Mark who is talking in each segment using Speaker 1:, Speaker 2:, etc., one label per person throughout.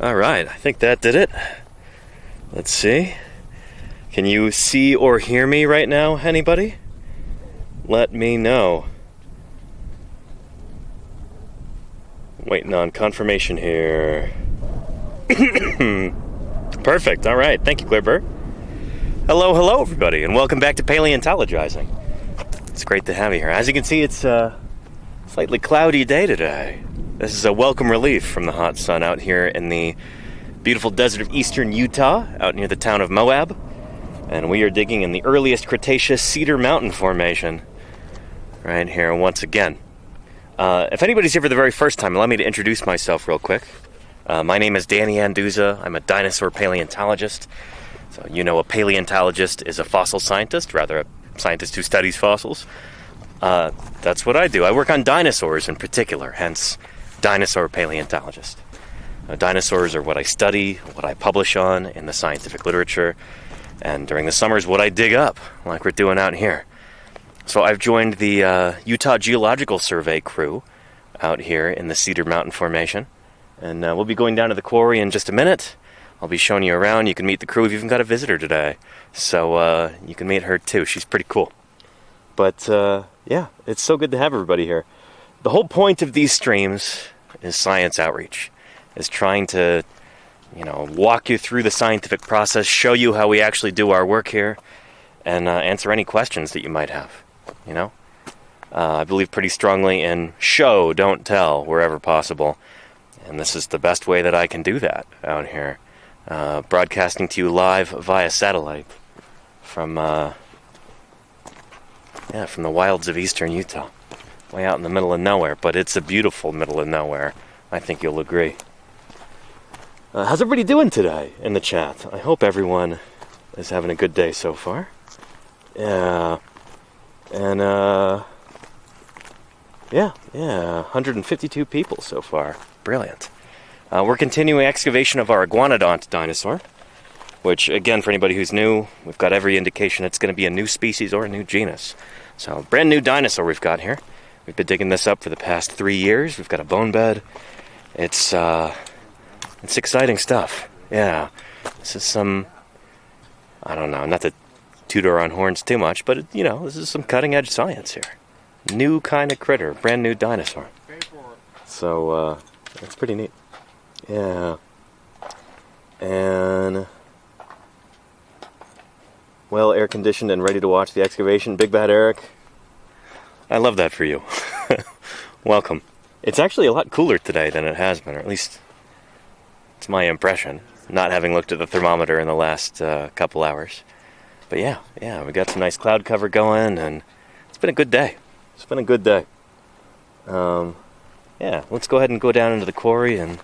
Speaker 1: Alright, I think that did it. Let's see. Can you see or hear me right now, anybody? Let me know. Waiting on confirmation here. Perfect, alright. Thank you, Claire. Hello, everybody, and welcome back to Paleontologizing. It's great to have you here. As you can see, it's a slightly cloudy day today. This is a welcome relief from the hot sun out here in the beautiful desert of eastern Utah, out near the town of Moab. And we are digging in the earliest Cretaceous Cedar Mountain Formation right here once again. If anybody's here for the very first time, allow me to introduce myself real quick. My name is Danny Anduza. I'm a dinosaur paleontologist. So you know, a paleontologist is a fossil scientist, rather a scientist who studies fossils. That's what I do. I work on dinosaurs in particular, hence dinosaur paleontologist. Dinosaurs are what I study, what I publish on in the scientific literature, and during the summers what I dig up, like we're doing out here. So I've joined the Utah Geological Survey crew out here in the Cedar Mountain Formation, and we'll be going down to the quarry in just a minute. I'll be showing you around. You can meet the crew. We've even got a visitor today, so you can meet her too. She's pretty cool. But yeah, it's so good to have everybody here. The whole point of these streams is science outreach, is trying to, walk you through the scientific process, show you how we actually do our work here, and answer any questions that you might have, I believe pretty strongly in show, don't tell, wherever possible. And this is the best way that I can do that out here. Broadcasting to you live via satellite from the wilds of eastern Utah. Way out in the middle of nowhere, but it's a beautiful middle of nowhere. I think you'll agree. How's everybody doing today in the chat? I hope everyone is having a good day so far. Yeah. And, 152 people so far. Brilliant. We're continuing excavation of our iguanodont dinosaur, which, again, for anybody who's new, we've got every indication it's going to be a new species or a new genus. So, brand new dinosaur we've got here. We've been digging this up for the past 3 years. We've got a bone bed. It's exciting stuff. Yeah. This is some, I don't know, not to toot our own horns too much, but, this is some cutting-edge science here. New kind of critter, brand new dinosaur. So, it's pretty neat. Yeah. And, well air-conditioned and ready to watch the excavation. Big Bad Eric. I love that for you. Welcome. It's actually a lot cooler today than it has been, or at least it's my impression, not having looked at the thermometer in the last couple hours. But yeah, we got some nice cloud cover going, and it's been a good day. It's been a good day. Yeah, let's go ahead and go down into the quarry and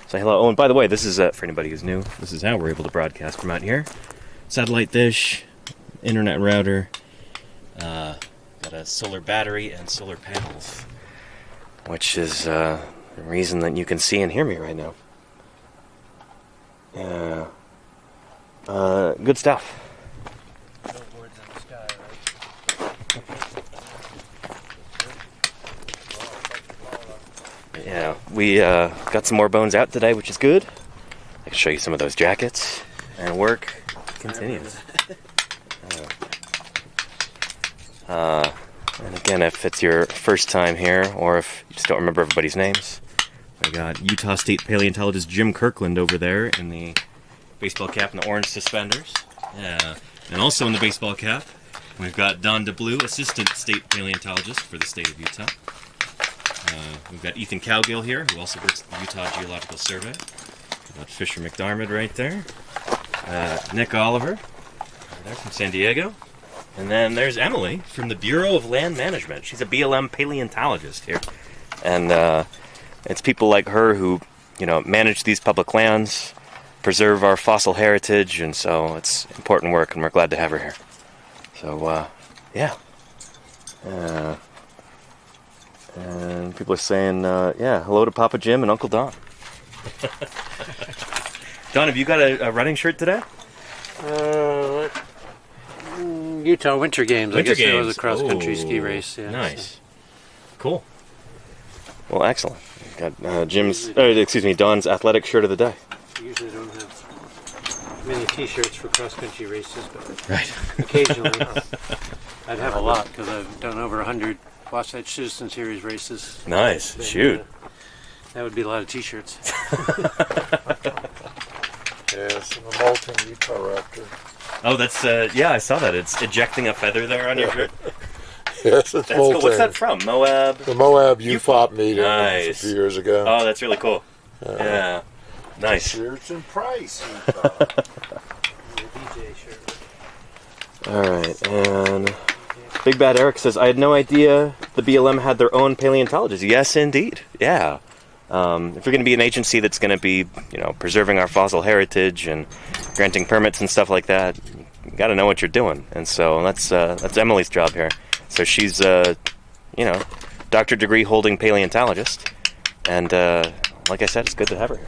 Speaker 1: say hello. Oh, and by the way, this is, for anybody who's new, this is how we're able to broadcast from out here. Satellite dish, internet router, got a solar battery and solar panels, which is the reason that you can see and hear me right now. Yeah. Good stuff.
Speaker 2: No words in the sky, right?
Speaker 1: Yeah, we got some more bones out today, which is good. I can show you some of those jackets, and work continues. And again, if it's your first time here, or if you just don't remember everybody's names, we got Utah State paleontologist Jim Kirkland over there in the baseball cap and the orange suspenders. Yeah, and also in the baseball cap, we've got Don DeBlue, assistant state paleontologist for the state of Utah. We've got Ethan Cowgill here, who also works at the Utah Geological Survey. We've got Fisher McDermott right there. Nick Oliver, over there from San Diego. And then there's Emily from the Bureau of Land Management. She's a BLM paleontologist here. And it's people like her who, manage these public lands, preserve our fossil heritage, and so it's important work, and we're glad to have her here. So, yeah. And people are saying, hello to Papa Jim and Uncle Don. Don, have you got a running shirt today?
Speaker 2: Utah Winter Games.
Speaker 1: Winter
Speaker 2: I guess
Speaker 1: Games.
Speaker 2: it was a cross-country ski race. Yeah,
Speaker 1: nice. So. Cool. Well, excellent. Got Don's athletic shirt of the day.
Speaker 2: We usually don't have many T-shirts for cross-country races, but
Speaker 1: Right.
Speaker 2: occasionally I'd have a lot because I've done over 100 Wasatch Citizen Series races.
Speaker 1: Nice.
Speaker 2: Then,
Speaker 1: Shoot.
Speaker 2: That would be a lot of T-shirts.
Speaker 3: Yes, and the molting Raptor.
Speaker 1: Oh, that's yeah. I saw that. It's ejecting a feather there on your shirt.
Speaker 3: Yes, it's
Speaker 1: That's
Speaker 3: molting.
Speaker 1: cool. What's that from? Moab.
Speaker 3: The Moab UFOP meeting
Speaker 1: Nice.
Speaker 3: a few years ago.
Speaker 1: Oh, that's really cool. Yeah. Nice.
Speaker 3: Shirts and price.
Speaker 2: DJ shirt.
Speaker 1: All right, and Big Bad Eric says, I had no idea the BLM had their own paleontologists. Yes, indeed. Yeah. If you're going to be an agency that's going to be, preserving our fossil heritage and granting permits and stuff like that, you got to know what you're doing. And so that's Emily's job here. So she's, doctorate degree holding paleontologist. And like I said, it's good to have her here.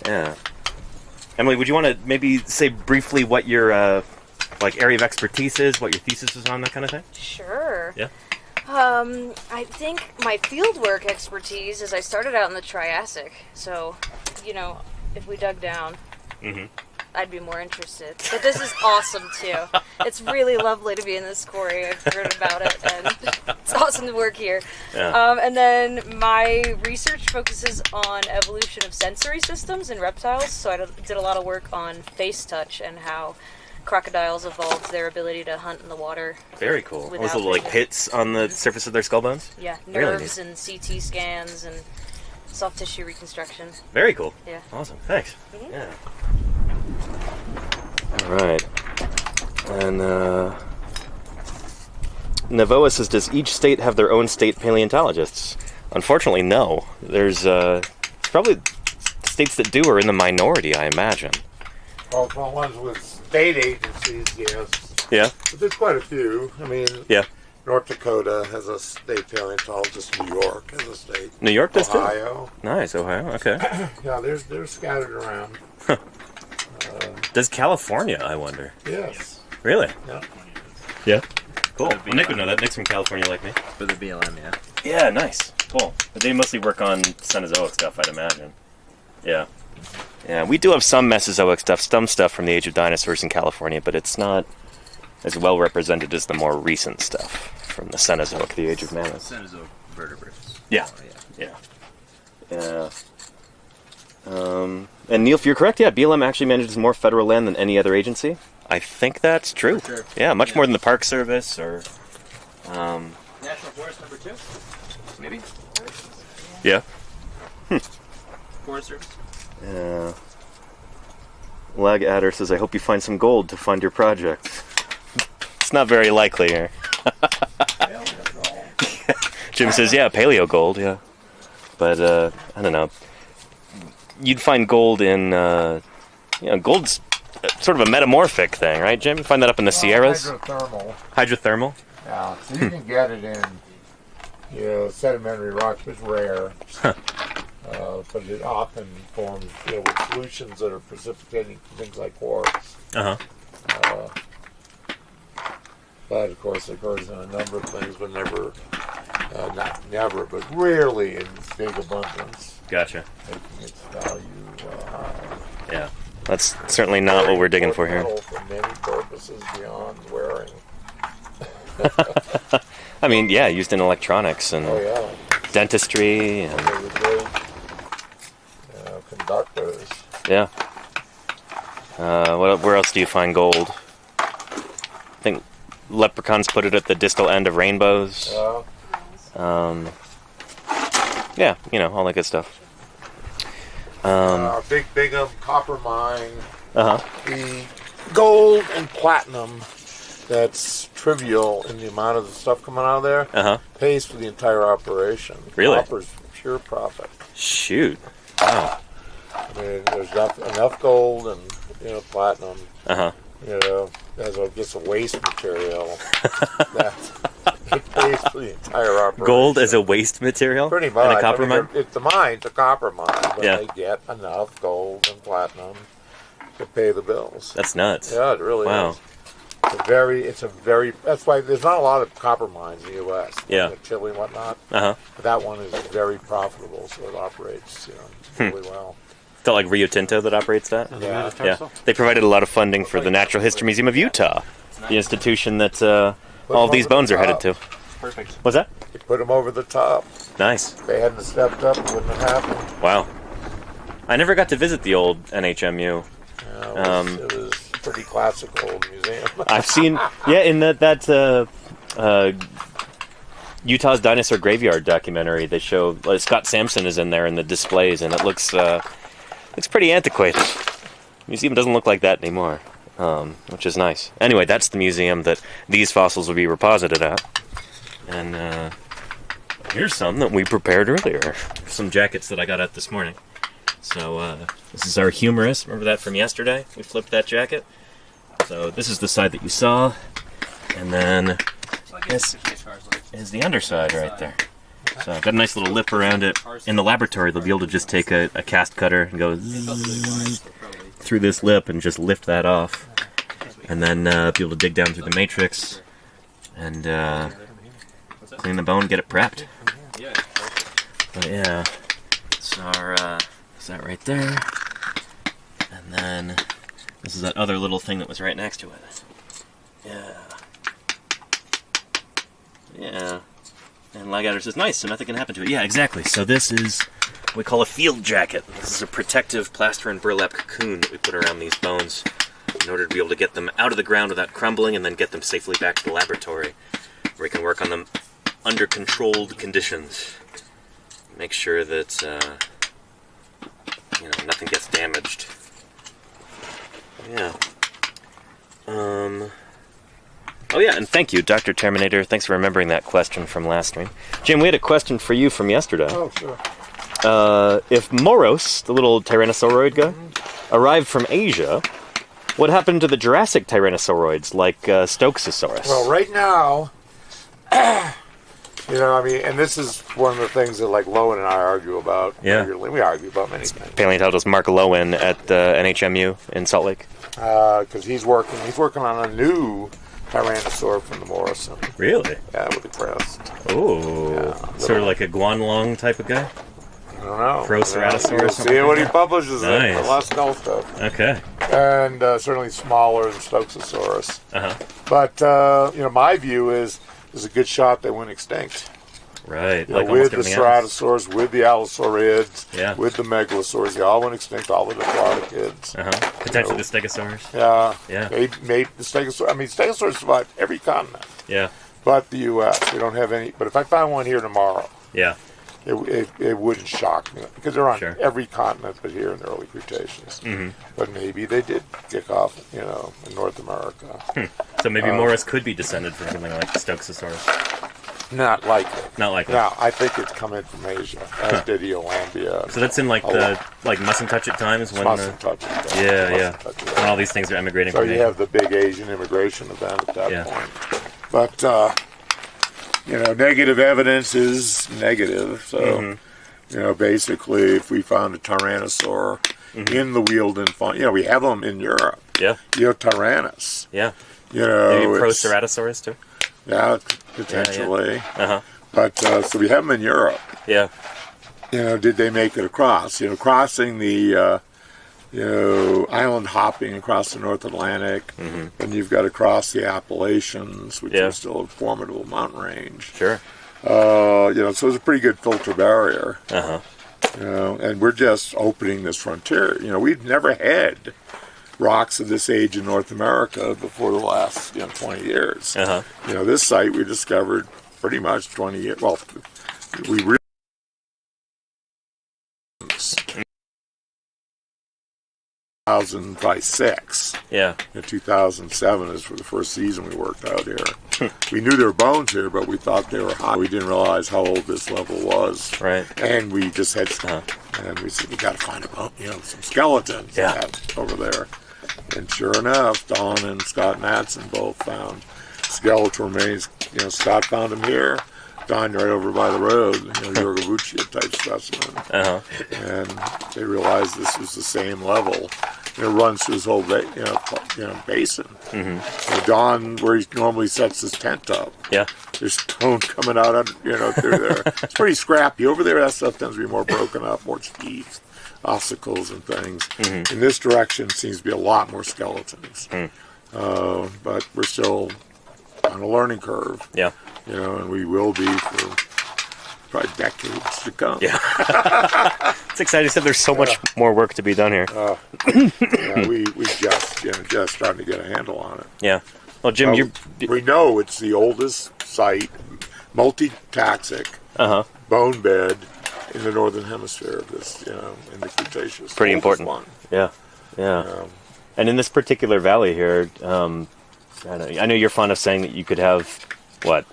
Speaker 1: Yeah. Emily, would you want to maybe say briefly what your area of expertise is, what your thesis is on, that kind of thing?
Speaker 4: Sure.
Speaker 1: Yeah.
Speaker 4: I think my fieldwork expertise is I started out in the Triassic, so, if we dug down, I'd be more interested. But this is awesome, too. It's really lovely to be in this quarry. I've heard about it, and it's awesome to work here.
Speaker 1: Yeah.
Speaker 4: And then my research focuses on evolution of sensory systems in reptiles, so I did a lot of work on face touch and how crocodiles evolved their ability to hunt in the water.
Speaker 1: Very cool. Those
Speaker 4: Without
Speaker 1: little
Speaker 4: vision.
Speaker 1: pits on the surface of their skull bones?
Speaker 4: Yeah,
Speaker 1: Really
Speaker 4: nerves and CT scans and soft tissue reconstruction.
Speaker 1: Very cool.
Speaker 4: Yeah.
Speaker 1: Awesome. Thanks.
Speaker 4: Mhm.
Speaker 1: Yeah. All right. And Navoa says, does each state have their own state paleontologists? Unfortunately, no. There's probably states that do are in the minority, I imagine.
Speaker 3: Well, for ones with state agencies, yes.
Speaker 1: Yeah.
Speaker 3: But there's quite a few. I mean,
Speaker 1: Yeah.
Speaker 3: North Dakota has a state paleontologist. New York has a state.
Speaker 1: New York does too.
Speaker 3: Ohio.
Speaker 1: Nice, Ohio. Okay.
Speaker 3: Yeah, they're scattered around.
Speaker 1: Does California, I wonder?
Speaker 3: Yes.
Speaker 1: Really?
Speaker 3: Yeah.
Speaker 1: Yeah. Cool. Well, Nick would know that. Nick's from California like me.
Speaker 5: For the BLM, yeah.
Speaker 1: Yeah, nice. Cool. But they mostly work on Cenozoic stuff, I'd imagine. Yeah. Yeah, we do have some Mesozoic stuff, some stuff from the Age of Dinosaurs in California, but it's not as well represented as the more recent stuff from the Cenozoic, the Age of Mammoths.
Speaker 5: Cenozoic vertebrates.
Speaker 1: Yeah.
Speaker 5: Oh, yeah.
Speaker 1: Yeah. And Neil, if you're correct, yeah, BLM actually manages more federal land than any other agency. I think that's true.
Speaker 5: For sure.
Speaker 1: Yeah, much more than the Park Service or...
Speaker 5: National Forest number 2? Maybe?
Speaker 1: Yeah.
Speaker 5: Forest Service?
Speaker 1: Yeah. Lag Adder says, I hope you find some gold to fund your project. It's not very likely here. Jim says, yeah, paleo gold, yeah. But, I don't know. You'd find gold in, gold's sort of a metamorphic thing, right, Jim? You find that up in the Sierras?
Speaker 3: Hydrothermal.
Speaker 1: Hydrothermal?
Speaker 3: Yeah, so you can get it in, sedimentary rocks, but it's rare. But it often forms, with solutions that are precipitating things like quartz.
Speaker 1: Uh-huh.
Speaker 3: But of course, it occurs in a number of things, but never, not never, but rarely in big abundance,
Speaker 1: Gotcha.
Speaker 3: making its value high.
Speaker 1: Yeah. That's certainly not what we're digging for here.
Speaker 3: Metal for many purposes beyond wearing.
Speaker 1: I mean, yeah, used in electronics and
Speaker 3: Oh yeah,
Speaker 1: dentistry and...
Speaker 3: they were great conductors.
Speaker 1: Yeah. Where else do you find gold? I think leprechauns put it at the distal end of rainbows. Yeah, all that good stuff.
Speaker 3: Big Bigham copper mine.
Speaker 1: Uh-huh.
Speaker 3: The gold and platinum that's trivial in the amount of the stuff coming out of there
Speaker 1: Uh-huh.
Speaker 3: pays for the entire operation.
Speaker 1: Really?
Speaker 3: Copper's pure profit.
Speaker 1: Shoot. Wow.
Speaker 3: I mean, there's enough gold and platinum,
Speaker 1: Uh-huh.
Speaker 3: as just a waste material. That it pays for the entire operation.
Speaker 1: Gold as a waste material?
Speaker 3: Pretty much.
Speaker 1: In a copper mine?
Speaker 3: The mine's a copper mine, but
Speaker 1: Yeah.
Speaker 3: they get enough gold and platinum to pay the bills.
Speaker 1: That's nuts.
Speaker 3: Yeah, it really
Speaker 1: Wow.
Speaker 3: is. That's why there's not a lot of copper mines in the U.S.
Speaker 1: Yeah.
Speaker 3: Like Chile and whatnot.
Speaker 1: Uh-huh.
Speaker 3: But that one is very profitable, so it operates, really well.
Speaker 1: that like Rio Tinto that operates that?
Speaker 2: And the
Speaker 3: Yeah.
Speaker 2: metatarsal?
Speaker 1: They provided a lot of funding for the Natural History Museum of Utah, the institution that all of these bones are headed to.
Speaker 5: Perfect.
Speaker 1: What's that?
Speaker 3: You put them over the top.
Speaker 1: Nice.
Speaker 3: If they hadn't stepped up, it wouldn't have happened.
Speaker 1: Wow. I never got to visit the old NHMU.
Speaker 3: It was a pretty classic old museum.
Speaker 1: I've seen, in that Utah's Dinosaur Graveyard documentary, they show Scott Sampson is in there in the displays, and it looks pretty antiquated. The museum doesn't look like that anymore, which is nice. Anyway, that's the museum that these fossils will be reposited at. And here's some that we prepared earlier. Some jackets that I got at this morning. So this is our humerus. Remember that from yesterday? We flipped that jacket. So this is the side that you saw, and then this is the underside right there. So I've got a nice little lip around it. In the laboratory, they'll be able to just take a cast cutter and go zzz through this lip and just lift that off, and then be able to dig down through the matrix and clean the bone, get it prepped. But yeah, it's our is that right there, and then this is that other little thing that was right next to it. Yeah. And Lighgadder says, nice, so nothing can happen to it. Yeah, exactly. So this is what we call a field jacket. This is a protective plaster and burlap cocoon that we put around these bones in order to be able to get them out of the ground without crumbling and then get them safely back to the laboratory where we can work on them under controlled conditions. Make sure that nothing gets damaged. Yeah. Oh yeah, and thank you, Dr. Terminator. Thanks for remembering that question from last stream. Jim, we had a question for you from yesterday.
Speaker 3: Oh, sure.
Speaker 1: If Moros, the little tyrannosauroid guy, arrived from Asia, what happened to the Jurassic tyrannosauroids like Stokesaurus?
Speaker 3: Well, right now, and this is one of the things that like Lowen and I argue about.
Speaker 1: Yeah.
Speaker 3: Regularly. We argue about many things.
Speaker 1: Paleontologist Mark Lowen at NHMU in Salt Lake.
Speaker 3: Because he's working on a new Tyrannosaur from the Morrison.
Speaker 1: Really?
Speaker 3: Yeah, with the crest.
Speaker 1: Oh,
Speaker 3: Yeah,
Speaker 1: sort of like a Guanlong type of guy?
Speaker 3: I don't know.
Speaker 1: Proceratosaurus or
Speaker 3: You'll
Speaker 1: something
Speaker 3: see
Speaker 1: like
Speaker 3: what he
Speaker 1: that?
Speaker 3: publishes.
Speaker 1: Nice.
Speaker 3: A lot of skull stuff.
Speaker 1: Okay.
Speaker 3: And certainly smaller than Stokesaurus.
Speaker 1: Uh-huh.
Speaker 3: But, my view is there's a good shot they went extinct.
Speaker 1: Right.
Speaker 3: With the Ceratosaurs, with the Allosaurids, with the Megalosaurs, they all went extinct, all the Diplodocids.
Speaker 1: Uh-huh. Potentially the Stegosaurus.
Speaker 3: Yeah. Maybe the Stegosaurus. I mean, Stegosaurus survived every continent.
Speaker 1: Yeah.
Speaker 3: But the U.S., we don't have any. But if I found one here tomorrow,
Speaker 1: Yeah.
Speaker 3: it wouldn't shock me because they're on
Speaker 1: Sure.
Speaker 3: every continent but here in the early Cretaceous.
Speaker 1: Mm-hmm.
Speaker 3: But maybe they did kick off, in North America.
Speaker 1: So maybe Morris could be descended from something like Stokesaurus.
Speaker 3: Not likely.
Speaker 1: Not likely.
Speaker 3: No, I think it's come in from Asia, as did Eolambia.
Speaker 1: So that's in like the mustn't touch it times when
Speaker 3: Mustn't touch it.
Speaker 1: yeah.
Speaker 3: Touch it.
Speaker 1: When all these things are emigrating
Speaker 3: So
Speaker 1: from
Speaker 3: you
Speaker 1: Asia.
Speaker 3: have the big Asian immigration event at that
Speaker 1: Yeah.
Speaker 3: point. But, negative evidence is negative. So, basically, if we found a Tyrannosaur in the Wealden fauna, we have them in Europe.
Speaker 1: Yeah.
Speaker 3: Tyrannus.
Speaker 1: Yeah.
Speaker 3: Maybe
Speaker 1: Maybe Proceratosaurus too.
Speaker 3: Yeah, potentially.
Speaker 1: Uh-huh.
Speaker 3: But, so we have them in Europe.
Speaker 1: Yeah.
Speaker 3: Did they make it across? Crossing the, island hopping across the North Atlantic, and you've got to cross the Appalachians, which is still a formidable mountain range.
Speaker 1: Sure.
Speaker 3: So it's a pretty good filter barrier.
Speaker 1: Uh-huh.
Speaker 3: And we're just opening this frontier. We've never had rocks of this age in North America before the last 20 years.
Speaker 1: Uh-huh.
Speaker 3: This site we discovered pretty much 20 years. Well, we really 2006.
Speaker 1: Yeah.
Speaker 3: 2007 is for the first season we worked out here. We knew there were bones here, but we thought they were high. We didn't realize how old this level was.
Speaker 1: Right.
Speaker 3: And we just had, and we said, we got to find a bone, some skeletons over there. And sure enough, Don and Scott Madsen both found skeletal remains. Scott found them here. Don right over by the road, Yorgavuchia type specimen.
Speaker 1: Uh-huh.
Speaker 3: And they realized this was the same level. It runs through his whole basin. Don, where he normally sets his tent up, there's stone coming out, through there. It's pretty scrappy over there. That stuff tends to be more broken up, more sheathed. ossicles and things. In this direction seems to be a lot more skeletons. But we're still on a learning curve.
Speaker 1: Yeah.
Speaker 3: You know, and we will be for probably decades to come.
Speaker 1: Yeah. It's exciting. You said there's so much more work to be done here.
Speaker 3: Yeah, we just starting to get a handle on it.
Speaker 1: Yeah. Well, Jim,
Speaker 3: we know it's the oldest site, multi-taxic bone bed in the northern hemisphere of this, you know, in the Cretaceous.
Speaker 1: Pretty important.
Speaker 3: One.
Speaker 1: Yeah. And in this particular valley here, I know you're fond of saying that you could have, what,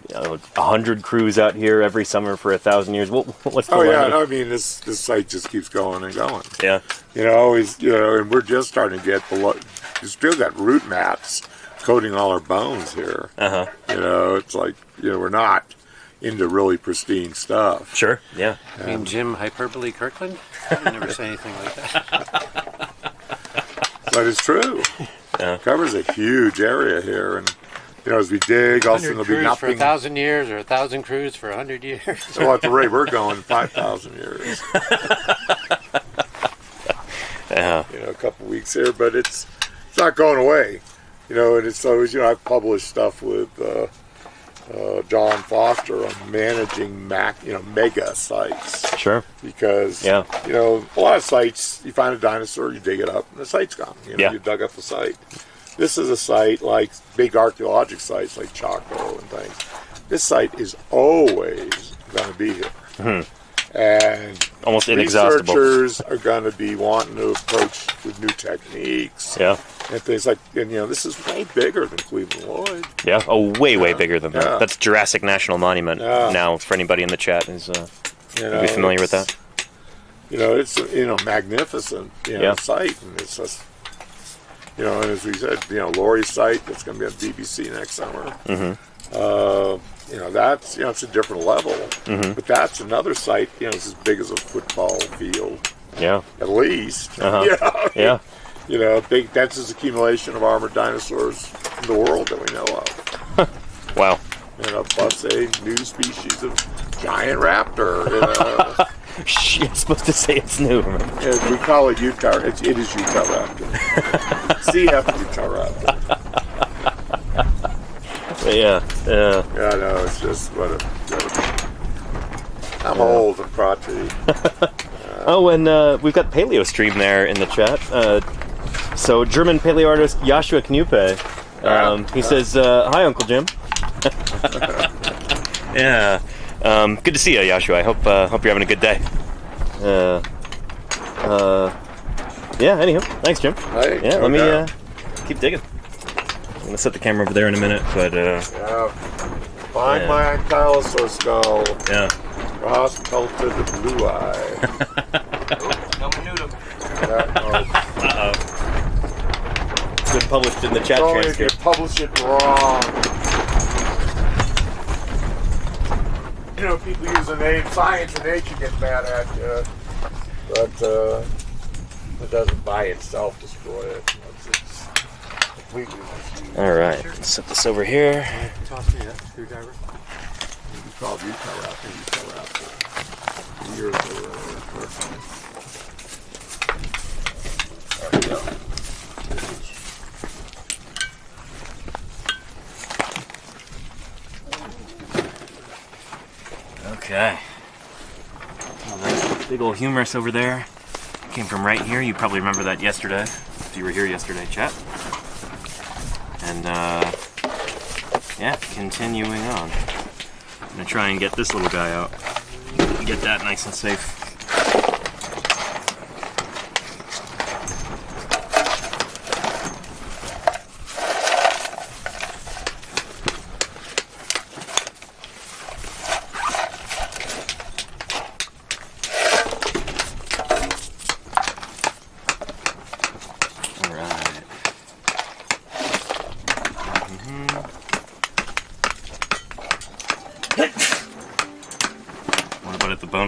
Speaker 1: 100 crews out here every summer for 1,000 years. What's the limit?
Speaker 3: I mean, this site just keeps going and going.
Speaker 1: Yeah.
Speaker 3: You know, always, you know, and we're just starting to get below. We still got root mats coating all our bones here. You know, it's like, you know, we're not into really pristine stuff.
Speaker 1: Sure. Yeah.
Speaker 2: I mean, Jim Hyperbole Kirkland? I never say anything like that.
Speaker 3: But it's true. It covers a huge area here, and you know, as we dig, also there'll be
Speaker 2: crews for
Speaker 3: nothing.
Speaker 2: 1,000 years, or 1,000 crews for 100 years.
Speaker 3: So at the rate we're going, 5,000 years. You know, a couple weeks here, but it's not going away. You know, and it's always, you know, I've published stuff with John Foster on managing mega sites.
Speaker 1: Sure.
Speaker 3: Because you know, a lot of sites, you find a dinosaur, you dig it up, and the site's gone. You know, you dug up the site. This is a site like big archaeologic sites like Chaco and things. This site is always going to be here. And
Speaker 1: almost inexhaustible.
Speaker 3: Researchers are going to be wanting to approach with new techniques.
Speaker 1: Yeah.
Speaker 3: And things like, and you know, this is way bigger than Cleveland Lloyd.
Speaker 1: Yeah. Oh, way bigger than that. That's Jurassic National Monument now. For anybody in the chat who's be familiar with that.
Speaker 3: You know, it's magnificent. You know, site, and it's just. You know, and as we said, you know, Laurie's site that's going to be on BBC next summer. You know, that's, you know, it's a different level. But that's another site, you know, it's as big as a football field. Yeah. At least. You know, you know, that's his accumulation of armored dinosaurs in the world that we know of.
Speaker 1: Wow.
Speaker 3: You know, plus a new species of giant raptor. You know.
Speaker 1: You're supposed to say it's new.
Speaker 3: Yeah, we call it Utah. It is Utah raptor. CF Utah raptor. Yeah, no, it's just what I'm old and crotchety.
Speaker 1: Oh, and we've got Paleo Stream there in the chat. So German paleo artist Joshua Knupe. He says, "Hi, Uncle Jim." Yeah. Good to see you, Joshua. I hope you're having a good day. Yeah. Anyhow, thanks, Jim.
Speaker 3: Hey,
Speaker 1: yeah. Let me keep digging. I'm gonna set the camera over there in a minute, but
Speaker 3: find my ankylosaur skull.
Speaker 1: Yeah.
Speaker 3: Cross cultured blue eye.
Speaker 5: No minutum.
Speaker 1: It's been published in the chat
Speaker 3: Only if you
Speaker 1: transcript.
Speaker 3: publish it wrong. You know, people use the name Science and Nature get mad at you, but it doesn't by itself destroy it. It's completely misused.
Speaker 1: All right, let's set this over here.
Speaker 2: Toss me that screwdriver.
Speaker 3: It's called Utah raptor. Years ago, there we go.
Speaker 1: Okay. Well, that big old humerus over there came from right here. You probably remember that yesterday, if you were here yesterday, chat. And, yeah, continuing on. I'm going to try and get this little guy out. Get that nice and safe.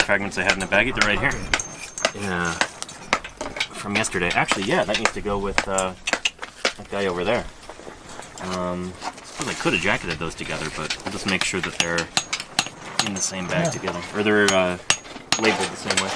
Speaker 1: Fragments I had in the baggie, they're right here. Yeah. From yesterday. Actually, yeah, that needs to go with that guy over there. I suppose I could have jacketed those together, but we'll just make sure that they're in the same bag together. Or they're labeled the same way.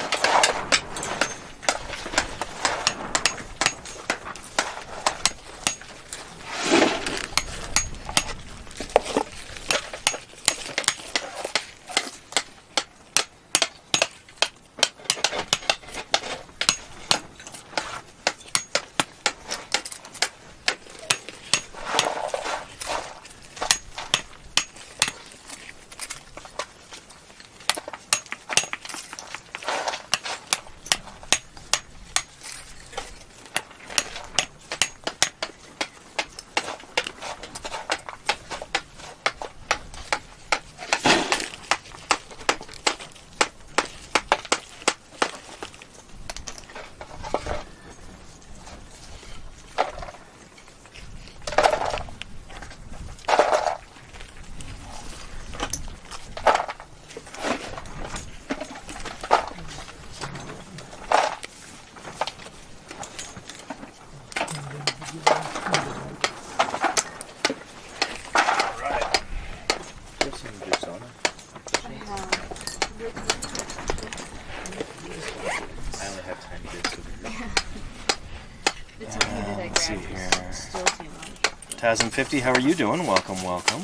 Speaker 1: Tasm50, how are you doing? Welcome, welcome.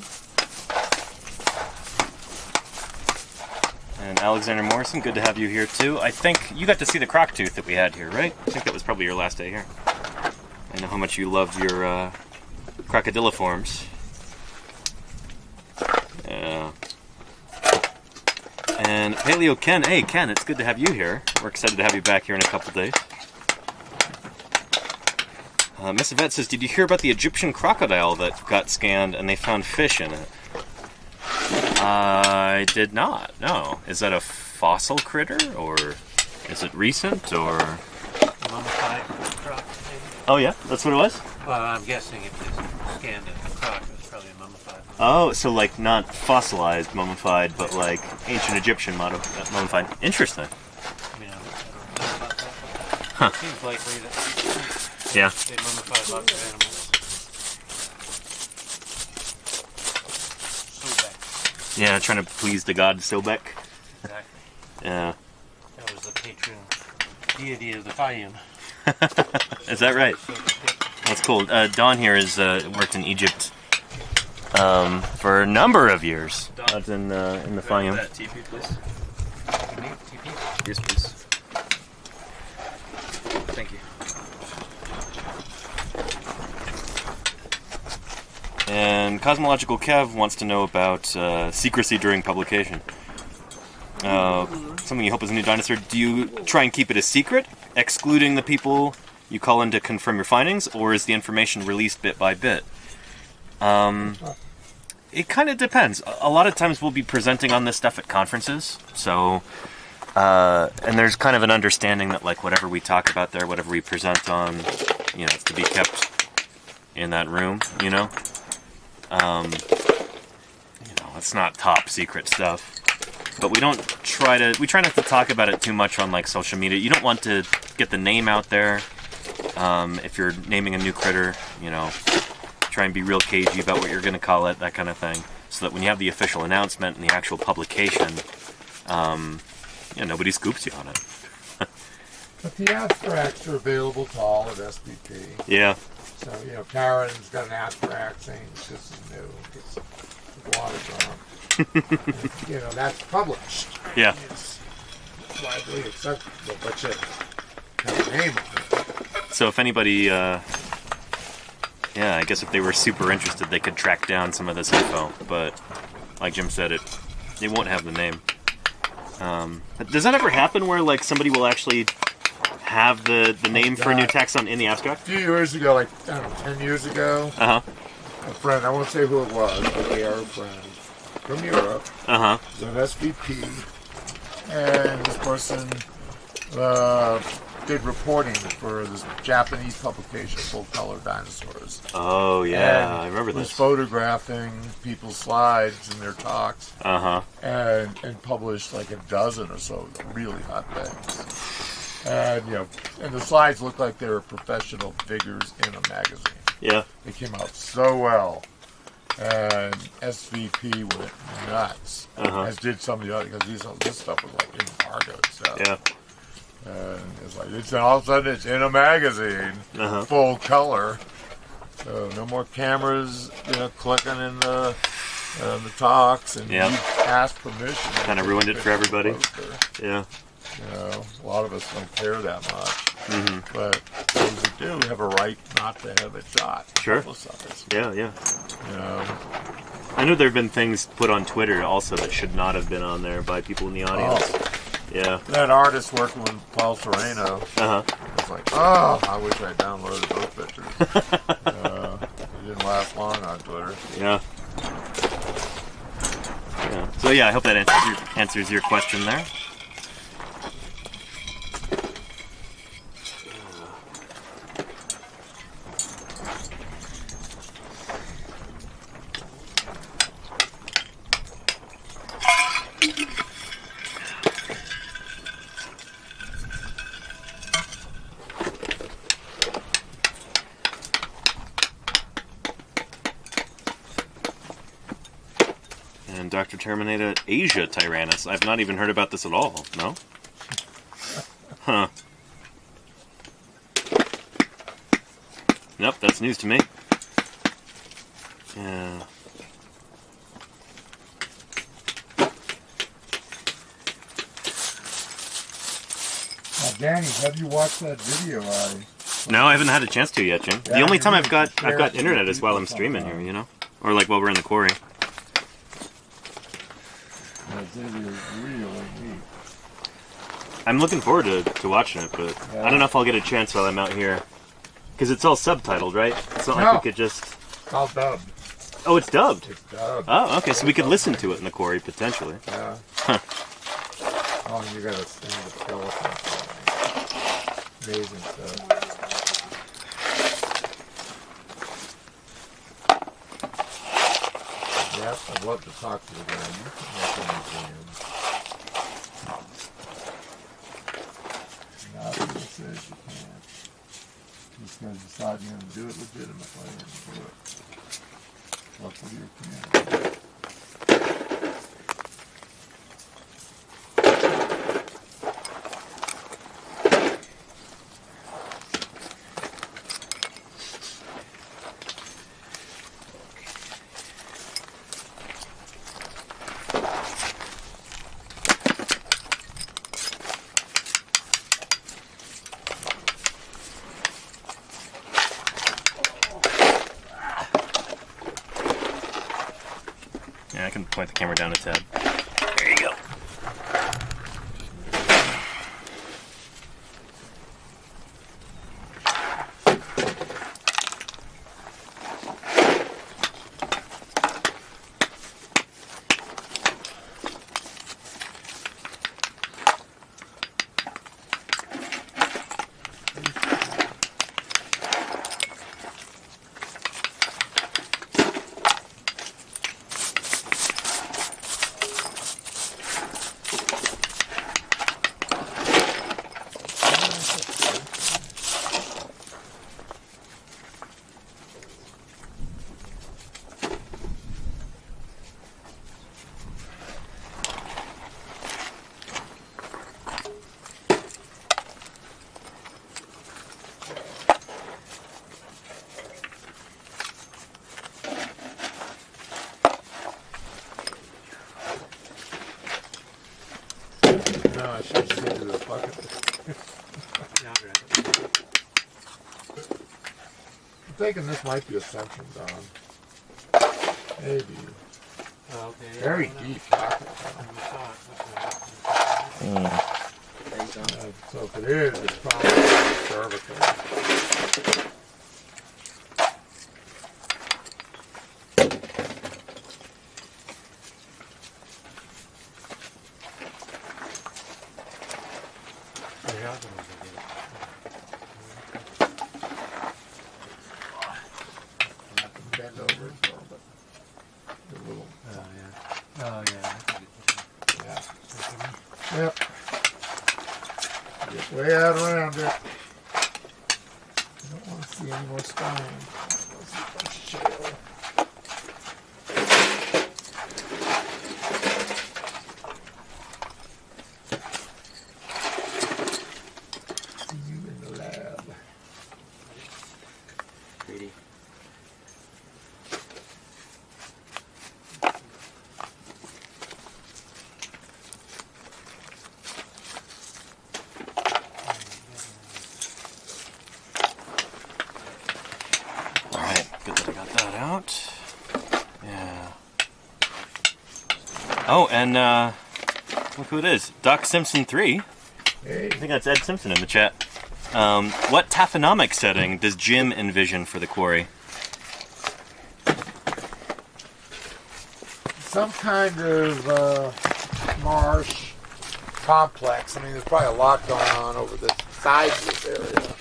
Speaker 1: And Alexander Morrison, good to have you here too. I think you got to see the croc tooth that we had here, right? I think that was probably your last day here. I know how much you love your crocodiliforms. Yeah. And Paleo Ken, hey Ken, it's good to have you here. We're excited to have you back here in a couple days. Miss Yvette says, did you hear about the Egyptian crocodile that got scanned and they found fish in it? I did not, no. Is that a fossil critter, or is it recent, or?
Speaker 2: Mummified croc, maybe?
Speaker 1: Oh yeah, that's what it was?
Speaker 2: Well, I'm guessing if they scanned a croc, it was probably a mummified one.
Speaker 1: Oh, so like not fossilized, mummified, but like ancient Egyptian mummified. Interesting.
Speaker 2: I mean, I don't know about that.
Speaker 1: Huh.
Speaker 2: It seems likely that
Speaker 1: Yeah.
Speaker 2: they mummified lots of animals.
Speaker 1: Yeah, trying to please the god Sobek.
Speaker 2: Exactly.
Speaker 1: Yeah.
Speaker 2: That was the patron deity of the Fayum.
Speaker 1: Is that right? That's cool. Don here has worked in Egypt for a number of years. Out in the Fayum.
Speaker 5: That TP, please.
Speaker 2: TP?
Speaker 5: Yes, please. Thank you.
Speaker 1: And Cosmological Kev wants to know about secrecy during publication. Something you hope is a new dinosaur. Do you try and keep it a secret, excluding the people you call in to confirm your findings, or is the information released bit by bit? It kind of depends. A lot of times we'll be presenting on this stuff at conferences, so and there's kind of an understanding that like whatever we talk about there, whatever we present on, you know, it's to be kept in that room, you know. It's not top secret stuff, but we try not to talk about it too much on like social media. You don't want to get the name out there. If you're naming a new critter, you know, try and be real cagey about what you're going to call it, that kind of thing, so that when you have the official announcement and the actual publication, you know, nobody scoops you on it.
Speaker 3: But the abstracts are available to all at SBP.
Speaker 1: Yeah.
Speaker 3: So, you know, Karen's got an abstract saying this is new. It's iguanodont. You know, that's published.
Speaker 1: Yeah.
Speaker 3: It's widely acceptable, but you have a name on it.
Speaker 1: So if anybody, I guess if they were super interested, they could track down some of this info. But like Jim said, it won't have the name. Does that ever happen where like somebody will actually have the name for a new taxon in the abstract?
Speaker 3: A few years ago, like, I don't know, 10 years ago, a friend, I won't say who it was, but they are a friend from Europe, was an SVP, and this person did reporting for this Japanese publication, Full Color Dinosaurs.
Speaker 1: Oh, yeah,
Speaker 3: and
Speaker 1: I remember this.
Speaker 3: was photographing people's slides and their talks, and published like a dozen or so really hot things. And, you know, and the slides looked like they were professional figures in a magazine.
Speaker 1: Yeah.
Speaker 3: They came out so well. And SVP went nuts. As did some of the other, because this stuff was like embargoed stuff.
Speaker 1: Yeah.
Speaker 3: And it's like, all of a sudden it's in a magazine, full color. So no more cameras, you know, clicking in the talks, and you ask permission.
Speaker 1: Kind of ruined it for everybody. Yeah.
Speaker 3: You know, a lot of us don't care that much. But those that do have a right not to have it shot.
Speaker 1: Sure. Yeah, yeah.
Speaker 3: You know.
Speaker 1: I know there have been things put on Twitter also that should not have been on there by people in the audience. Yeah.
Speaker 3: That artist working with Paul Sereno. Was like, oh, I wish I downloaded those pictures. It didn't last long on Twitter.
Speaker 1: Yeah. So yeah, I hope that answers your question there. And Dr. Terminator, Asia Tyrannus. I've not even heard about this at all. No? Huh. Nope, that's news to me. Yeah.
Speaker 3: Now, Danny, have you watched that video?
Speaker 1: No, I haven't had a chance to yet, Jim. The
Speaker 3: Yeah,
Speaker 1: only time
Speaker 3: you
Speaker 1: I've got
Speaker 3: share it
Speaker 1: internet
Speaker 3: with
Speaker 1: is while I'm
Speaker 3: people
Speaker 1: streaming here,
Speaker 3: sometime.
Speaker 1: you know, or like while we're in the quarry.
Speaker 3: It is really neat.
Speaker 1: I'm looking forward to watching it, but
Speaker 3: Yeah.
Speaker 1: I don't know if I'll get a chance while I'm out here. Because it's all subtitled, right? It's not like
Speaker 3: No.
Speaker 1: we could just...
Speaker 3: It's all dubbed.
Speaker 1: Oh, it's dubbed?
Speaker 3: It's dubbed.
Speaker 1: Oh, okay, so we could listen to it in the quarry, potentially.
Speaker 3: Yeah.
Speaker 1: Huh.
Speaker 3: Oh, you gotta stand the skeleton. Amazing stuff. Yep, I'd love to talk to you again. You can make a museum. Nothing that says you can't. Just gotta decide you're gonna do it legitimately and do it. Up with your community.
Speaker 1: Yeah, I can point the camera down a tad. There you go.
Speaker 3: No, I should have saved it in a bucket. I'm thinking this might be a centrum, Don. Maybe.
Speaker 2: Oh, okay.
Speaker 3: Very deep pocket. So if it is, it's probably cervical. Bend over it for a bit. A little.
Speaker 2: Oh, yeah.
Speaker 3: Yeah. Yep. Get way out around it. I don't want to see any more stone. I want to see a bunch of shale. See you in the lab.
Speaker 5: Pretty.
Speaker 1: Alright, good that I got that out. Yeah. Oh, and look who it is. Doc Simpson 3.
Speaker 3: Hey.
Speaker 1: I think that's Ed Simpson in the chat. What taphonomic setting does Jim envision for the quarry?
Speaker 3: Some kind of marsh complex. I mean, there's probably a lot going on over the sides of this area.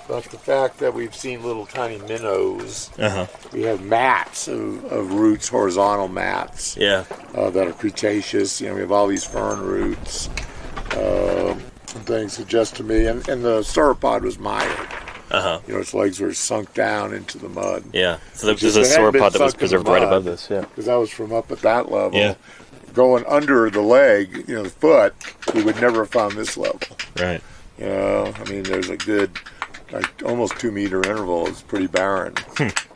Speaker 3: But the fact that we've seen little tiny minnows,
Speaker 1: Uh-huh.
Speaker 3: we have mats of roots, horizontal mats
Speaker 1: Yeah.
Speaker 3: that are Cretaceous. You know, we have all these fern roots and things suggest to me. And the sauropod was mired.
Speaker 1: Uh-huh.
Speaker 3: You know, its legs were sunk down into the mud.
Speaker 1: Yeah. So there's
Speaker 3: Just-
Speaker 1: a
Speaker 3: it hadn't been
Speaker 1: sauropod that was
Speaker 3: sunk in the
Speaker 1: preserved right
Speaker 3: mud.
Speaker 1: above this, yeah.
Speaker 3: Because that was from up at that level.
Speaker 1: Yeah.
Speaker 3: Going under the leg, you know, the foot, we would never have found this level.
Speaker 1: Right.
Speaker 3: You know, I mean, there's a good, like, almost 2 meter interval. It's pretty barren.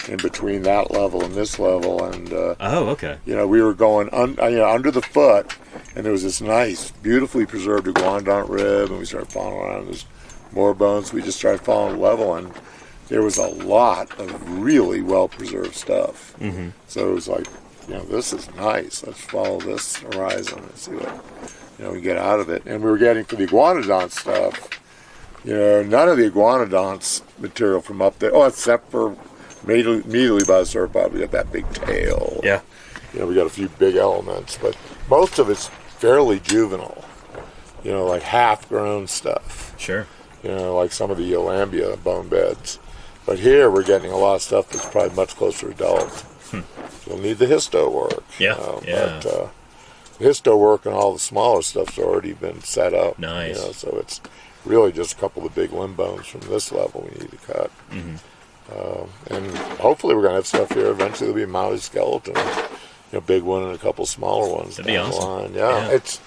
Speaker 3: in between that level and this level, and
Speaker 1: Oh, okay.
Speaker 3: you know, we were going under the foot, and there was this nice, beautifully preserved iguanodont rib, and we started following around. There's more bones. We just started following level, and there was a lot of really well preserved stuff.
Speaker 1: Mm-hmm.
Speaker 3: So it was like, you know, this is nice. Let's follow this horizon and see what, you know, we get out of it. And we were getting, for the iguanodont stuff, you know, none of the iguanodonts material from up there, except for immediately by the sauropod, we got that big tail.
Speaker 1: Yeah.
Speaker 3: You know, we got a few big elements, but most of it's fairly juvenile. You know, like half-grown stuff.
Speaker 1: Sure.
Speaker 3: You know, like some of the Eolambia bone beds. But here we're getting a lot of stuff that's probably much closer to adult. So we'll need the histo work.
Speaker 1: Yeah.
Speaker 3: But the histo work and all the smaller stuff's already been set up.
Speaker 1: Nice.
Speaker 3: You know, so it's really just a couple of big limb bones from this level we need to cut.
Speaker 1: Mm-hmm.
Speaker 3: And hopefully we're going to have stuff here. Eventually there'll be a mounted skeleton, you know, big one and a couple smaller ones.
Speaker 1: That'd be
Speaker 3: down the
Speaker 1: awesome.
Speaker 3: line. Yeah. It's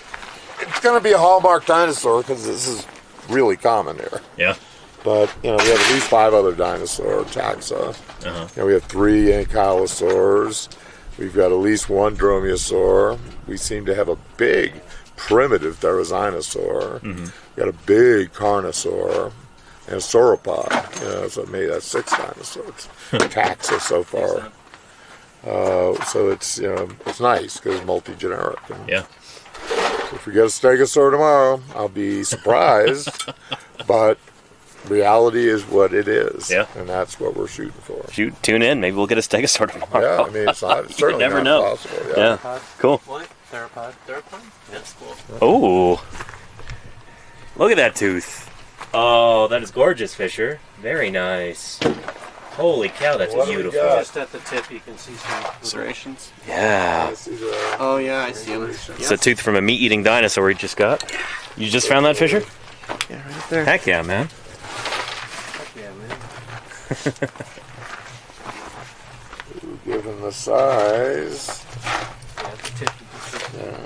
Speaker 3: going to be a hallmark dinosaur because this is really common here.
Speaker 1: Yeah.
Speaker 3: But, you know, we have at least 5 other dinosaur taxa.
Speaker 1: Uh-huh.
Speaker 3: You know, we have 3 ankylosaurs. We've got at least 1 dromaeosaur. We seem to have a big primitive therizinosaur.
Speaker 1: Mm-hmm.
Speaker 3: We got a big carnosaur and a sauropod. You know, so maybe that's 6 dinosaurs. Taxa so far. So it's, you know, it's nice because it's multi-generic. And
Speaker 1: Yeah.
Speaker 3: if we get a stegosaur tomorrow, I'll be surprised. But reality is what it is.
Speaker 1: Yeah.
Speaker 3: And that's what we're shooting for.
Speaker 1: Tune in. Maybe we'll get a stegosaur tomorrow.
Speaker 3: Yeah, I mean, it's certainly
Speaker 1: never
Speaker 3: not
Speaker 1: know.
Speaker 3: possible.
Speaker 1: Yeah. Cool.
Speaker 2: What? Theropod? Theropod? That's cool.
Speaker 1: Oh, look at that tooth. Oh, that is gorgeous, Fisher. Very nice. Holy cow, that's
Speaker 3: What do we
Speaker 1: beautiful.
Speaker 3: got?
Speaker 2: Just at the tip, you can see some serrations.
Speaker 1: Yeah.
Speaker 2: Oh, yeah, I see them.
Speaker 1: It's a tooth from a meat-eating dinosaur we just got. You just found that, Fisher?
Speaker 2: Yeah, right there.
Speaker 1: Heck yeah, man.
Speaker 2: Heck yeah, man.
Speaker 3: Given the size.
Speaker 2: Yeah, at the tip, you can see
Speaker 3: Yeah.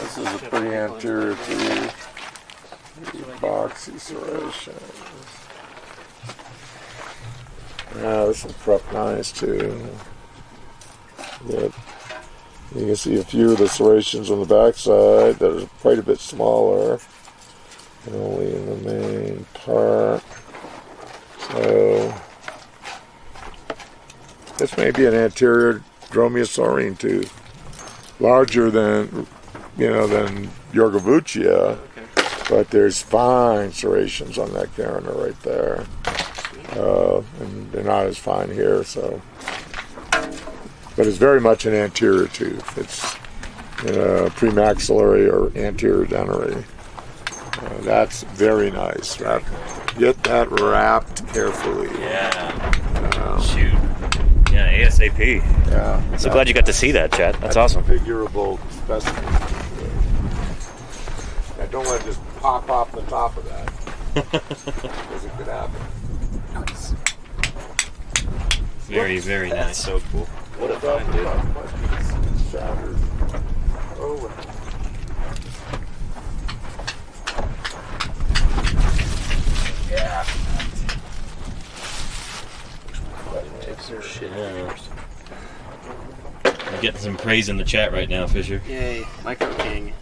Speaker 3: This is a pretty anterior tooth. Boxy serrations. Yeah, this will prep nice too. Yep. You can see a few of the serrations on the backside that are quite a bit smaller. Only in the main part. So this may be an anterior dromaeosaurine tooth. Larger than, you know, than Yorgovuchia. But there's fine serrations on that carina right there. And they're not as fine here, so. But it's very much an anterior tooth. It's, you know, premaxillary or anterior dentary. That's very nice. Get that wrapped carefully.
Speaker 1: Yeah. Shoot. Yeah, ASAP.
Speaker 3: Yeah.
Speaker 1: So glad you got to see that, Chad. That's awesome.
Speaker 3: Configurable specimen. Yeah, don't let it just pop off the top of that. Because it could happen.
Speaker 4: Nice.
Speaker 1: Very, very nice. So cool.
Speaker 3: What a find, dude. It's shattered. Oh, yeah.
Speaker 2: shit.
Speaker 1: Yeah. You're getting some praise in the chat right now, Fisher.
Speaker 5: Yay, Micro King.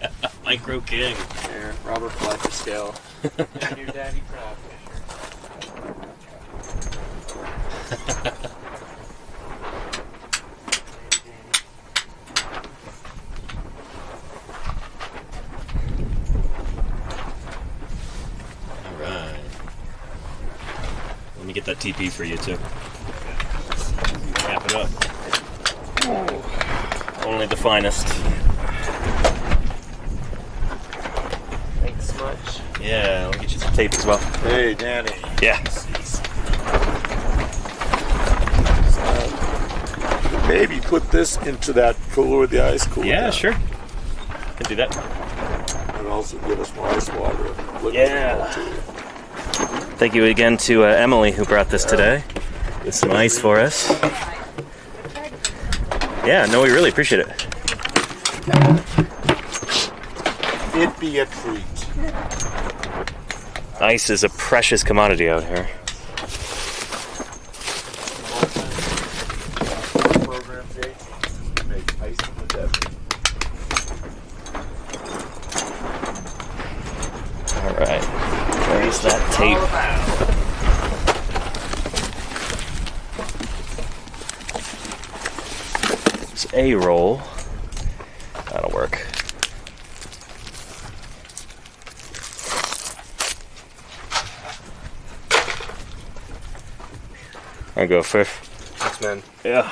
Speaker 1: Micro King.
Speaker 5: There, Robert Fletcher scale.
Speaker 2: And your daddy proud, Fisher.
Speaker 1: Alright. Let me get that TP for you too. Wrap it up. Only the finest.
Speaker 5: Thanks much.
Speaker 1: Yeah, I'll get you some tape as well.
Speaker 3: Hey, Danny.
Speaker 1: Yeah.
Speaker 3: Maybe put this into that cooler with the ice cooler.
Speaker 1: Yeah,
Speaker 3: down.
Speaker 1: sure. Can do that.
Speaker 3: And also give us more ice water.
Speaker 1: Yeah. Thank you again to Emily who brought this today. With some ice for us. Yeah, no, we really appreciate it.
Speaker 3: It be a treat.
Speaker 1: Ice is a precious commodity out here.
Speaker 3: Program, Jake, make ice in the desert.
Speaker 1: All right, there's that tape. It's a roll. That'll work. I go fish.
Speaker 5: Thanks, man.
Speaker 1: Yeah.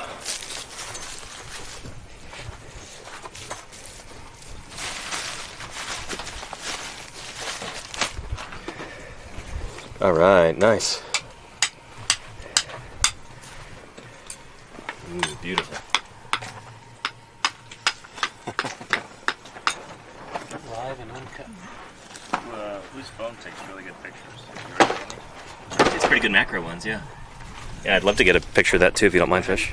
Speaker 1: All right, nice. Ooh, beautiful.
Speaker 2: Live and uncut.
Speaker 1: Whose phone takes really good pictures? It's pretty good macro ones, yeah. Yeah, I'd love to get a picture of that too, if you don't mind, Fish.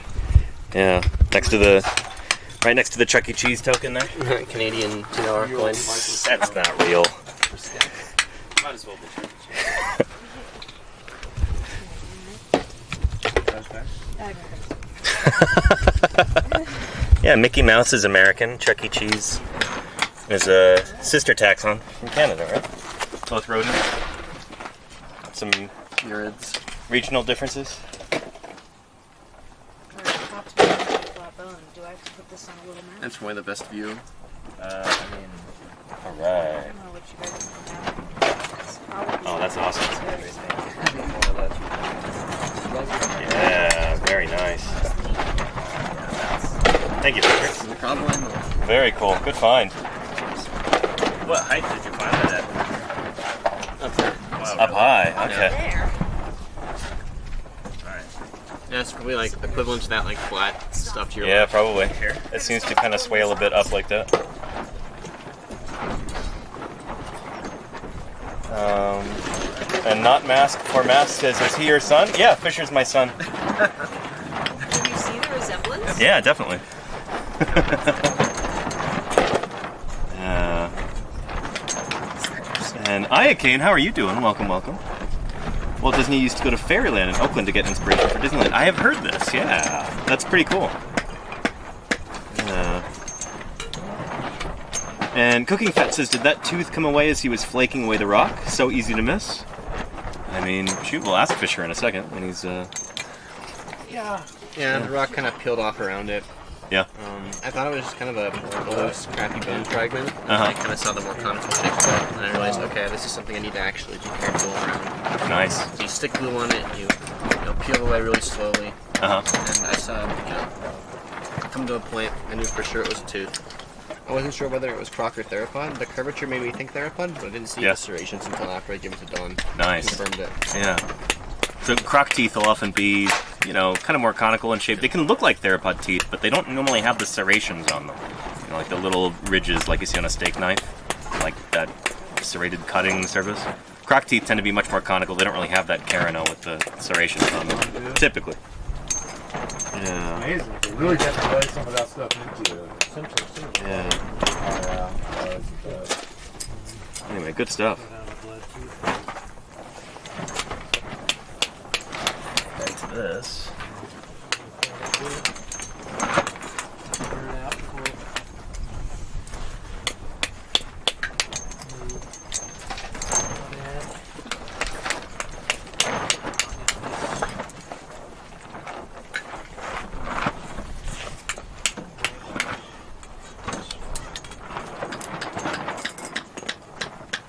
Speaker 1: Yeah, right next to the Chuck E. Cheese token there.
Speaker 5: Canadian $2 coin.
Speaker 1: That's not real.
Speaker 5: Might as well be.
Speaker 1: Yeah, Mickey Mouse is American. Chuck E. Cheese is a sister taxon from Canada, right? Both rodents. Some
Speaker 5: Urids.
Speaker 1: regional differences.
Speaker 4: Do I have to put this on a little map?
Speaker 5: That's probably the best view.
Speaker 1: All right.
Speaker 4: I don't know what you guys think.
Speaker 1: Oh, that's awesome. Yeah, very nice. Thank you, Patrick.
Speaker 5: No problem.
Speaker 1: Very cool. Good find. What height did you find that at?
Speaker 5: Up there.
Speaker 1: Up high. Okay.
Speaker 4: There.
Speaker 5: Yeah, it's probably like equivalent to that like flat stuff to your
Speaker 1: Yeah,
Speaker 5: left.
Speaker 1: probably. It seems to kind of swale a bit up like that. And not mask for mask says, is he your son? Yeah, Fisher's my son.
Speaker 4: Can you see the resemblance?
Speaker 1: Yeah, definitely. And Ayakane, how are you doing? Welcome, welcome. Walt Disney used to go to Fairyland in Oakland to get inspiration for Disneyland. I have heard this, yeah. That's pretty cool. And Cooking Fat says, did that tooth come away as he was flaking away the rock? So easy to miss. I mean, shoot, we'll ask Fisher in a second when he's,
Speaker 5: Yeah, the rock kind of peeled off around it.
Speaker 1: yeah.
Speaker 5: I thought it was just kind of a loose, crappy bone fragment.
Speaker 1: Uh-huh.
Speaker 5: I kind of saw the more conical shape of it, and I realized, okay, this is something I need to actually be careful around.
Speaker 1: Nice.
Speaker 5: So you stick glue on it, and you peel away really slowly.
Speaker 1: Uh-huh.
Speaker 5: And I saw, come to a point, I knew for sure it was a tooth. I wasn't sure whether it was croc or theropod. The curvature made me think theropod, but I didn't see
Speaker 1: Yeah.
Speaker 5: the serrations until after I gave it to Dawn.
Speaker 1: Nice.
Speaker 5: Confirmed it.
Speaker 1: Yeah. So croc teeth will often be, kind of more conical in shape. They can look like theropod teeth, but they don't normally have the serrations on them. Like the little ridges like you see on a steak knife, like that serrated cutting surface. Croc teeth tend to be much more conical. They don't really have that carino with the serrations on them, typically. Yeah.
Speaker 3: Amazing. They really got to lay some of that stuff into the Simpsons too.
Speaker 1: Yeah. Anyway, good stuff. Back to this.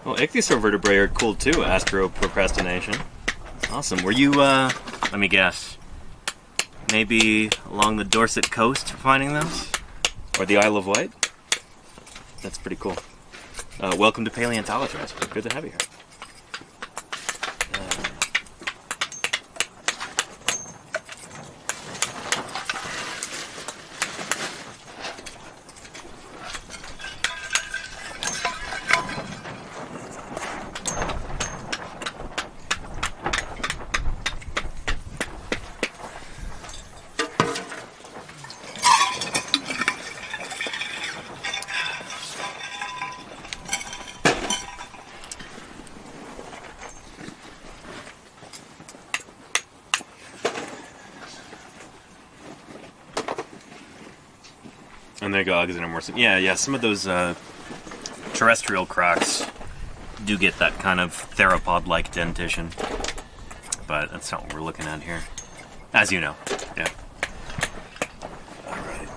Speaker 1: Well, ichthyosaur vertebrae are cool too, astroprocrastination. Awesome. Were you, let me guess, maybe along the Dorset coast finding those? Or the Isle of Wight? That's pretty cool. Welcome to Paleontologizing. Good to have you here. And there you go, Alexander Morrison. Yeah, some of those terrestrial crocs do get that kind of theropod-like dentition. But that's not what we're looking at here. As you know, yeah. Alright.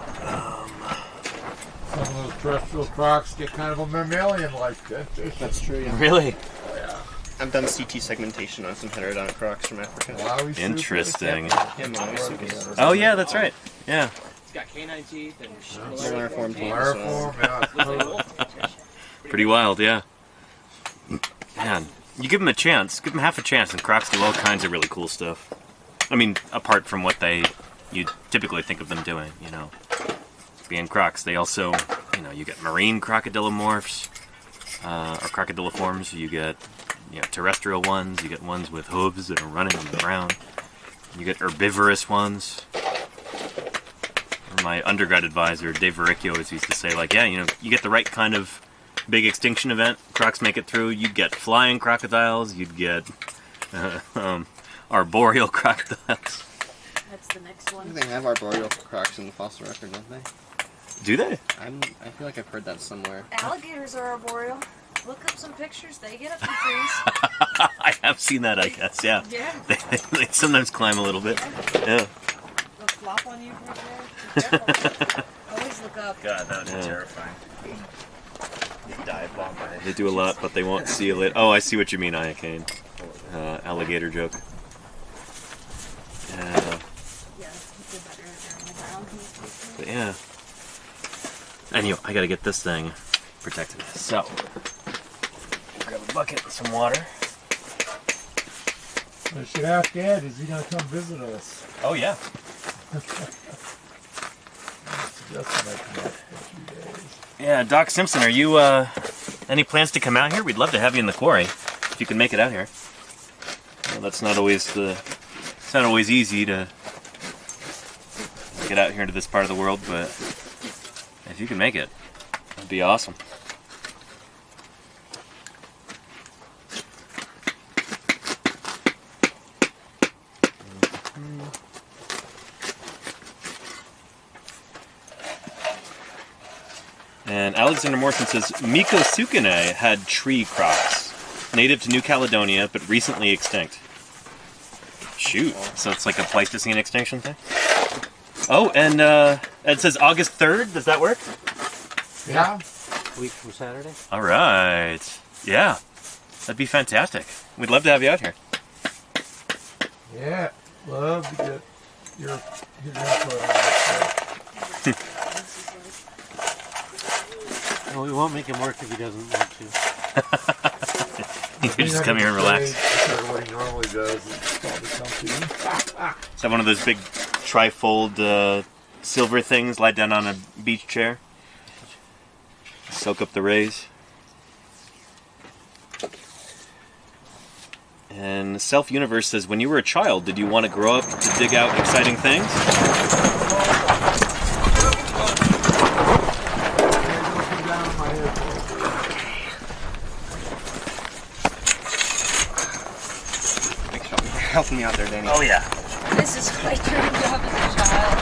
Speaker 3: Some of those terrestrial crocs get kind of a mammalian-like dentition.
Speaker 5: That's true, yeah.
Speaker 1: Really?
Speaker 3: Oh, yeah.
Speaker 5: I've done CT segmentation on some heterodont crocs from Africa.
Speaker 3: Malawi
Speaker 1: Interesting.
Speaker 5: Yeah, Malawi
Speaker 1: Oh yeah, that's right. Yeah.
Speaker 6: It's got canine teeth and
Speaker 5: Malariform teeth.
Speaker 3: Malariform, yeah.
Speaker 1: Pretty wild, yeah. Man, you give them a chance, give them half a chance, and crocs do all kinds of really cool stuff. I mean, apart from what you typically think of them doing, you know. Being crocs, they also, you know, you get marine crocodilomorphs, or crocodiliforms, you get, you know, terrestrial ones, you get ones with hooves that are running on the ground, you get herbivorous ones. My undergrad advisor, Dave Vericchio, always used to say, like, yeah, you know, you get the right kind of big extinction event, crocs make it through, you'd get flying crocodiles, you'd get arboreal crocodiles.
Speaker 4: That's the next one.
Speaker 5: They have arboreal crocs in the fossil record, don't they?
Speaker 1: Do they?
Speaker 5: I feel like I've heard that somewhere.
Speaker 4: Alligators are arboreal. Look up some pictures. They get up in trees.
Speaker 1: I have seen that, I guess, yeah.
Speaker 4: Yeah.
Speaker 1: They sometimes climb a little bit. Yeah.
Speaker 4: They'll flop on you right there. Be careful. Always look up.
Speaker 6: God, that would be terrifying. You dive bomb by
Speaker 1: They do a lot, but they won't seal it. Oh, I see what you mean, Iocane. Alligator joke. Yeah.
Speaker 4: Yeah, it's better on the ground.
Speaker 1: But yeah. Anyway, I gotta get this thing protected. So, grab a bucket and some water.
Speaker 3: I should ask Ed, is he going to come visit us?
Speaker 1: Oh, yeah.
Speaker 3: Just to make him up for a few days.
Speaker 1: Yeah, Doc Simpson, are you, any plans to come out here? We'd love to have you in the quarry, if you can make it out here. Well, that's not always it's not always easy to get out here into this part of the world, but if you can make it, that'd be awesome. And Alexander Morrison says, Mikosukine had tree crocs, native to New Caledonia, but recently extinct. Shoot, so it's like a Pleistocene extinction thing? Oh, and it says August 3rd, does that work?
Speaker 3: Yeah.
Speaker 2: A week from Saturday.
Speaker 1: All right, yeah, that'd be fantastic. We'd love to have you out here.
Speaker 3: Yeah. Love to get your input on this.
Speaker 2: Well, we won't make him work if he doesn't want to.
Speaker 1: You can just come here and relax.
Speaker 3: What he normally does is probably come to
Speaker 1: Is that one of those big trifold silver things? Lie down on a beach chair. Soak up the rays. And Self Universe says, when you were a child, did you want to grow up to dig out exciting things?
Speaker 5: Helping me out there, Danny.
Speaker 1: Oh yeah.
Speaker 4: This is my dream job as a child.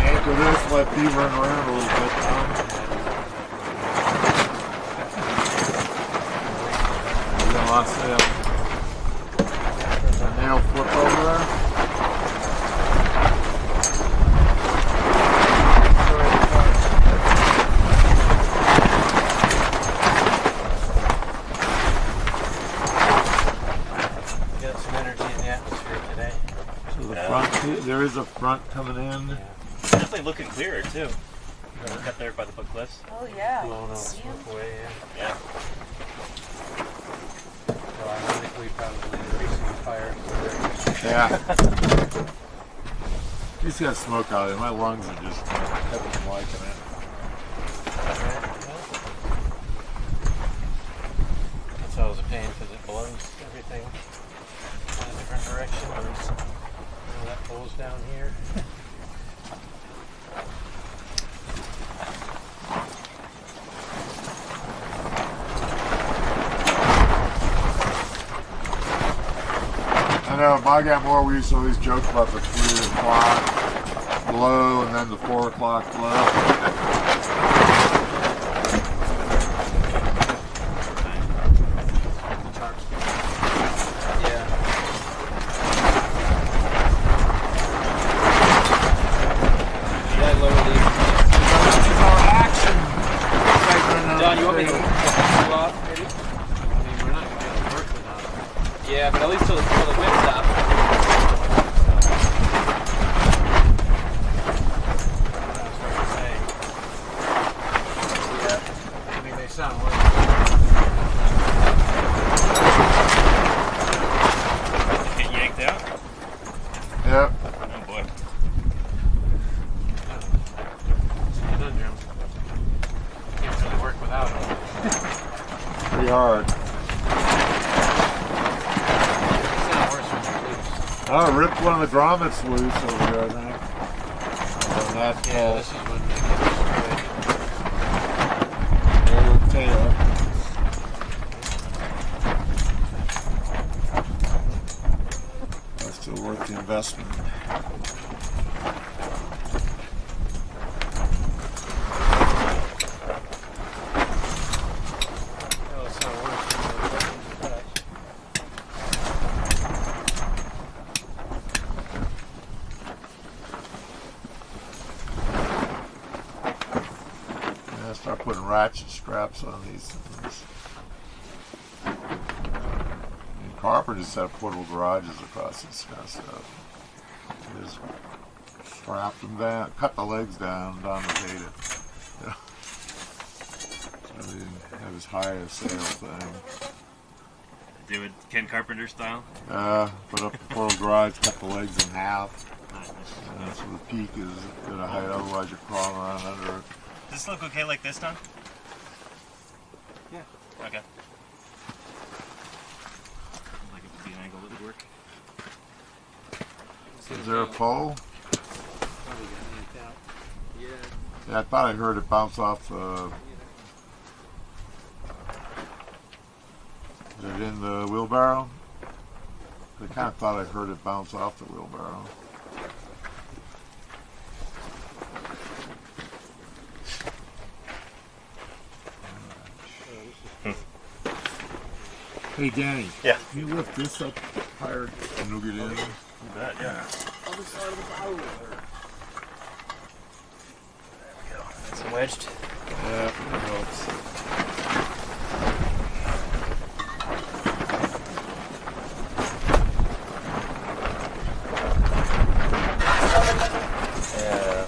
Speaker 3: Anchor this, let Pete run around a little bit. You lost it. There's a nail flip over there.
Speaker 2: Got some energy in the atmosphere today.
Speaker 3: So the front, there is a front coming in.
Speaker 2: Yeah.
Speaker 1: Definitely looking clearer too. Look up there by the book cliffs.
Speaker 4: Oh yeah.
Speaker 2: Blowing all the
Speaker 4: See 'em?
Speaker 2: smoke away. Yeah.
Speaker 1: Yeah.
Speaker 2: So ironically, probably increasing the fire.
Speaker 3: Yeah. He's got smoke out of it. My lungs are just heavy and liking it.
Speaker 2: That's always a pain because it blows everything in a different direction. And that pulls down here.
Speaker 3: I got more. We used to always joke about the 3 o'clock blow and then the 4 o'clock blow.
Speaker 2: John, you want me to pull off, maybe? I mean, we're not going to be able to work without it. Yeah, but at least till the wind stops. Yeah. I mean, they sound worse.
Speaker 1: Get yanked out?
Speaker 3: Yep.
Speaker 1: Oh boy.
Speaker 2: Conundrum. Can't really work without it.
Speaker 3: Pretty hard.
Speaker 2: They sound worse when they're loose.
Speaker 3: Oh, ripped one of the grommets loose over here, I think. And that
Speaker 2: Yeah, this is when they get
Speaker 3: old tail. That's still worth the investment. Start putting ratchet straps on these things. And carpenters set up portable garages across this kind of stuff. They just strap them down, cut the legs down, Don would hate it. Yeah. So they didn't have as high a sail thing.
Speaker 1: Do it Ken Carpenter style?
Speaker 3: Put up the portable garage, cut the legs in half. So the peak is at a height, otherwise you're crawling around under it.
Speaker 1: Does this look okay like this, Don?
Speaker 2: Yeah.
Speaker 1: Okay. Like it would be an angle that would work.
Speaker 3: Is there a pole?
Speaker 2: Probably got yanked out. Yeah.
Speaker 3: Yeah, I thought I heard it bounce off the... Is it in the wheelbarrow? I kind of thought I heard it bounce off the wheelbarrow. Hey Danny.
Speaker 1: Yeah.
Speaker 3: Can you lift this up higher and we'll get in?
Speaker 1: You bet, yeah.
Speaker 2: Other side of the bow.
Speaker 1: Nice and wedged.
Speaker 3: Yeah, that helps.
Speaker 1: Yeah.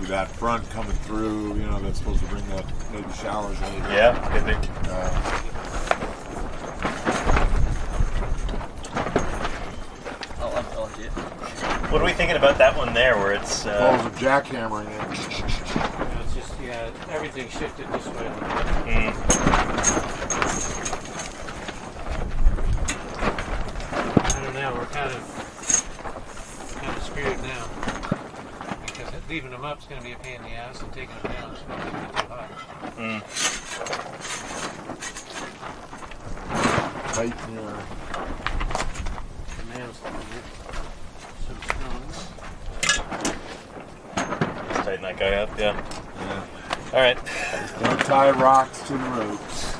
Speaker 3: That front coming through, you know, that's supposed to bring that maybe showers in.
Speaker 1: Yeah, could be.
Speaker 5: I'll do it.
Speaker 1: What are we thinking about that one there where it's...
Speaker 3: Balls of jackhammering in.
Speaker 2: It's just, yeah, everything shifted this way a little bit. I don't know, we're kind of screwed now. Because leaving them up is going to be a pain in the ass, and taking them down is going to be too hot.
Speaker 3: Tighten your...
Speaker 2: The nails some stones.
Speaker 1: Let's tighten that guy up, yeah. All right.
Speaker 3: Don't tie rocks to the ropes.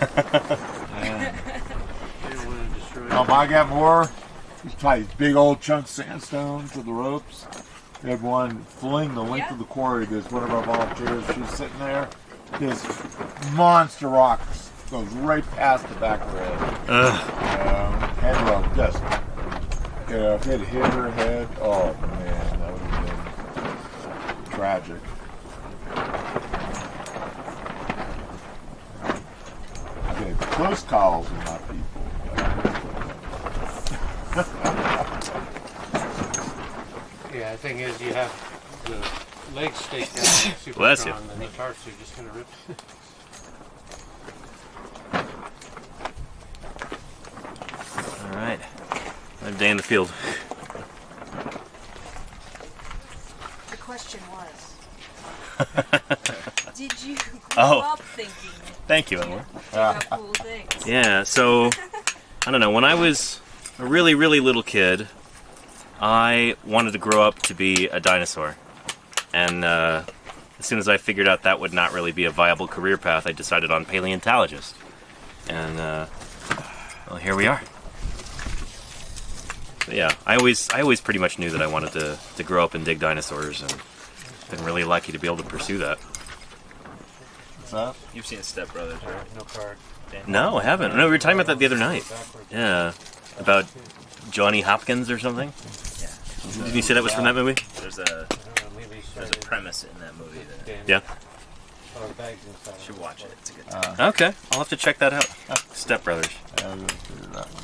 Speaker 3: Oh, I got more. Just tie these big old chunks of sandstone to the ropes. We had one fling the length of the quarry. There's one of our volunteers. She's sitting there. This monster rock goes right past the back of her head. Head rope, just. You know, if it hit her head, oh man, that would have been tragic. Okay, close calls are not people.
Speaker 2: Yeah, the thing is, you have the legs staked down super
Speaker 1: Bless you.
Speaker 2: strong, and the tarps are just going to rip.
Speaker 1: day in the field.
Speaker 4: The question was, did you grow
Speaker 1: Oh.
Speaker 4: up thinking
Speaker 1: Thank you, Emily.
Speaker 4: about cool things?
Speaker 1: Yeah, so, I don't know, when I was a really, really little kid, I wanted to grow up to be a dinosaur. And as soon as I figured out that would not really be a viable career path, I decided on paleontologist. And, well, here we are. But yeah, I always pretty much knew that I wanted to grow up and dig dinosaurs, and been really lucky to be able to pursue that.
Speaker 6: What's up? You've seen Step Brothers, right?
Speaker 2: No card.
Speaker 1: No, I haven't. No, we were talking about that the other night. Yeah, about Johnny Hopkins or something.
Speaker 6: Yeah.
Speaker 1: Did you say that was from that movie?
Speaker 6: There's a premise in that movie that
Speaker 1: Yeah.
Speaker 6: you should watch it. It's a good time.
Speaker 1: Okay, I'll have to check that out. Step Brothers.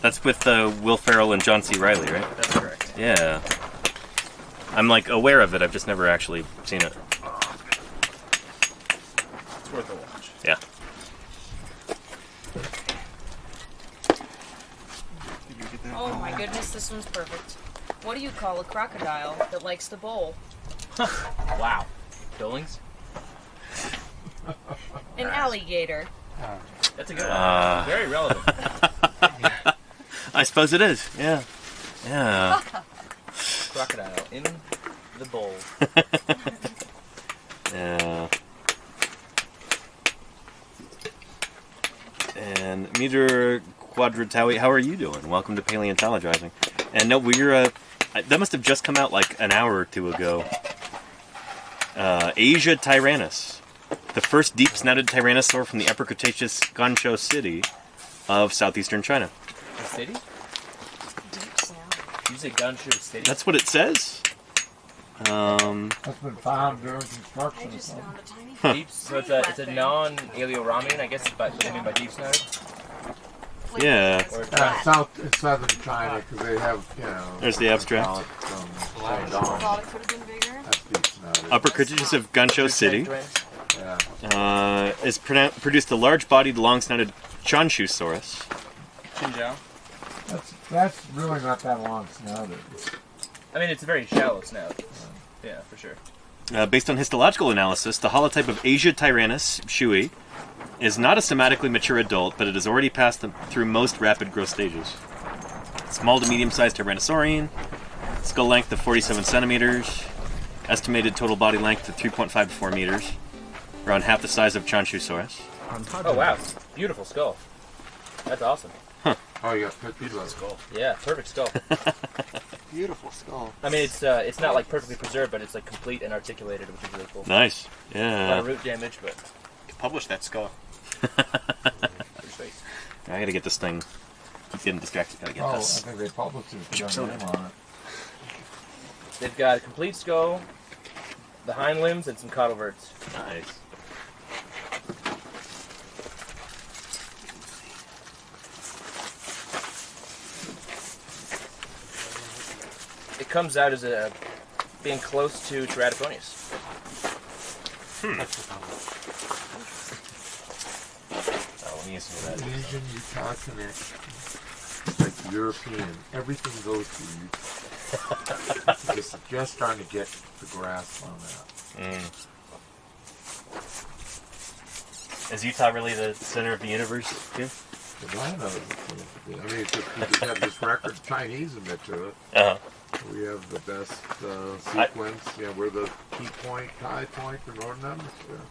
Speaker 1: That's with Will Ferrell and John C. Reilly, right?
Speaker 6: That's correct.
Speaker 1: Yeah. I'm like aware of it. I've just never actually seen it.
Speaker 6: It's worth a watch.
Speaker 1: Yeah.
Speaker 4: Oh my goodness, this one's perfect. What do you call a crocodile that likes to bowl?
Speaker 6: Wow. Billings?
Speaker 4: An alligator.
Speaker 6: That's a good one. Very relevant.
Speaker 1: I suppose it is. Yeah. Yeah.
Speaker 6: Crocodile in the bowl.
Speaker 1: Yeah. And Meter Quadratawi, how are you doing? Welcome to Paleontologizing. And no, we're that must have just come out like an hour or two ago. Asia Tyrannus, the first deep-snouted tyrannosaur from the Upper Cretaceous Guangzhou city of southeastern China.
Speaker 6: The city?
Speaker 4: Deep sound.
Speaker 6: You say Gunshoe City?
Speaker 1: That's what it says.
Speaker 3: That's been found during
Speaker 4: I
Speaker 3: construction.
Speaker 4: just found a tiny
Speaker 6: Deep, so it's a non-Aleoramian, I guess, but what do you mean by deep snouted?
Speaker 4: flake
Speaker 1: Yeah.
Speaker 4: that's
Speaker 6: Or
Speaker 4: flat.
Speaker 3: In southern China, because they have, you know.
Speaker 1: There's the abstract.
Speaker 3: Shandong.
Speaker 4: Thought it could have been bigger.
Speaker 3: That's deep snouted.
Speaker 1: Upper Cretaceous of Guangzhou city
Speaker 3: Yeah.
Speaker 1: is produced a large-bodied, long-snouted Chanshusaurus.
Speaker 6: Xinjiang.
Speaker 3: That's really not that long snouted.
Speaker 6: I mean, it's a very shallow snout. Yeah, for sure.
Speaker 1: Based on histological analysis, the holotype of Asia Tyrannus, Shui, is not a somatically mature adult, but it has already passed through most rapid growth stages. Small to medium-sized Tyrannosaurian, skull length of 47 centimeters, estimated total body length of 3.5 to 4 meters, around half the size of Chanshusaurus.
Speaker 6: Oh, wow. Beautiful skull. That's awesome.
Speaker 3: Oh, you got pictures of it.
Speaker 6: Skull. Yeah, perfect skull.
Speaker 5: Beautiful skull.
Speaker 6: I mean, it's not like perfectly preserved, but it's like complete and articulated, which is really cool.
Speaker 1: Nice.
Speaker 6: A lot of
Speaker 1: Yeah.
Speaker 6: root damage, but
Speaker 5: Publish that skull.
Speaker 6: pretty sweet.
Speaker 1: I gotta get this thing. Keep getting distracted. Gotta get
Speaker 3: Oh, I
Speaker 1: this.
Speaker 3: think they published it. Their name on it.
Speaker 6: They've got a complete skull, the hind limbs, and some caudal verts.
Speaker 1: Nice.
Speaker 6: It comes out as being close to Teratogonius.
Speaker 1: Oh, let me use some of that.
Speaker 3: Asian Utah connection. It's like European. Everything goes to you. Just trying to get the grasp on that.
Speaker 1: Is Utah really the center of the universe, too?
Speaker 3: The line of it. I mean, it's just, we just have this record. Chinese admit to it.
Speaker 1: Uh-huh.
Speaker 3: We have the best sequence. Yeah, we're the key point, high point for Northern Hemisphere.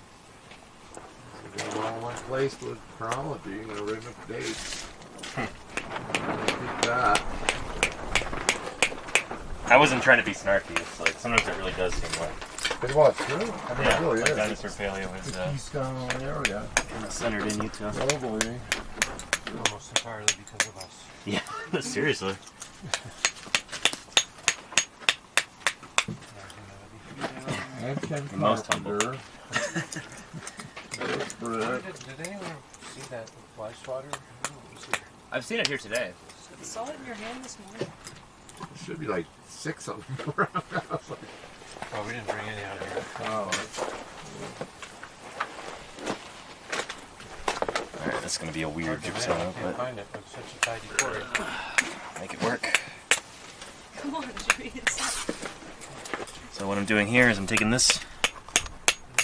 Speaker 3: We got them all in one place with chronology, you know, written up dates. Keep that.
Speaker 1: I wasn't trying to be snarky. It's like sometimes it really does seem like
Speaker 3: Well, it's true. I mean, it really
Speaker 1: like
Speaker 3: is.
Speaker 1: dinosaur paleo
Speaker 3: It's
Speaker 1: is
Speaker 3: the keystone area.
Speaker 1: centered in Utah.
Speaker 3: Globally.
Speaker 2: Almost entirely because of us.
Speaker 1: Yeah, seriously.
Speaker 3: And Ken
Speaker 1: Most
Speaker 3: Carpenter.
Speaker 2: Did anyone see that fly swatter?
Speaker 6: I've seen it here today.
Speaker 4: I saw it in your hand this morning.
Speaker 3: There should be like 6 of them around. I was like,
Speaker 2: Oh, we didn't bring any out here.
Speaker 3: oh,
Speaker 1: Alright, that's gonna be a weird
Speaker 2: Hard to
Speaker 1: jigsaw,
Speaker 2: imagine. I can't
Speaker 1: but
Speaker 2: find it with such a tidy quarry.
Speaker 1: make it work.
Speaker 4: Come on, Jimmy.
Speaker 1: So what I'm doing here is I'm taking this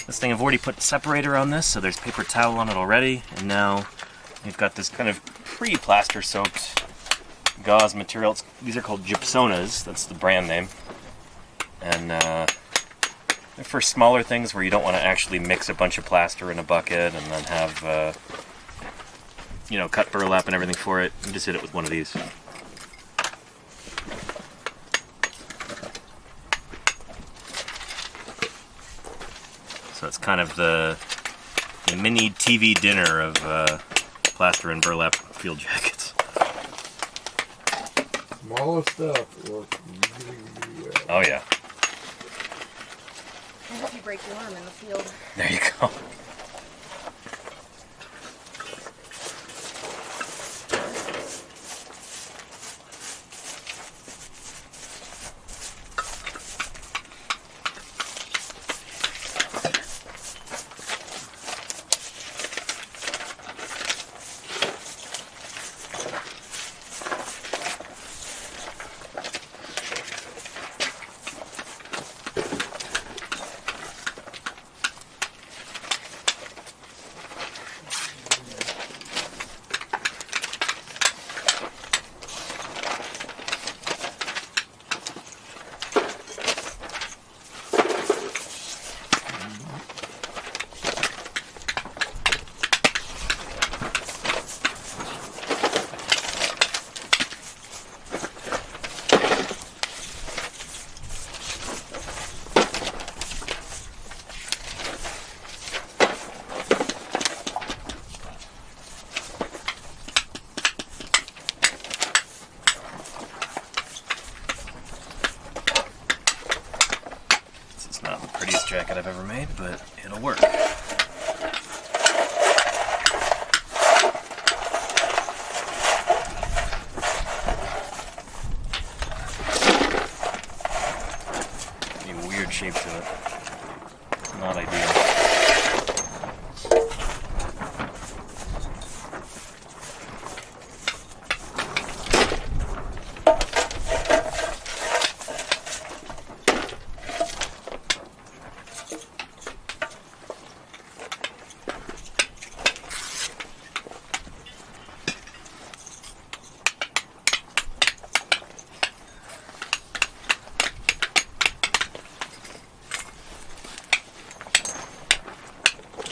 Speaker 1: thing. I've already put the separator on this, so there's paper towel on it already, and now we've got this kind of pre-plaster soaked gauze material. These are called gypsonas. That's the brand name. And they're for smaller things where you don't want to actually mix a bunch of plaster in a bucket and then have cut burlap and everything for it. You just hit it with one of these. So it's kind of the mini TV dinner of plaster and burlap field jackets.
Speaker 3: Smaller stuff works really well.
Speaker 1: Oh yeah.
Speaker 4: I hope you break your arm in the field.
Speaker 1: There you go. Jacket I've ever made, but it'll work. A weird shape to it. Not ideal.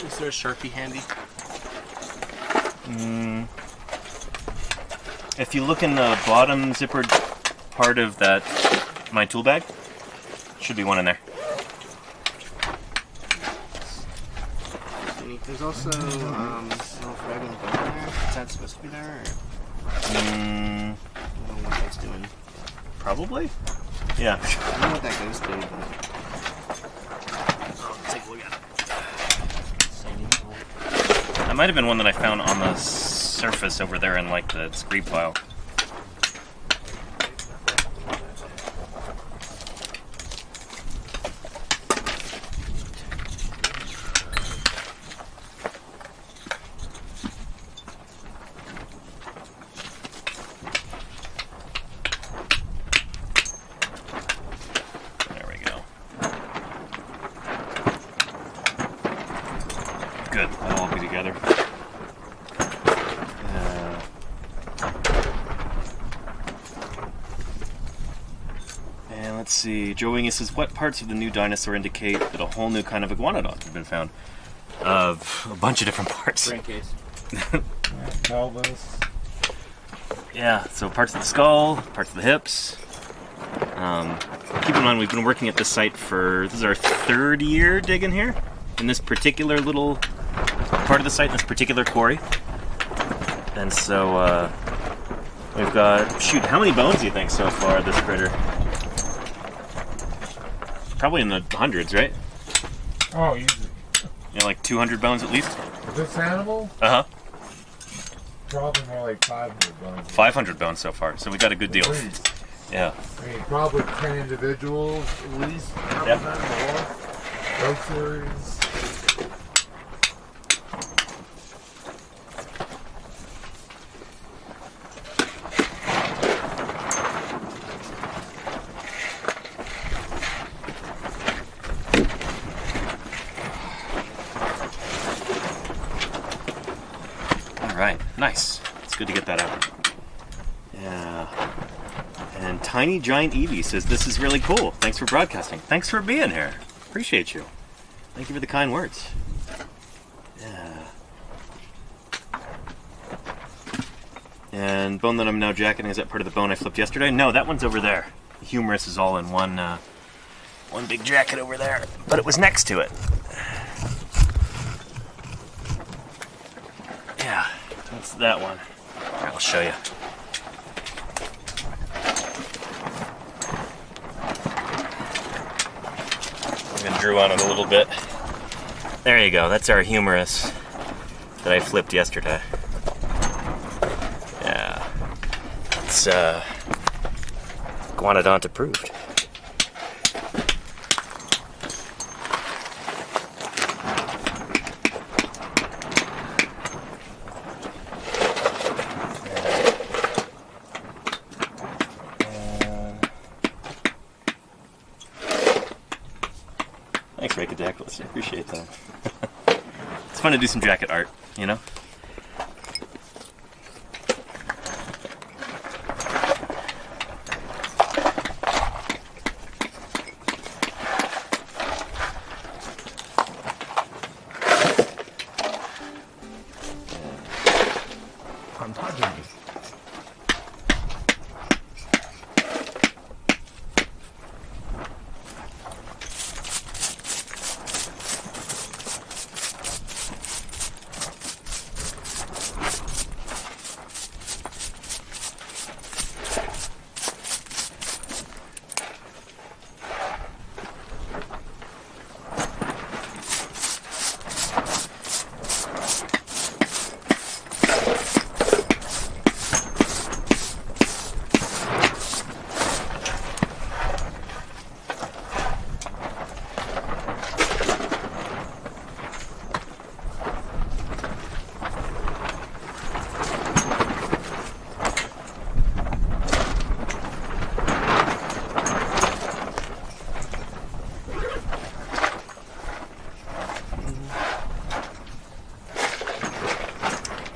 Speaker 5: Is there a Sharpie handy?
Speaker 1: If you look in the bottom zippered part of that my tool bag, should be one in there.
Speaker 5: There's also a little fragment bone there. Is that supposed to be there? Or? I don't know what that's doing.
Speaker 1: Probably? Yeah.
Speaker 5: I don't know what that goes to, but...
Speaker 1: Take a look at it. That might have been one that I found on the surface over there in like the screed pile. Good, that'll all be together. And let's see, Joe Wingy says, what parts of the new dinosaur indicate that a whole new kind of iguanodont has been found? A bunch of different parts.
Speaker 5: Brain case.
Speaker 3: Pelvis.
Speaker 1: Yeah, so parts of the skull, parts of the hips. Keep in mind, we've been working at this site this is our third year digging here, in this particular little part of the site, in this particular quarry. And so, we've got, shoot, how many bones do you think so far, this critter? Probably in the hundreds, right?
Speaker 3: Oh, easy.
Speaker 1: Yeah, like 200 bones at least?
Speaker 3: This animal?
Speaker 1: Uh-huh.
Speaker 3: Probably more like 500 bones.
Speaker 1: 500 bones so far, so we got a good deal.
Speaker 3: At least.
Speaker 1: Yeah.
Speaker 3: I mean, probably 10 individuals at least.
Speaker 1: Yep.
Speaker 3: More. Those series.
Speaker 1: Nice. It's good to get that out. Yeah. And Tiny Giant Evie says, this is really cool. Thanks for broadcasting. Thanks for being here. Appreciate you. Thank you for the kind words. Yeah. And bone that I'm now jacketing, is that part of the bone I flipped yesterday? No, that one's over there. The humerus is all in one big jacket over there, but it was next to it. Yeah, that's that one. Here, I'll show you. I'm gonna drew on it a little bit. There you go, that's our humerus that I flipped yesterday. Yeah, it's iguanodont approved. Thanks, Ricadaclus. I appreciate that. It's fun to do some jacket art, you know?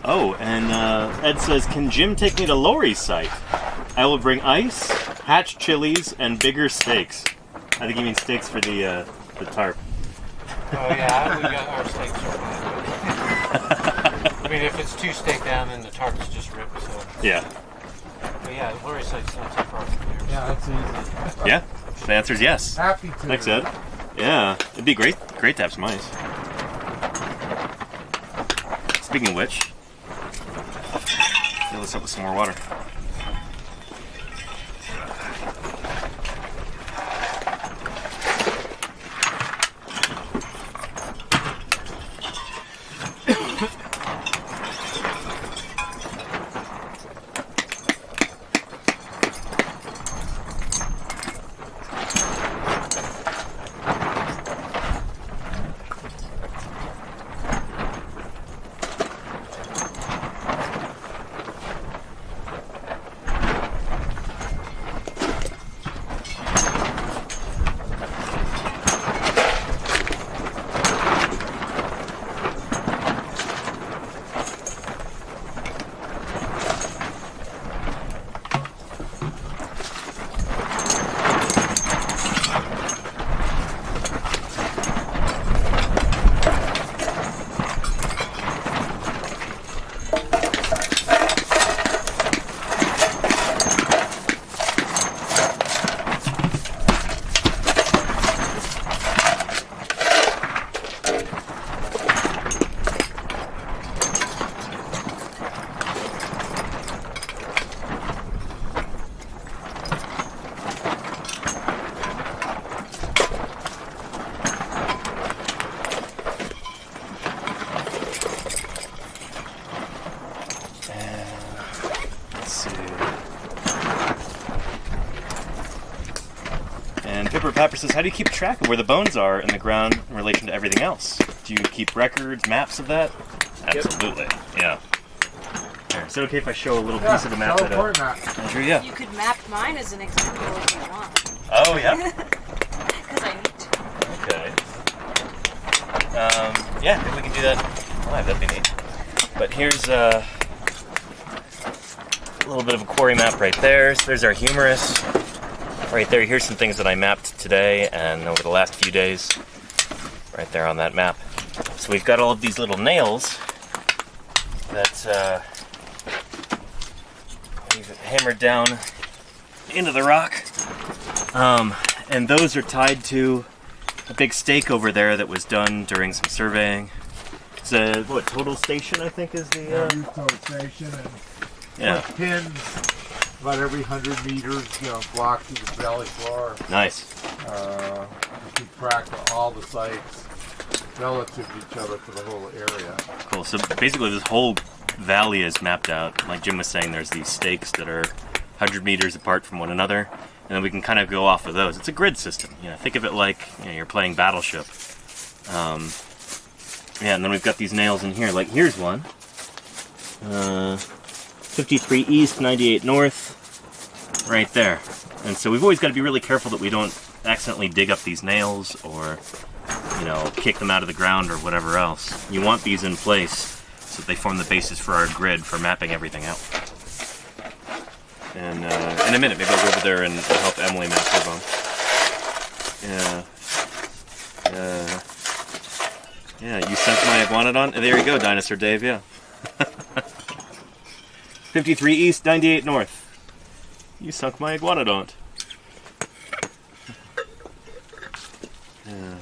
Speaker 1: Oh, and Ed says, can Jim take me to Lori's site? I will bring ice, hatch chilies, and bigger steaks. I think he means steaks for the tarp.
Speaker 2: Oh yeah, we got our steaks are fine. I mean, if it's too steak down, then the tarp's just ripped. So.
Speaker 1: Yeah.
Speaker 2: But yeah, Lori's site's not so far from here.
Speaker 3: Yeah, that's easy.
Speaker 1: Yeah? The answer is yes.
Speaker 3: Happy to.
Speaker 1: Thanks, Ed. Yeah, it'd be great to have some ice. Speaking of which, fill this up with some more water. Pepper says, how do you keep track of where the bones are in the ground in relation to everything else? Do you keep records, maps of that? Absolutely, yeah. Here, is it okay if I show a little piece of the map that Andrew, yeah.
Speaker 4: You could map mine as an example if you want.
Speaker 1: Oh, yeah?
Speaker 4: Because I need to.
Speaker 1: Okay. Yeah, if we can do that live, that'd be neat. But here's A little bit of a quarry map right there. So there's our humerus. Right there, here's some things that I mapped today and over the last few days. Right there on that map. So we've got all of these little nails that we've hammered down into the rock. And those are tied to a big stake over there that was done during some surveying. It's a, total station, I think is the...
Speaker 3: total station, and
Speaker 1: yeah.
Speaker 3: pins about every 100 meters, block through the valley floor.
Speaker 1: Nice.
Speaker 3: Keep track of all the sites relative to each other for the whole area.
Speaker 1: Cool. So basically this whole valley is mapped out. Like Jim was saying, there's these stakes that are 100 meters apart from one another, and then we can kind of go off of those. It's a grid system. Think of it like you're playing Battleship. Yeah, and then we've got these nails in here. Like here's one. 53 east, 98 north, right there. And so we've always got to be really careful that we don't accidentally dig up these nails or, kick them out of the ground or whatever else. You want these in place so that they form the basis for our grid for mapping everything out. And in a minute, maybe I'll go over there and help Emily map her bone. Yeah, you sunk my iguanodont? There you go, Dinosaur Dave, yeah. 53 east, 98 north. You sunk my iguanodont. Yeah.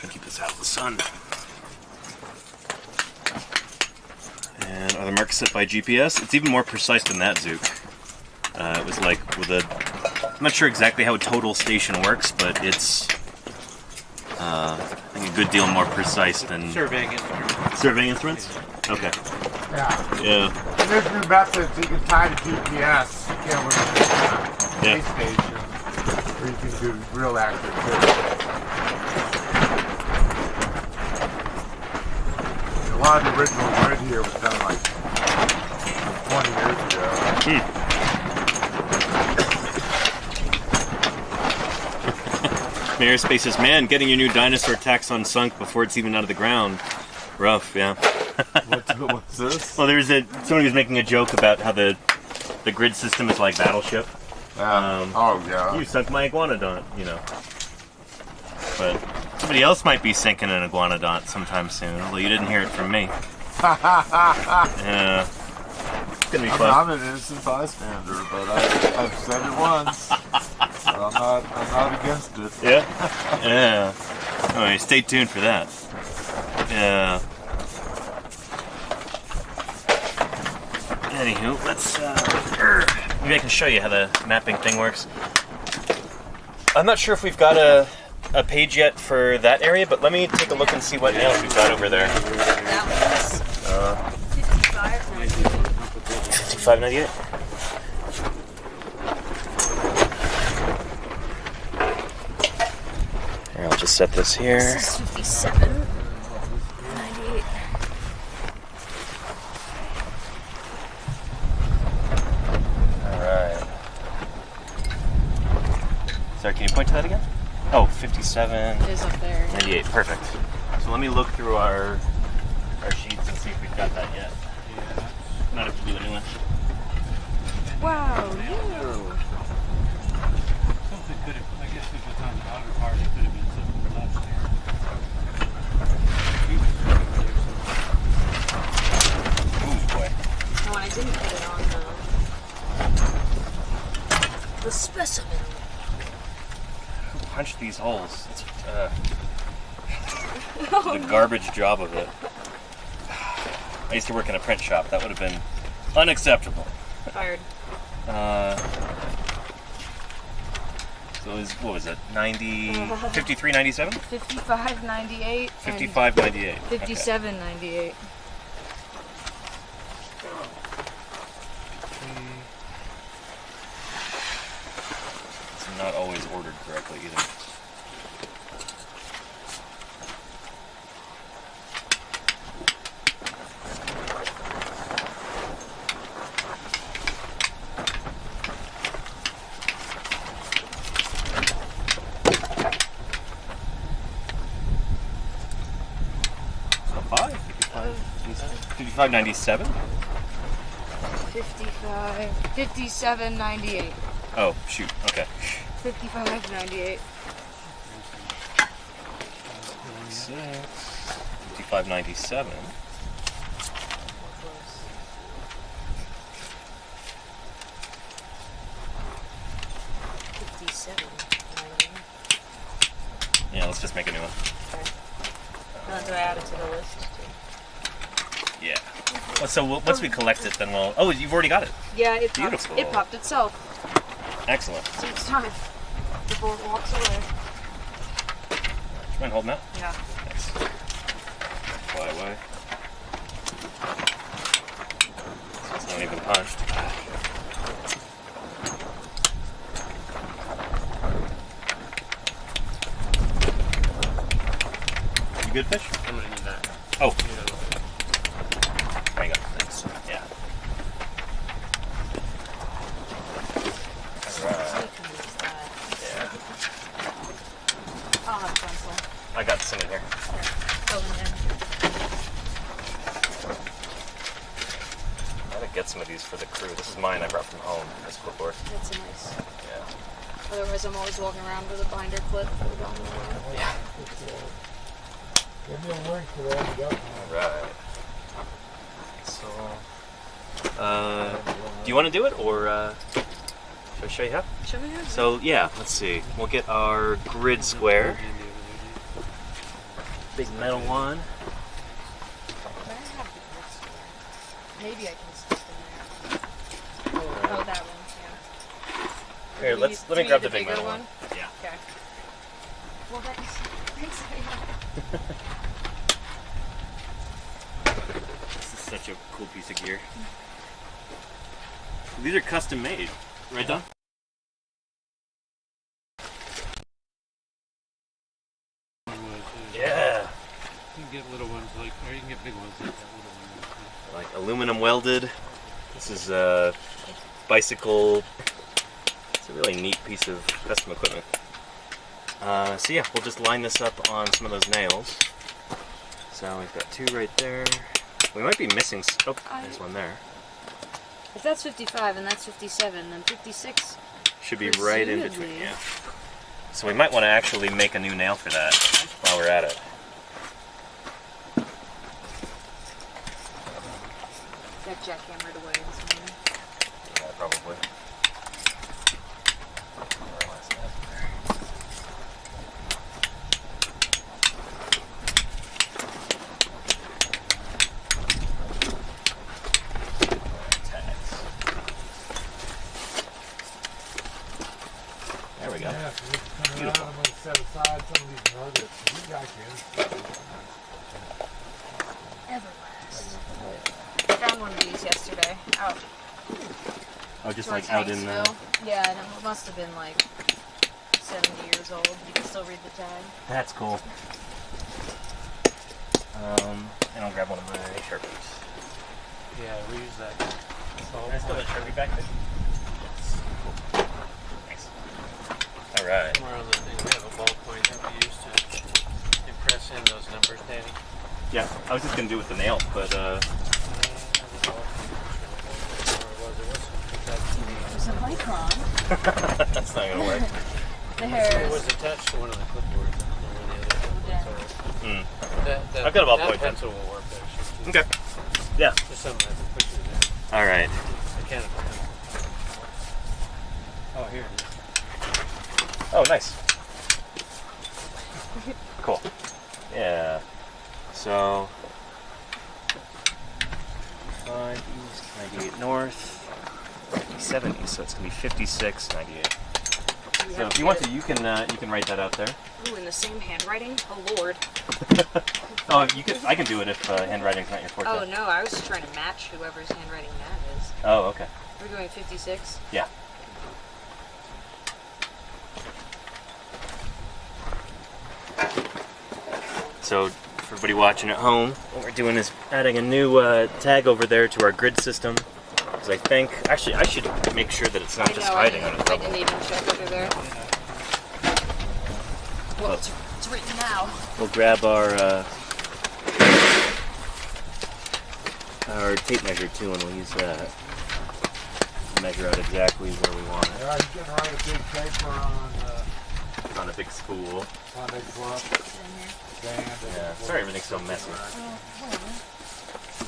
Speaker 1: Keep this out of the sun. And are the marks set by GPS? It's even more precise than that, Zook. It was like with a... I'm not sure exactly how a total station works, but it's I think a good deal more precise than...
Speaker 2: Surveying instruments.
Speaker 1: Surveying instruments? Okay. Yeah.
Speaker 3: And there's new methods you can tie to GPS, with a base station, where you can do real accurate survey. A lot of the original grid here was done like 20 years ago.
Speaker 1: Airspace says, man, getting your new dinosaur taxon sunk before it's even out of the ground. Rough, yeah.
Speaker 3: What's this?
Speaker 1: Well, somebody was making a joke about how the grid system is like Battleship.
Speaker 3: Yeah.
Speaker 1: You sunk my iguanodont, But somebody else might be sinking an iguanodont sometime soon, although you didn't hear it from me. Yeah. It's gonna be fun.
Speaker 3: I'm an innocent bystander, but I've said it once. I'm not against it.
Speaker 1: Yeah? Yeah. Alright, stay tuned for that. Yeah. Anywho, let's, maybe I can show you how the mapping thing works. I'm not sure if we've got a page yet for that area, but let me take a look and see what nails we've got over there.
Speaker 4: That one's
Speaker 1: 55.98. Here, I'll just set this here.
Speaker 4: This is 57.98.
Speaker 1: Alright. Sorry, can you point to that again? Oh, 57.
Speaker 4: It is up there.
Speaker 1: 98, perfect. So let me look through our sheets and see if we've got that yet.
Speaker 2: Yeah.
Speaker 1: Not have to do it anyway.
Speaker 4: Wow,
Speaker 2: Something could have, I guess if it's on the outer part, it could have been something left there.
Speaker 1: Ooh, boy.
Speaker 4: No, I didn't put it on the specimen.
Speaker 1: Who punched these holes? It's the garbage job of it. I used to work in a print shop. That would have been unacceptable.
Speaker 4: Fired.
Speaker 1: So it was, what was it? 53, 97?
Speaker 4: 55.98.
Speaker 1: 55.98.
Speaker 4: 57.98.
Speaker 1: It's not always ordered correctly either. 55.97.
Speaker 4: 55, 57.98.
Speaker 1: Oh shoot. Okay.
Speaker 4: 55.98.
Speaker 1: 55.97. Yeah, let's just make a new one.
Speaker 4: Do I add it to the list too?
Speaker 1: Yeah. Well, so once we collect it, then we'll. Oh, you've already got it.
Speaker 4: Yeah, it popped.
Speaker 1: Beautiful.
Speaker 4: It popped itself.
Speaker 1: Excellent.
Speaker 4: So it's time. The bolt walks away.
Speaker 1: Do you mind holding that?
Speaker 4: Yeah.
Speaker 1: Thanks. Fly away. It's not even punched. You good, fish?
Speaker 5: I'm gonna need that.
Speaker 1: Oh. There you go. Thanks. Yeah. Alright. Yeah.
Speaker 4: I'll have a pencil.
Speaker 1: I got some in here.
Speaker 4: Oh, and then.
Speaker 1: I gotta get some of these for the crew. This is mine I brought from home. This clipboard.
Speaker 4: That's a nice.
Speaker 1: Yeah.
Speaker 4: Otherwise, I'm always walking around with a binder clip for the bottom of the line.
Speaker 1: Yeah.
Speaker 3: Give me a link to that.
Speaker 1: Alright. So, do you want to do it, or should I show you how?
Speaker 4: Show me how.
Speaker 1: So, yeah, let's see. We'll get our grid square. Big metal one.
Speaker 4: Maybe I can stick in there. Oh, that one, yeah.
Speaker 1: Here, let me grab the big
Speaker 4: bigger
Speaker 1: metal one. Yeah.
Speaker 4: Okay. Well, thanks.
Speaker 1: This is such a cool piece of gear. These are custom made, right, Don? Yeah.
Speaker 2: You can get little ones like, or you can get big ones like that little one.
Speaker 1: Like aluminum welded. This is a bicycle. It's a really neat piece of custom equipment. So yeah, we'll just line this up on some of those nails. So we've got two right there. We might be missing. Oh, there's one there.
Speaker 4: If that's 55 and that's 57, then 56
Speaker 1: should be right in between.
Speaker 4: presumably.
Speaker 1: Yeah. So we might want to actually make a new nail for that while we're at it.
Speaker 4: Got jackhammered away this morning.
Speaker 1: Yeah, probably. There we go.
Speaker 3: Yeah, so we come around, I'm going to set aside some of these nuggets. You guys can.
Speaker 4: Everlast. I found one of these yesterday. Out.
Speaker 1: Oh, just
Speaker 4: towards
Speaker 1: like out in the.
Speaker 4: Hanksville. Yeah, and it must have been like 70 years old. You can still read the tag.
Speaker 1: That's cool. And I'll grab one of my Sharpies.
Speaker 2: Yeah, we use that.
Speaker 1: Can I still have a Sharpie back there? Thanks. Alright.
Speaker 2: Somewhere on the thing, we have a ballpoint that we use to impress in those numbers, Danny.
Speaker 1: Yeah, I was just going to do it with the nail, but
Speaker 4: There's a micron.
Speaker 1: that's not going to work.
Speaker 2: It
Speaker 4: There's.
Speaker 2: was attached to one of the clipboards.
Speaker 1: I've got a ballpoint
Speaker 2: That
Speaker 1: pen.
Speaker 2: pencil will work, actually.
Speaker 1: Okay. Yeah.
Speaker 2: Just something I can put you there.
Speaker 1: Alright.
Speaker 2: Mechanical pencil. Oh, here it is.
Speaker 1: Oh, nice. Cool. Yeah. So, 5 east, 98 north, 70, so it's going to be 56, 98. So if you want to, you can write that out there.
Speaker 4: Ooh, in the same handwriting? Oh, Lord.
Speaker 1: Oh, I can do it if handwriting's not your forte.
Speaker 4: Oh, no, I was just trying to match whoever's handwriting that is.
Speaker 1: Oh, okay.
Speaker 4: We're doing 56?
Speaker 1: Yeah. So, for everybody watching at home, what we're doing is adding a new tag over there to our grid system. Because I think, actually, I should make sure that it's not just hiding on its
Speaker 4: I
Speaker 1: level.
Speaker 4: didn't even check over there. Well, it's written now.
Speaker 1: We'll grab our our tape measure too, and we'll use that to measure out exactly where we want it.
Speaker 3: Yeah, you can write a big paper
Speaker 1: On a big spool.
Speaker 3: on a glove.
Speaker 1: Yeah, sorry everything's so messy.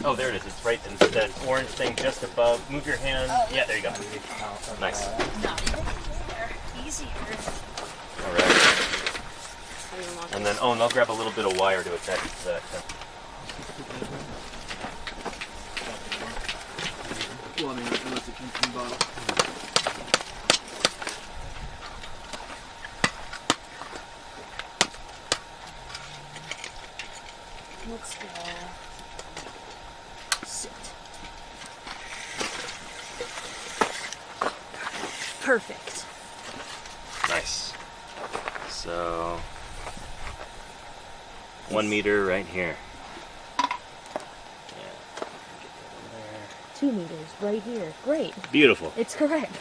Speaker 1: Oh, there it is. It's right in that orange thing just above. Move your hand. Yeah, there you go. Nice.
Speaker 4: Easier.
Speaker 1: All right. And then, and I'll grab a little bit of wire to attach it to that.
Speaker 5: Well, I mean, unless it came from the bottle.
Speaker 4: Let's go. Sit. Perfect.
Speaker 1: Nice. So, 1 meter right here.
Speaker 4: 2 meters right here. Great.
Speaker 1: Beautiful.
Speaker 4: It's correct.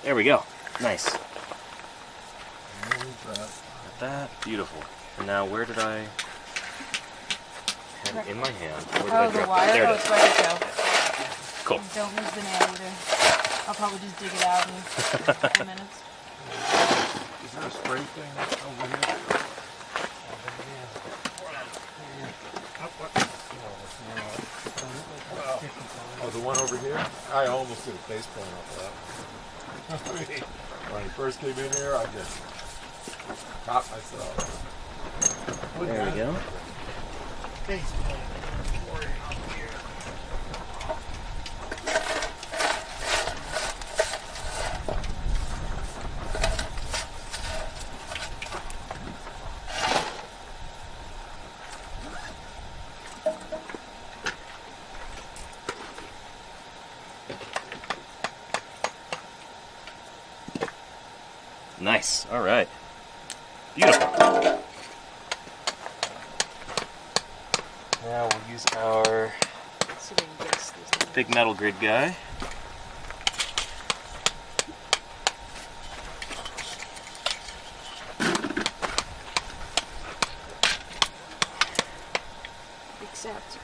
Speaker 1: There we go. Nice. Got that. Beautiful. And now where did I have it in my hand? Where did I
Speaker 7: Oh, the
Speaker 1: drop it?
Speaker 7: wire?
Speaker 1: There
Speaker 7: Oh,
Speaker 1: it
Speaker 7: it's
Speaker 1: is.
Speaker 7: ready to go.
Speaker 1: Cool.
Speaker 7: Don't lose the nail either. I'll probably just dig it out in 10 minutes.
Speaker 3: Is there a spray thing over here? Oh, the one over here? I almost did a face plant off that one. When I first came in here, I just caught myself.
Speaker 1: There we go.
Speaker 3: Face plant.
Speaker 1: Nice. All right. Beautiful. Now we'll use our
Speaker 4: So we can guess these numbers.
Speaker 1: big metal grid guy.
Speaker 4: Except.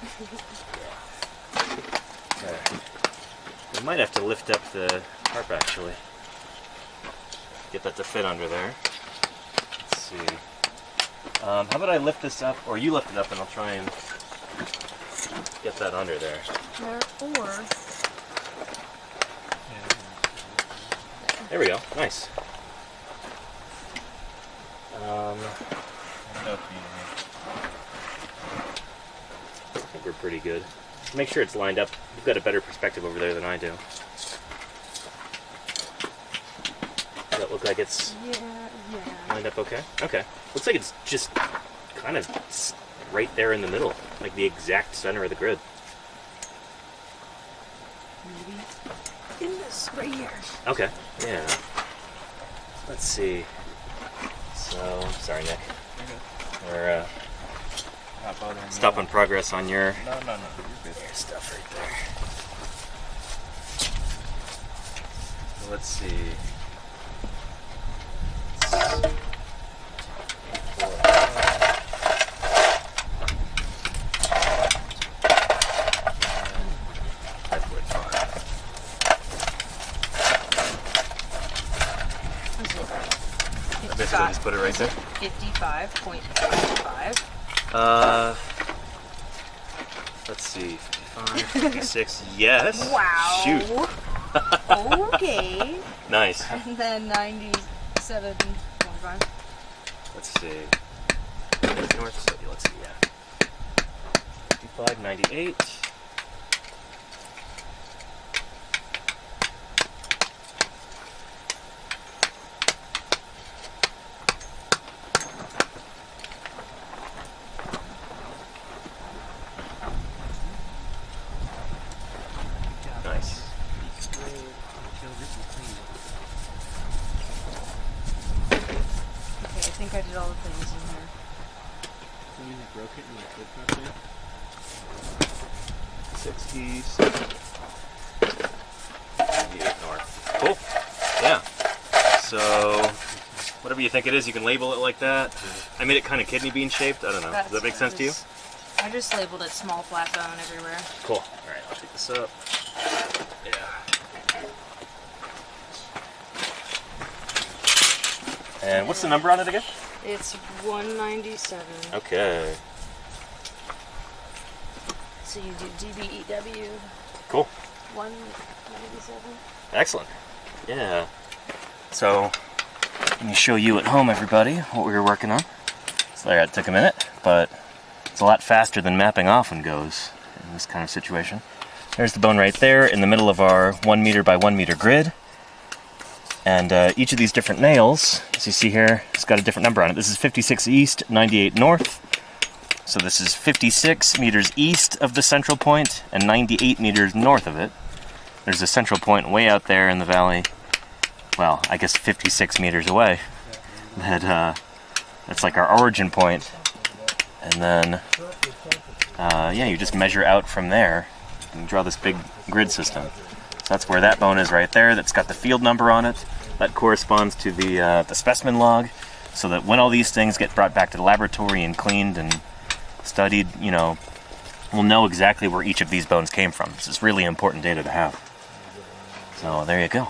Speaker 1: Okay. We might have to lift up the tarp actually. Get that to fit under there. Let's see. How about I lift this up, or you lift it up, and I'll try and get that under there.
Speaker 7: Or
Speaker 1: There we go. Nice. I think we're pretty good. Make sure it's lined up. You've got a better perspective over there than I do. Does that look like it's
Speaker 7: yeah.
Speaker 1: lined up okay? Okay. Looks like it's just kind of right there in the middle, like the exact center of the grid.
Speaker 7: Maybe in this right here.
Speaker 1: Okay. Yeah. Let's see. So, sorry, Nick. We're
Speaker 5: Not bothering me.
Speaker 1: stopping progress on your
Speaker 5: No, you're good.
Speaker 1: stuff right there. Let's see. Basically, just put it right there.
Speaker 7: 55.55.
Speaker 1: Let's see. 55, 56. Yes.
Speaker 7: Wow.
Speaker 1: Shoot.
Speaker 7: Okay.
Speaker 1: Nice.
Speaker 7: And then 97.5.
Speaker 1: Let's see. North, so let's see, yeah. 55, 98. Nice.
Speaker 7: Okay, I think I did all the things in here.
Speaker 5: Something that broke it and like flip properly.
Speaker 1: 60, 98 north. Cool. Yeah. So whatever you think it is, you can label it like that. I made it kind of kidney bean shaped. I don't know. Does that make sense to you?
Speaker 7: I just labeled it small flat bone everywhere.
Speaker 1: Cool. All right, I'll pick this up. Yeah. And what's the number on it again?
Speaker 4: It's 197.
Speaker 1: Okay.
Speaker 4: So you do DBEW
Speaker 1: Cool.
Speaker 4: 197.
Speaker 1: Excellent. Yeah. So, let me show you at home, everybody, what we were working on. So there, it took a minute, but it's a lot faster than mapping often goes in this kind of situation. There's the bone right there in the middle of our 1 meter by 1 meter grid. And each of these different nails, as you see here, it's got a different number on it. This is 56 east, 98 north. So this is 56 meters east of the central point and 98 meters north of it. There's a central point way out there in the valley. Well, I guess 56 meters away. That's like our origin point. And then, yeah, you just measure out from there and draw this big grid system. So that's where that bone is right there. That's got the field number on it. That corresponds to the specimen log, so that when all these things get brought back to the laboratory and cleaned and studied, you know, we'll know exactly where each of these bones came from. This is really important data to have. So there you go.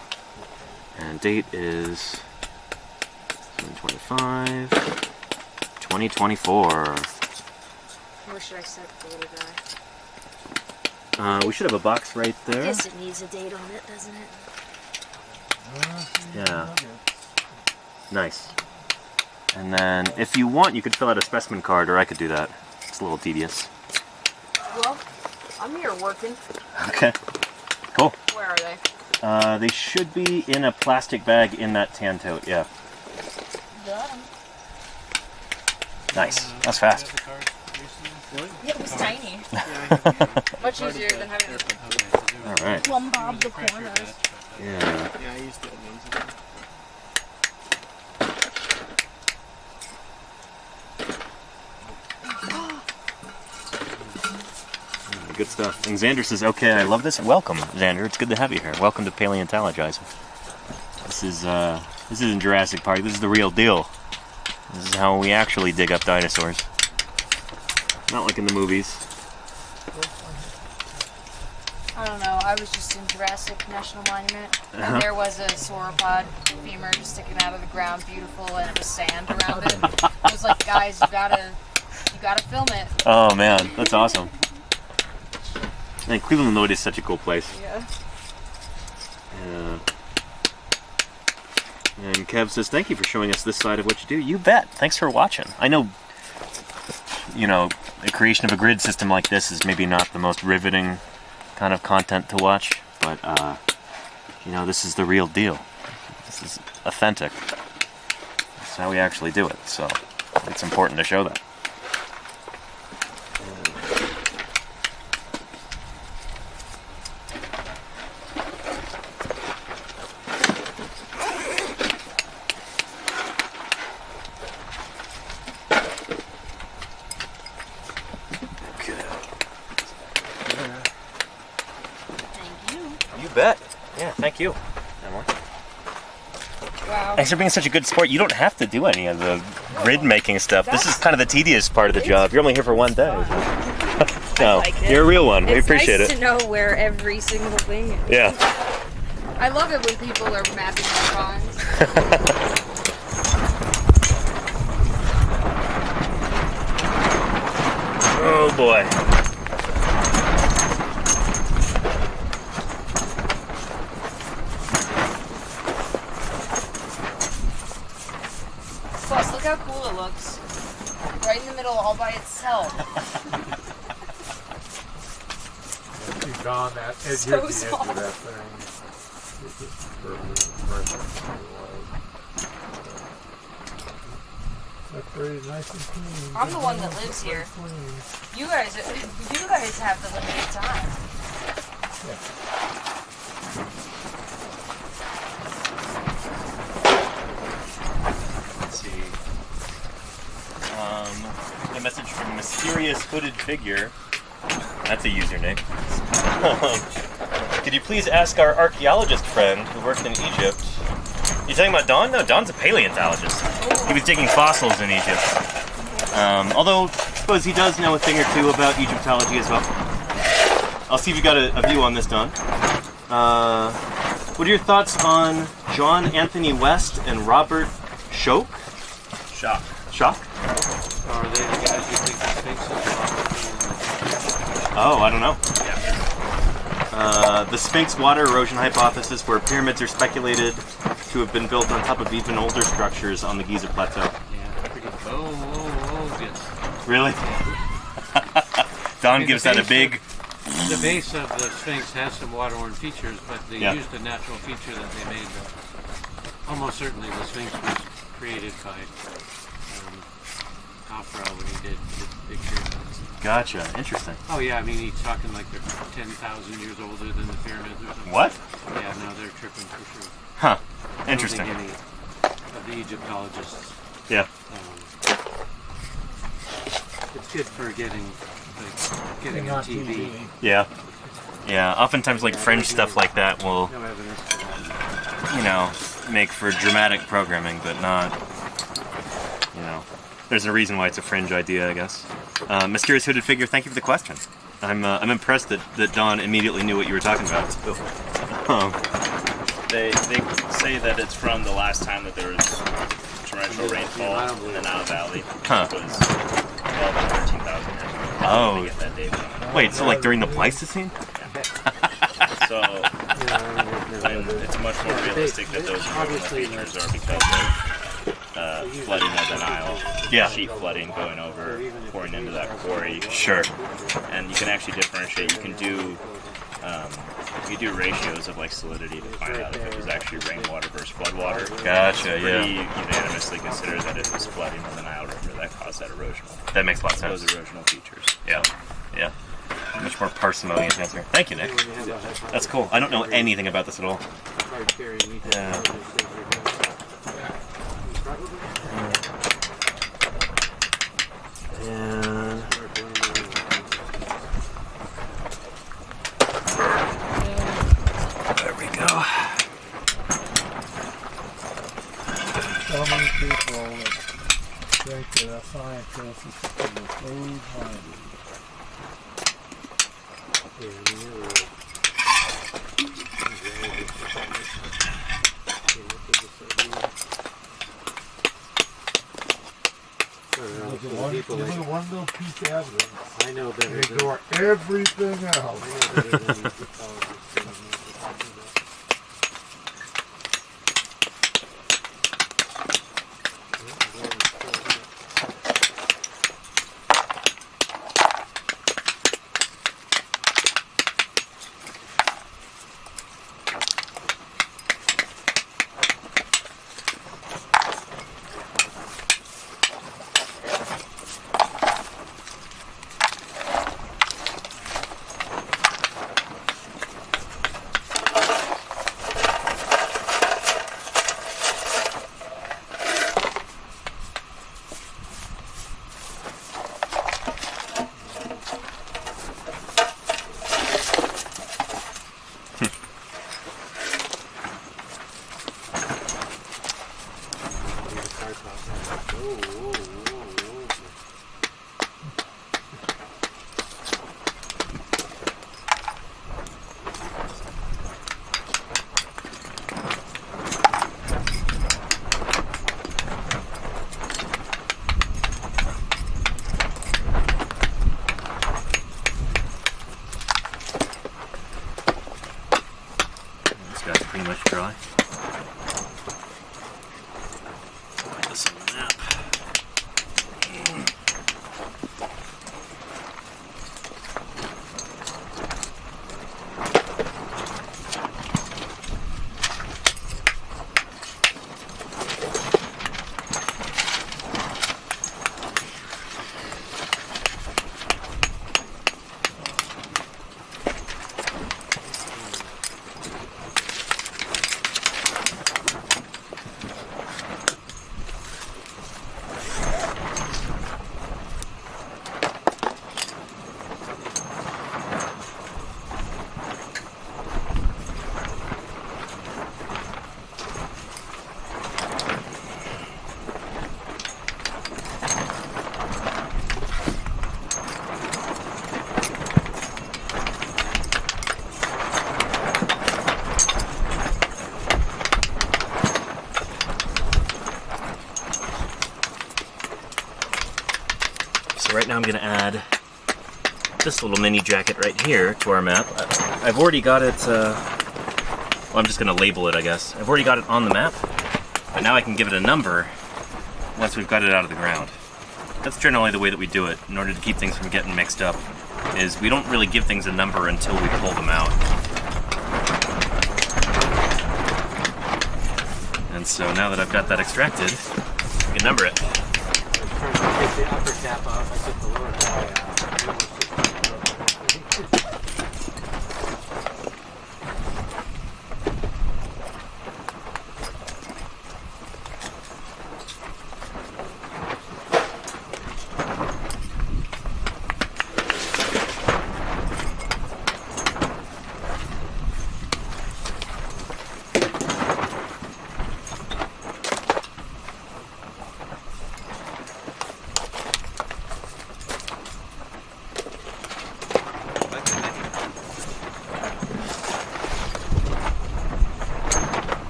Speaker 1: And date is 2025, 2024.
Speaker 4: Where should I set the little guy?
Speaker 1: We should have a box right
Speaker 4: I
Speaker 1: there.
Speaker 4: guess it needs a date on it, doesn't it?
Speaker 1: Yeah. Nice. And then, if you want, you could fill out a specimen card, or I could do that. It's a little tedious.
Speaker 4: Well, I'm here working.
Speaker 1: Okay. Cool.
Speaker 4: Where are they?
Speaker 1: They should be in a plastic bag in that tan tote, yeah.
Speaker 7: Got 'em.
Speaker 1: Nice. That's fast.
Speaker 7: Yeah, it was tiny.
Speaker 4: Much easier than having to...
Speaker 1: Alright.
Speaker 7: Plumb bob the corners.
Speaker 1: Yeah.
Speaker 5: Yeah, I used the old names again.
Speaker 1: Good stuff. And Xander says, okay, I love this. Welcome, Xander. It's good to have you here. Welcome to Paleontologizing. This isn't Jurassic Park. This is the real deal. This is how we actually dig up dinosaurs. Not like in the movies.
Speaker 7: I don't know. I was just in Jurassic National Monument, and there was a sauropod femur just sticking out of the ground, beautiful, and it was sand around it. I was like, guys, you gotta film it.
Speaker 1: Oh man, that's awesome. And Cleveland, Illinois is such a cool place.
Speaker 4: Yeah.
Speaker 1: Yeah. And Kev says, thank you for showing us this side of what you do. You bet. Thanks for watching. I know, you know, the creation of a grid system like this is maybe not the most riveting kind of content to watch, but, you know, this is the real deal. This is authentic. That's how we actually do it, so it's important to show that. Bet. Yeah, thank you, Emily.
Speaker 7: Wow.
Speaker 1: Thanks for being such a good sport. You don't have to do any of the grid making stuff. This is kind of the tedious part of the job. You're only here for one day. No,
Speaker 4: like it.
Speaker 1: You're a real one. We
Speaker 4: It's
Speaker 1: appreciate
Speaker 4: nice
Speaker 1: it.
Speaker 4: to know where every single thing is.
Speaker 1: Yeah.
Speaker 7: I love it when people are mapping their ponds.
Speaker 1: Oh boy.
Speaker 7: Plus, look how cool it looks. Right in the middle, all by itself.
Speaker 3: You've gone that edge,
Speaker 7: So
Speaker 3: you're at the edge
Speaker 7: small.
Speaker 3: of that thing. It's just perfect impression. That's very nice and clean.
Speaker 7: I'm the one that lives here.
Speaker 3: Clean.
Speaker 7: You guys have the limited time.
Speaker 1: Let's see. A message from Mysterious Hooded Figure. That's a username. Could you please ask our archaeologist friend who worked in Egypt You talking about Don? No, Don's a paleontologist. He was digging fossils in Egypt. Although, I suppose he does know a thing or two about Egyptology as well. I'll see if you got a view on this, Don. What are your thoughts on John Anthony West and Robert Schoch? Schoch?
Speaker 2: Are they the guys you think the Sphinx is?
Speaker 1: Oh, I don't know. The Sphinx water erosion hypothesis, where pyramids are speculated to have been built on top of even older structures on the Giza Plateau.
Speaker 2: Yeah, pretty. Oh, yes.
Speaker 1: Really? Don gives that a big...
Speaker 2: The base of the Sphinx has some water-worn features, but they used a natural feature that they made. Almost certainly the Sphinx was created by Afra when he did the big pyramids.
Speaker 1: Gotcha. Interesting.
Speaker 2: Oh yeah, I mean he's talking like they're 10,000 years older than the pyramids or something.
Speaker 1: What?
Speaker 2: Yeah, no, they're tripping for sure.
Speaker 1: Huh.
Speaker 2: I don't
Speaker 1: Interesting.
Speaker 2: think any of the Egyptologists.
Speaker 1: Yeah.
Speaker 2: It's good for getting on TV.
Speaker 1: Yeah. Yeah. Oftentimes, like fringe stuff like that will,
Speaker 2: No evidence for that.
Speaker 1: you know, make for dramatic programming, but not, you know. There's a reason why it's a fringe idea, I guess. Mysterious Hooded Figure, thank you for the question. I'm impressed that Don immediately knew what you were talking about.
Speaker 8: They say that it's from the last time that there was torrential rainfall in the Nile Valley.
Speaker 1: Huh.
Speaker 8: It was 12 to 13,000 years ago.
Speaker 1: Oh.
Speaker 8: They get that date wrong.
Speaker 1: Wait, so like during the Pleistocene?
Speaker 8: So it's much more realistic that those erosional features are because of flooding of the Nile.
Speaker 1: Yeah.
Speaker 8: Sheet flooding going over, pouring into that quarry.
Speaker 1: Sure.
Speaker 8: And you can actually differentiate. You do ratios of like solidity to find out if it was actually rainwater versus floodwater.
Speaker 1: Gotcha,
Speaker 8: It's
Speaker 1: yeah.
Speaker 8: pretty unanimously considered that it was flooding of the Nile River that caused that erosion.
Speaker 1: That makes a lot of sense.
Speaker 8: Those erosional features.
Speaker 1: Yeah. Yeah. Much more parsimonious answer. Thank you, Nick. That's cool. I don't know anything about this at all. Yeah. And there we go.
Speaker 3: So many people that think that a scientist is closed-minded. Look at one little piece of evidence.
Speaker 2: I know better than
Speaker 3: Ignore everything else.
Speaker 2: I know better than Egyptologists.
Speaker 1: Pretty much dry. Put this in the nap. And So right now I'm going to add this little mini jacket right here to our map. I've already got it, well, I'm just going to label it, I guess. I've already got it on the map, but now I can give it a number once we've got it out of the ground. That's generally the way that we do it in order to keep things from getting mixed up, is we don't really give things a number until we pull them out. And so now that I've got that extracted, we can number it.
Speaker 2: I was trying to take the upper cap off, I took the lower cap out.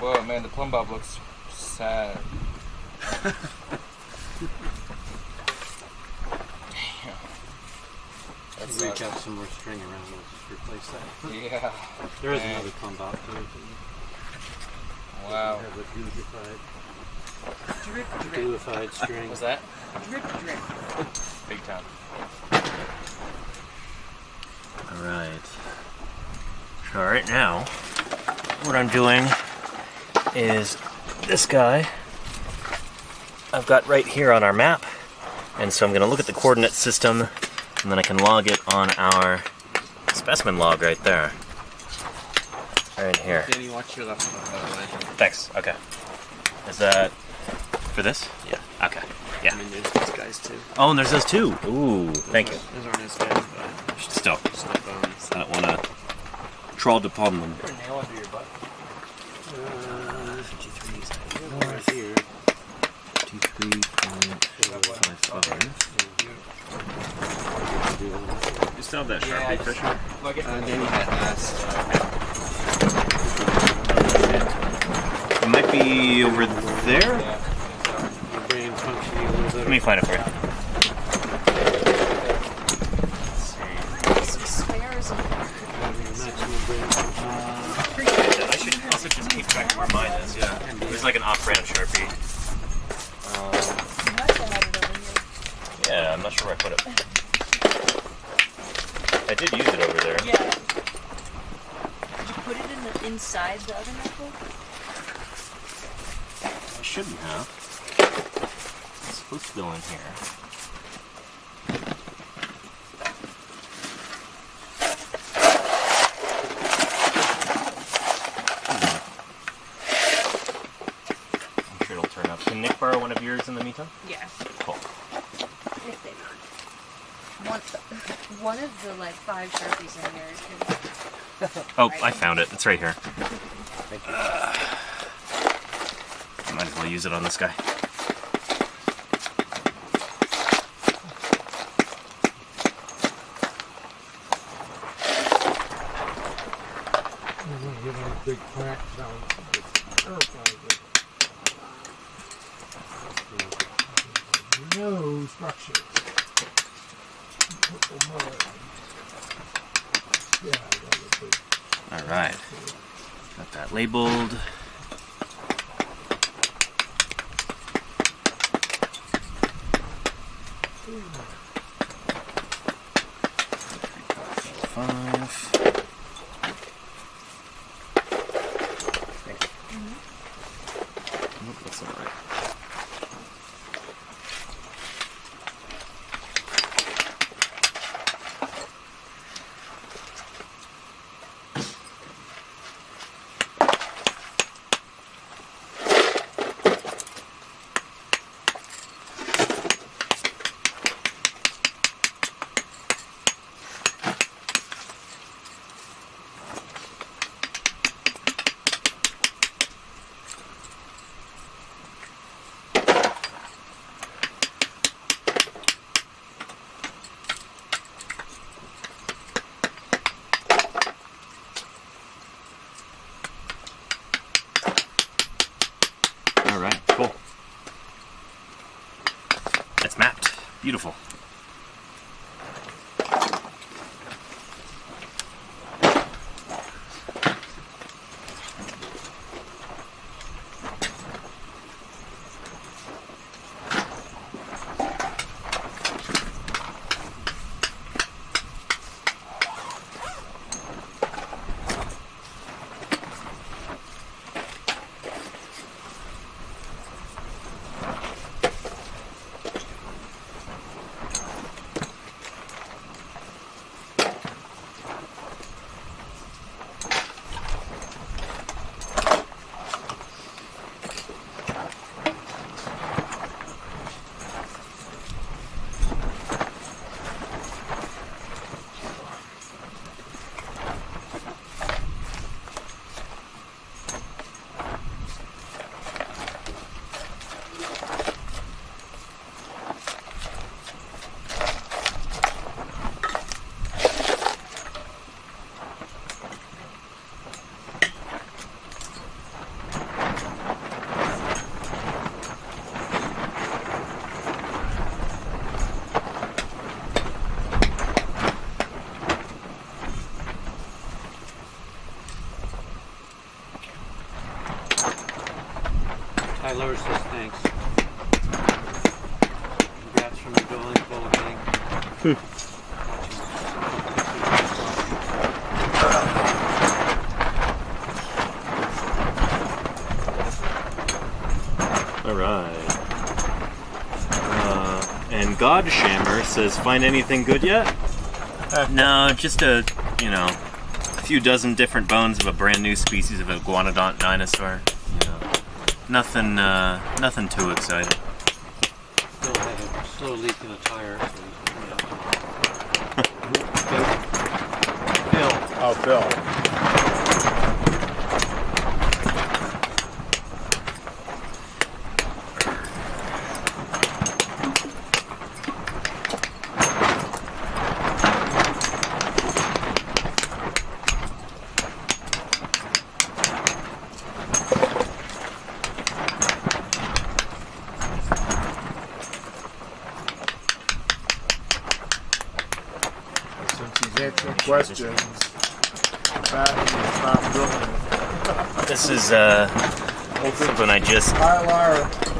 Speaker 6: Whoa, man, the plumb bob looks sad. Damn. That's
Speaker 2: Reach out some more string around, we'll just replace that.
Speaker 6: Yeah.
Speaker 2: There is another plumb bob too.
Speaker 6: Wow.
Speaker 2: Have a
Speaker 7: Drip, drip.
Speaker 2: gluified string.
Speaker 6: What's that?
Speaker 7: Drip, drip.
Speaker 6: Big time.
Speaker 1: Alright. So right now, what I'm doing is this guy I've got right here on our map. And so I'm going to look at the coordinate system, and then I can log it on our specimen log right there. Right here.
Speaker 5: Danny, watch your left, by the way.
Speaker 1: Thanks. Okay. Is that for this?
Speaker 5: Yeah.
Speaker 1: Okay. Yeah.
Speaker 5: I mean, there's these guys too.
Speaker 1: Oh, and there's those two. Ooh, thank you.
Speaker 5: Those aren't as good, but
Speaker 1: Still,
Speaker 5: still bones.
Speaker 1: I don't want to trod upon them.
Speaker 6: Put a nail under your butt.
Speaker 1: 53 is
Speaker 2: Right here.
Speaker 1: 53.55.
Speaker 8: You still have that Sharpie, Fisher?
Speaker 6: Look at
Speaker 5: Danny had asked.
Speaker 1: It might be over there.
Speaker 2: Your brain's functioning a little
Speaker 1: Let
Speaker 2: better.
Speaker 1: me find it for you.
Speaker 7: Some spares in there.
Speaker 2: Maximum brain function.
Speaker 1: I should also just keep track of where mine is, yeah. There's like an off-brand Sharpie.
Speaker 7: You must have had it over here.
Speaker 1: Yeah, I'm not sure where I put it. I did use it over there.
Speaker 7: Yeah. Did you put it in the inside the other notebook?
Speaker 1: I shouldn't have. It's supposed to go in here. I'm sure it'll turn up. Can Nick borrow one of yours in the meantime?
Speaker 7: Yeah.
Speaker 1: Cool.
Speaker 7: If they want. One of the like 5 Sharpies in here is good.
Speaker 1: Oh, I found it. It's right here.
Speaker 6: Thank you.
Speaker 1: Might as well use it on this guy.
Speaker 3: You're going to get a big crack down. It's terrifying. No structure. Yeah, that was big.
Speaker 1: All right. Got that labeled. Nope, that's not right. Beautiful.
Speaker 2: I lowers those things. Congrats from the building full of gang.
Speaker 1: All right. And Godshammer says, find anything good yet? No, just a few dozen different bones of a brand new species of iguanodont dinosaur. Nothing too exciting.
Speaker 2: Still had a slow leak in a tire. So Phil.
Speaker 3: Oh, Phil. Answering questions.
Speaker 1: This is something I just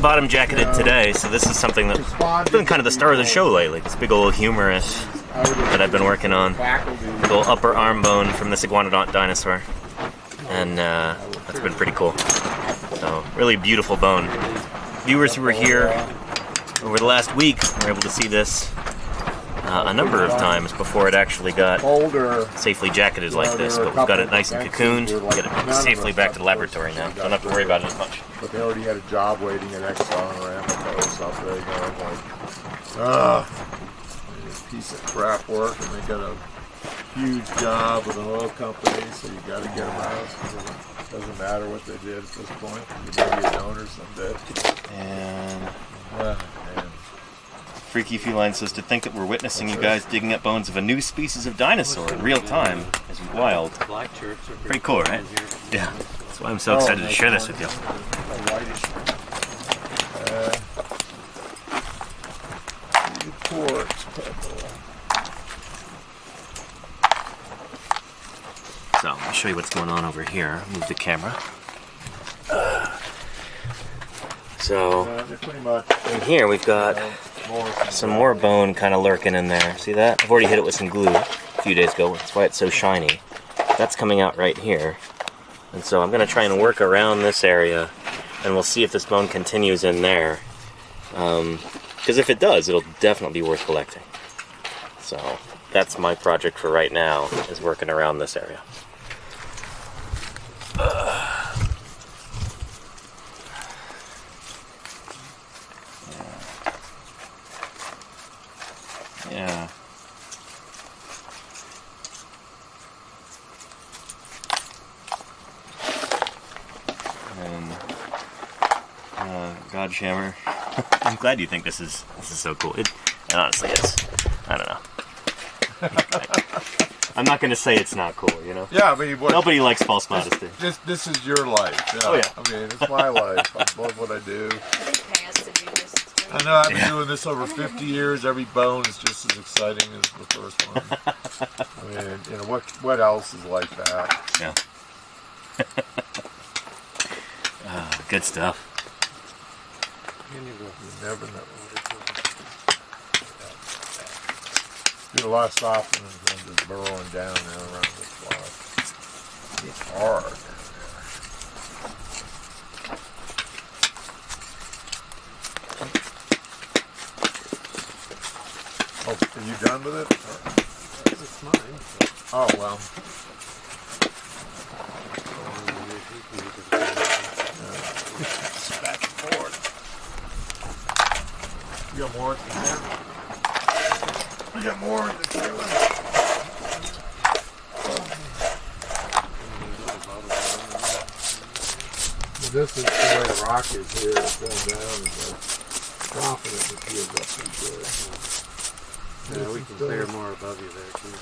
Speaker 1: bottom jacketed today, so this is something that's been kind of the star of the show lately. This big old humerus that I've been working on. Big old upper arm bone from this iguanodont dinosaur. And that's been pretty cool. So, really beautiful bone. Viewers who were here over the last week were able to see this a number of times before it actually got safely jacketed like this, but we've got it nice and cocooned. We'll get it safely back to the laboratory now. Don't have to worry about it as much.
Speaker 3: But they already had a job waiting at Exxon or Amoco, so there you go. I'm like, piece of crap work, and they got a huge job with an oil company, so you got to get them out. It doesn't matter what they did at this point. You may be a donor someday.
Speaker 1: And
Speaker 3: man.
Speaker 1: Freaky Feline says, to think that we're witnessing you guys digging up bones of a new species of dinosaur in real time is wild. Pretty cool, right? Yeah. That's why I'm so excited to share this with you. So, I'll show you what's going on over here. Move the camera. So, in here we've got some more bone kind of lurking in there. See that? I've already hit it with some glue a few days ago. That's why it's so shiny. That's coming out right here. And so I'm going to try and work around this area, and we'll see if this bone continues in there. Because if it does, it'll definitely be worth collecting. So that's my project for right now, is working around this area. Yeah. And Godshammer. I'm glad you think this is so cool. It honestly is. I don't know. I'm not going to say it's not cool, you know?
Speaker 3: Yeah, I mean,
Speaker 1: nobody likes false modesty.
Speaker 3: This is your life. Yeah.
Speaker 1: Oh, yeah.
Speaker 3: I mean, it's my life. I love what I do.
Speaker 7: They pay us to do this too.
Speaker 3: I know I've been doing this over 50 years. Every bone is just as exciting as the first one. I mean, you know, what else is like that?
Speaker 1: Yeah. Good stuff.
Speaker 3: You never know. Do a lot of softening and just burrowing down now around the spot. It's hard. Oh, are you done with it?
Speaker 2: It's mine.
Speaker 3: Oh, well. Back and forth. You got more in there? I got more in the trailer. This is the way the rock is here. It's going down and dropping it. It feels up pretty good.
Speaker 2: Yeah, we can clear more above you there too.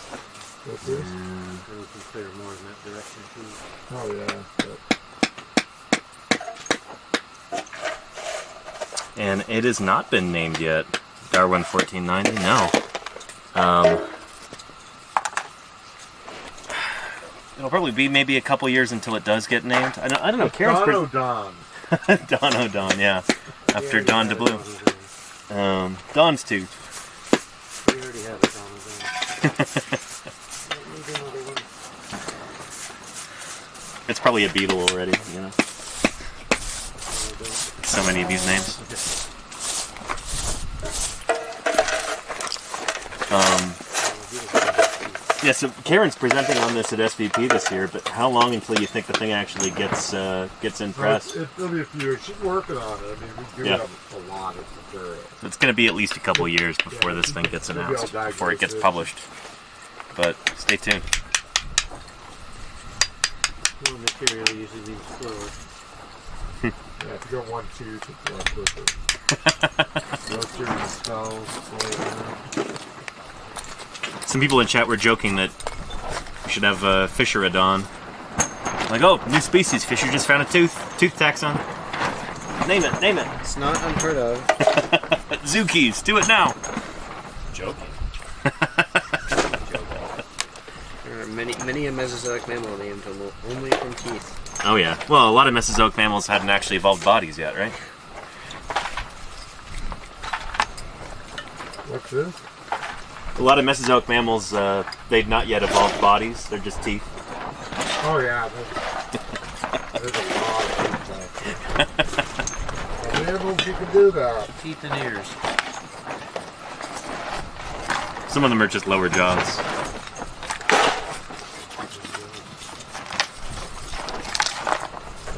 Speaker 3: What's this?
Speaker 2: And we can clear more in that direction too.
Speaker 3: Oh, yeah.
Speaker 1: And it has not been named yet. Darwin 1490? No. It'll probably be maybe a couple years until it does get named. I don't know.
Speaker 3: DINOSAUR Dig.
Speaker 1: Iguanodont, yeah. After
Speaker 2: Yeah,
Speaker 1: Don DeBlue. Don's tooth.
Speaker 2: We already have it on
Speaker 1: It's probably a beetle already, you know. So many of these names. Yeah, so Karen's presenting on this at SVP this year, but how long until you think the thing actually gets in press?
Speaker 3: It'll be a few years. She's working on it. I mean, we do have a lot of material.
Speaker 1: So it's going to be at least a couple years before this thing gets announced, before it gets published. But stay tuned.
Speaker 2: More material usually means slower.
Speaker 3: Yeah, if you got one tooth, it's a lot quicker. Go through the skulls,
Speaker 1: Some people in chat were joking that we should have Fisherodon. Like, oh, new species. Fisher just found a tooth taxon. Name it, name it.
Speaker 5: It's not unheard of.
Speaker 1: Zookeys, do it now.
Speaker 8: Joking.
Speaker 5: There are many a Mesozoic mammal named only from teeth.
Speaker 1: Oh yeah. Well, a lot of Mesozoic mammals hadn't actually evolved bodies yet, right?
Speaker 3: What's this?
Speaker 1: A lot of Mesozoic mammals, they'd not yet evolved bodies. They're just teeth.
Speaker 3: Oh yeah, there's a lot of things. Mammals, you can do that.
Speaker 2: Teeth and ears.
Speaker 1: Some of them are just lower jaws.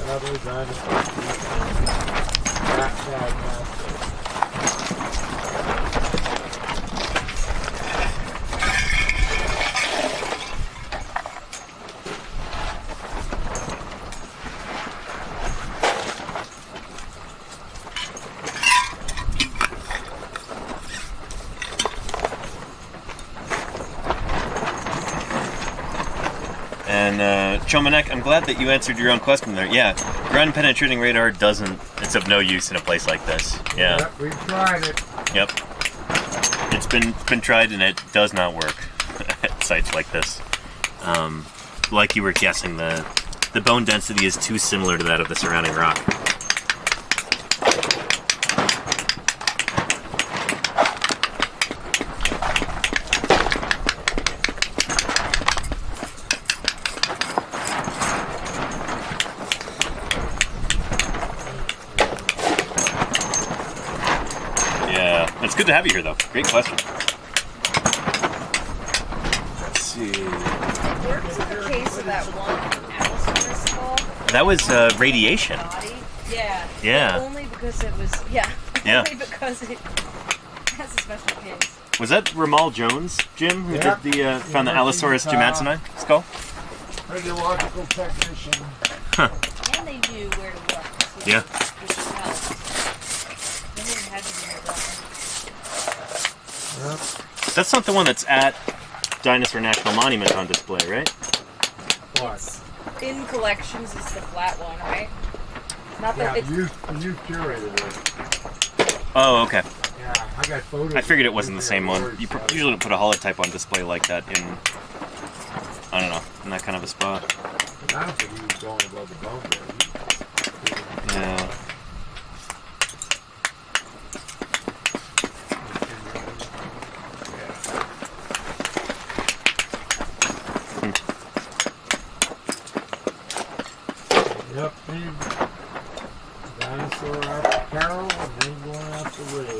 Speaker 3: Other dinosaurs.
Speaker 1: And Chomanek, I'm glad that you answered your own question there. Yeah, ground penetrating radar it's of no use in a place like this. Yeah.
Speaker 3: Yep, we've tried it.
Speaker 1: Yep. It's been tried and it does not work at sites like this. Like you were guessing, the bone density is too similar to that of the surrounding rock. It's good to have you here, though. Great question. Let's see.
Speaker 4: Where was the case of that one Allosaurus skull?
Speaker 1: That was radiation.
Speaker 4: Body? Yeah.
Speaker 1: Yeah.
Speaker 4: Only because it was,
Speaker 1: Yeah.
Speaker 4: Only because it has a special case.
Speaker 1: Was that Ramal Jones, Jim, who did the found the Allosaurus gimatsoni skull?
Speaker 3: Radiological technician.
Speaker 1: Huh.
Speaker 4: And they knew where to look. So
Speaker 1: Yeah.
Speaker 4: Which helped. They didn't have to be near that.
Speaker 1: That's not the one that's at Dinosaur National Monument on display, right?
Speaker 3: What?
Speaker 4: In collections is the flat one, right? Not that
Speaker 3: Yeah,
Speaker 4: it's
Speaker 3: you curated it.
Speaker 1: Oh, okay.
Speaker 3: Yeah, I got photos.
Speaker 1: I figured it wasn't the same one. You usually don't put a holotype on display like that in, I don't know, in that kind of a spot.
Speaker 3: I don't think he was going above the bone there.
Speaker 1: Yeah.
Speaker 3: Yep, and dinosaur out the Carroll and then going out the road.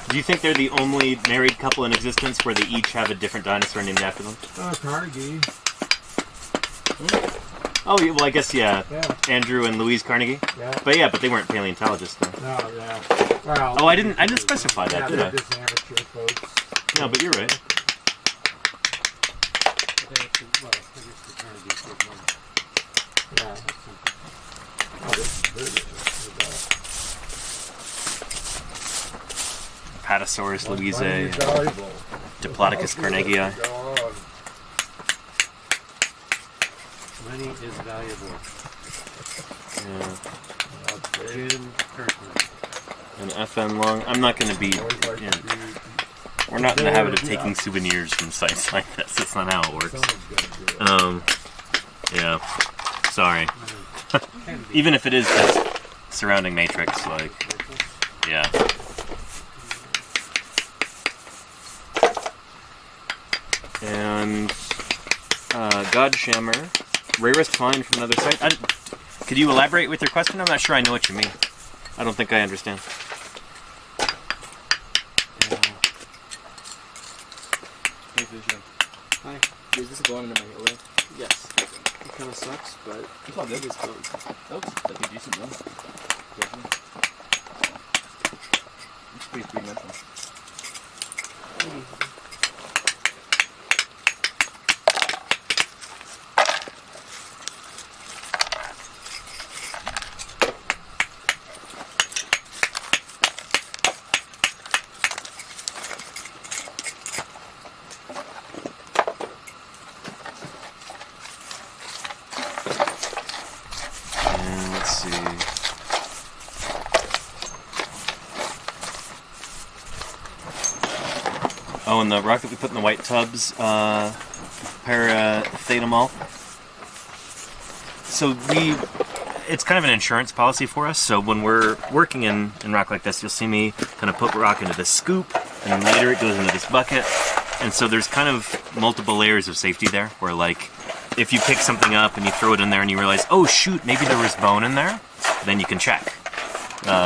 Speaker 1: Do you think they're the only married couple in existence where they each have a different dinosaur named after them?
Speaker 3: Carnegie.
Speaker 1: Oh, yeah, well, I guess, yeah.
Speaker 3: Yeah.
Speaker 1: Andrew and Louise Carnegie?
Speaker 3: Yeah.
Speaker 1: But they weren't paleontologists, though.
Speaker 3: No, yeah. Well,
Speaker 1: Oh, I didn't specify that, did I?
Speaker 3: They're just amateur folks.
Speaker 1: No, but you're right.
Speaker 3: Yeah. Oh, this is
Speaker 1: Patasaurus louisae,
Speaker 3: valuable.
Speaker 1: Diplodocus carnegii.
Speaker 2: Money is valuable.
Speaker 1: Yeah.
Speaker 2: Jim Kirkman.
Speaker 1: And FN long. I'm not going to be. We're not in the habit of taking souvenirs from sites like this. That's not how it works. Yeah. Sorry. Even if it is just surrounding matrix, like, yeah. And Godshammer, rarest find from another site. Could you elaborate with your question? I'm not sure I know what you mean. I don't think I understand.
Speaker 5: Hey, Vision. Hi. Is this going into my area? Yes. It kind of sucks, but it's all good. That looks like a decent one. Definitely. It's pretty three-dimensional.
Speaker 1: Oh, and the rock that we put in the white tubs, parathetamol. So it's kind of an insurance policy for us. So when we're working in rock like this, you'll see me kind of put rock into this scoop, and later it goes into this bucket. And so there's kind of multiple layers of safety there, where like, if you pick something up and you throw it in there and you realize, oh shoot, maybe there was bone in there, then you can check.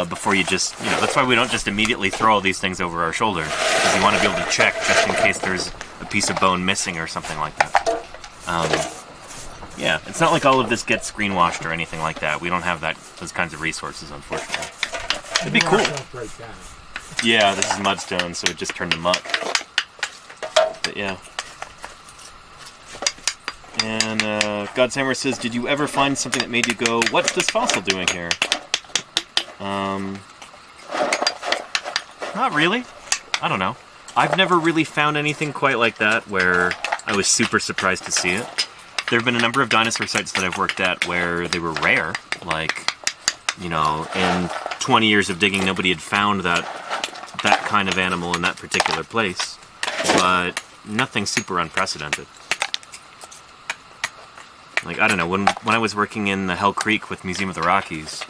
Speaker 1: Before you just, that's why we don't just immediately throw all these things over our shoulder, because you want to be able to check just in case there's a piece of bone missing or something like that. Yeah, it's not like all of this gets greenwashed or anything like that. We don't have those kinds of resources, unfortunately. It'd be cool. Yeah, this is mudstone, so it just turned to muck. But yeah. And Godshammer says, did you ever find something that made you go, what's this fossil doing here? Not really. I don't know. I've never really found anything quite like that where I was super surprised to see it. There have been a number of dinosaur sites that I've worked at where they were rare. Like, in 20 years of digging, nobody had found that kind of animal in that particular place. But nothing super unprecedented. Like, I don't know, when I was working in the Hell Creek with Museum of the Rockies,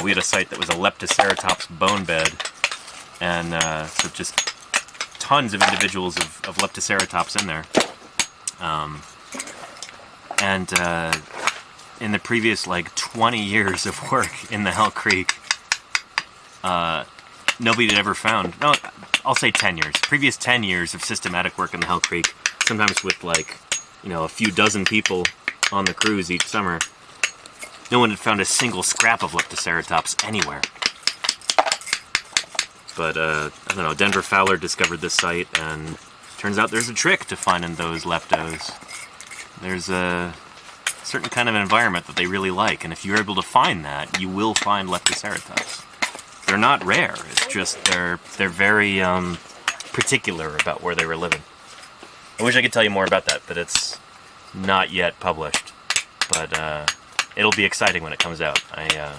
Speaker 1: we had a site that was a Leptoceratops bone bed, and so just tons of individuals of Leptoceratops in there. And in the previous, 20 years of work in the Hell Creek, nobody had ever found, no, I'll say 10 years. Previous 10 years of systematic work in the Hell Creek, sometimes with, a few dozen people on the cruise each summer, no one had found a single scrap of Leptoceratops anywhere. But, I don't know, Denver Fowler discovered this site, and turns out there's a trick to finding those leptos. There's a certain kind of environment that they really like, and if you're able to find that, you will find Leptoceratops. They're not rare, it's just they're very particular about where they were living. I wish I could tell you more about that, but it's not yet published. But it'll be exciting when it comes out. I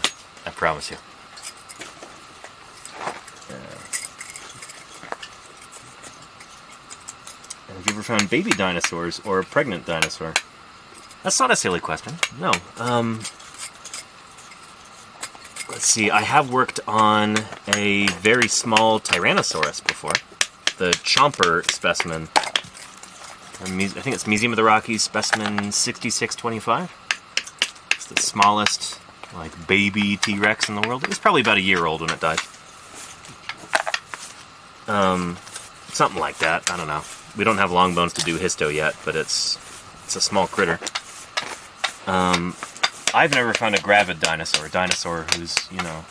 Speaker 1: promise you. Have you ever found baby dinosaurs or a pregnant dinosaur? That's not a silly question. No. Let's see. I have worked on a very small Tyrannosaurus before. The chomper specimen. I think it's Museum of the Rockies specimen 6625. It's the smallest, like, baby T-Rex in the world. It was probably about a year old when it died. Something like that. I don't know. We don't have long bones to do histo yet, but it's a small critter. I've never found a gravid dinosaur, a dinosaur who's, you know,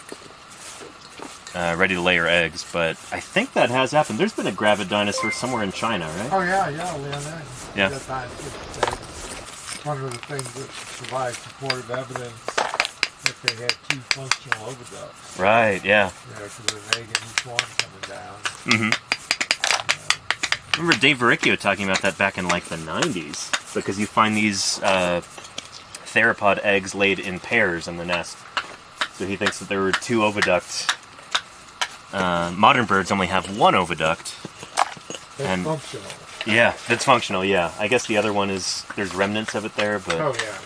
Speaker 1: ready to lay her eggs, but I think that has happened. There's been a gravid dinosaur somewhere in China, right?
Speaker 3: Oh yeah, Leonard.
Speaker 1: Yeah.
Speaker 3: That time, one of the things that provides supportive evidence that they had 2 functional oviducts.
Speaker 1: Right, yeah.
Speaker 3: Because there's an egg in each one coming down.
Speaker 1: Mm-hmm. I remember Dave Verricchio talking about that back in like the 90s, because you find these theropod eggs laid in pairs in the nest. So he thinks that there were 2 oviducts. Modern birds only have 1 oviduct.
Speaker 3: That's functional.
Speaker 1: Yeah, that's functional, yeah. I guess the other one is, there's remnants of it there, but...
Speaker 3: Oh yeah.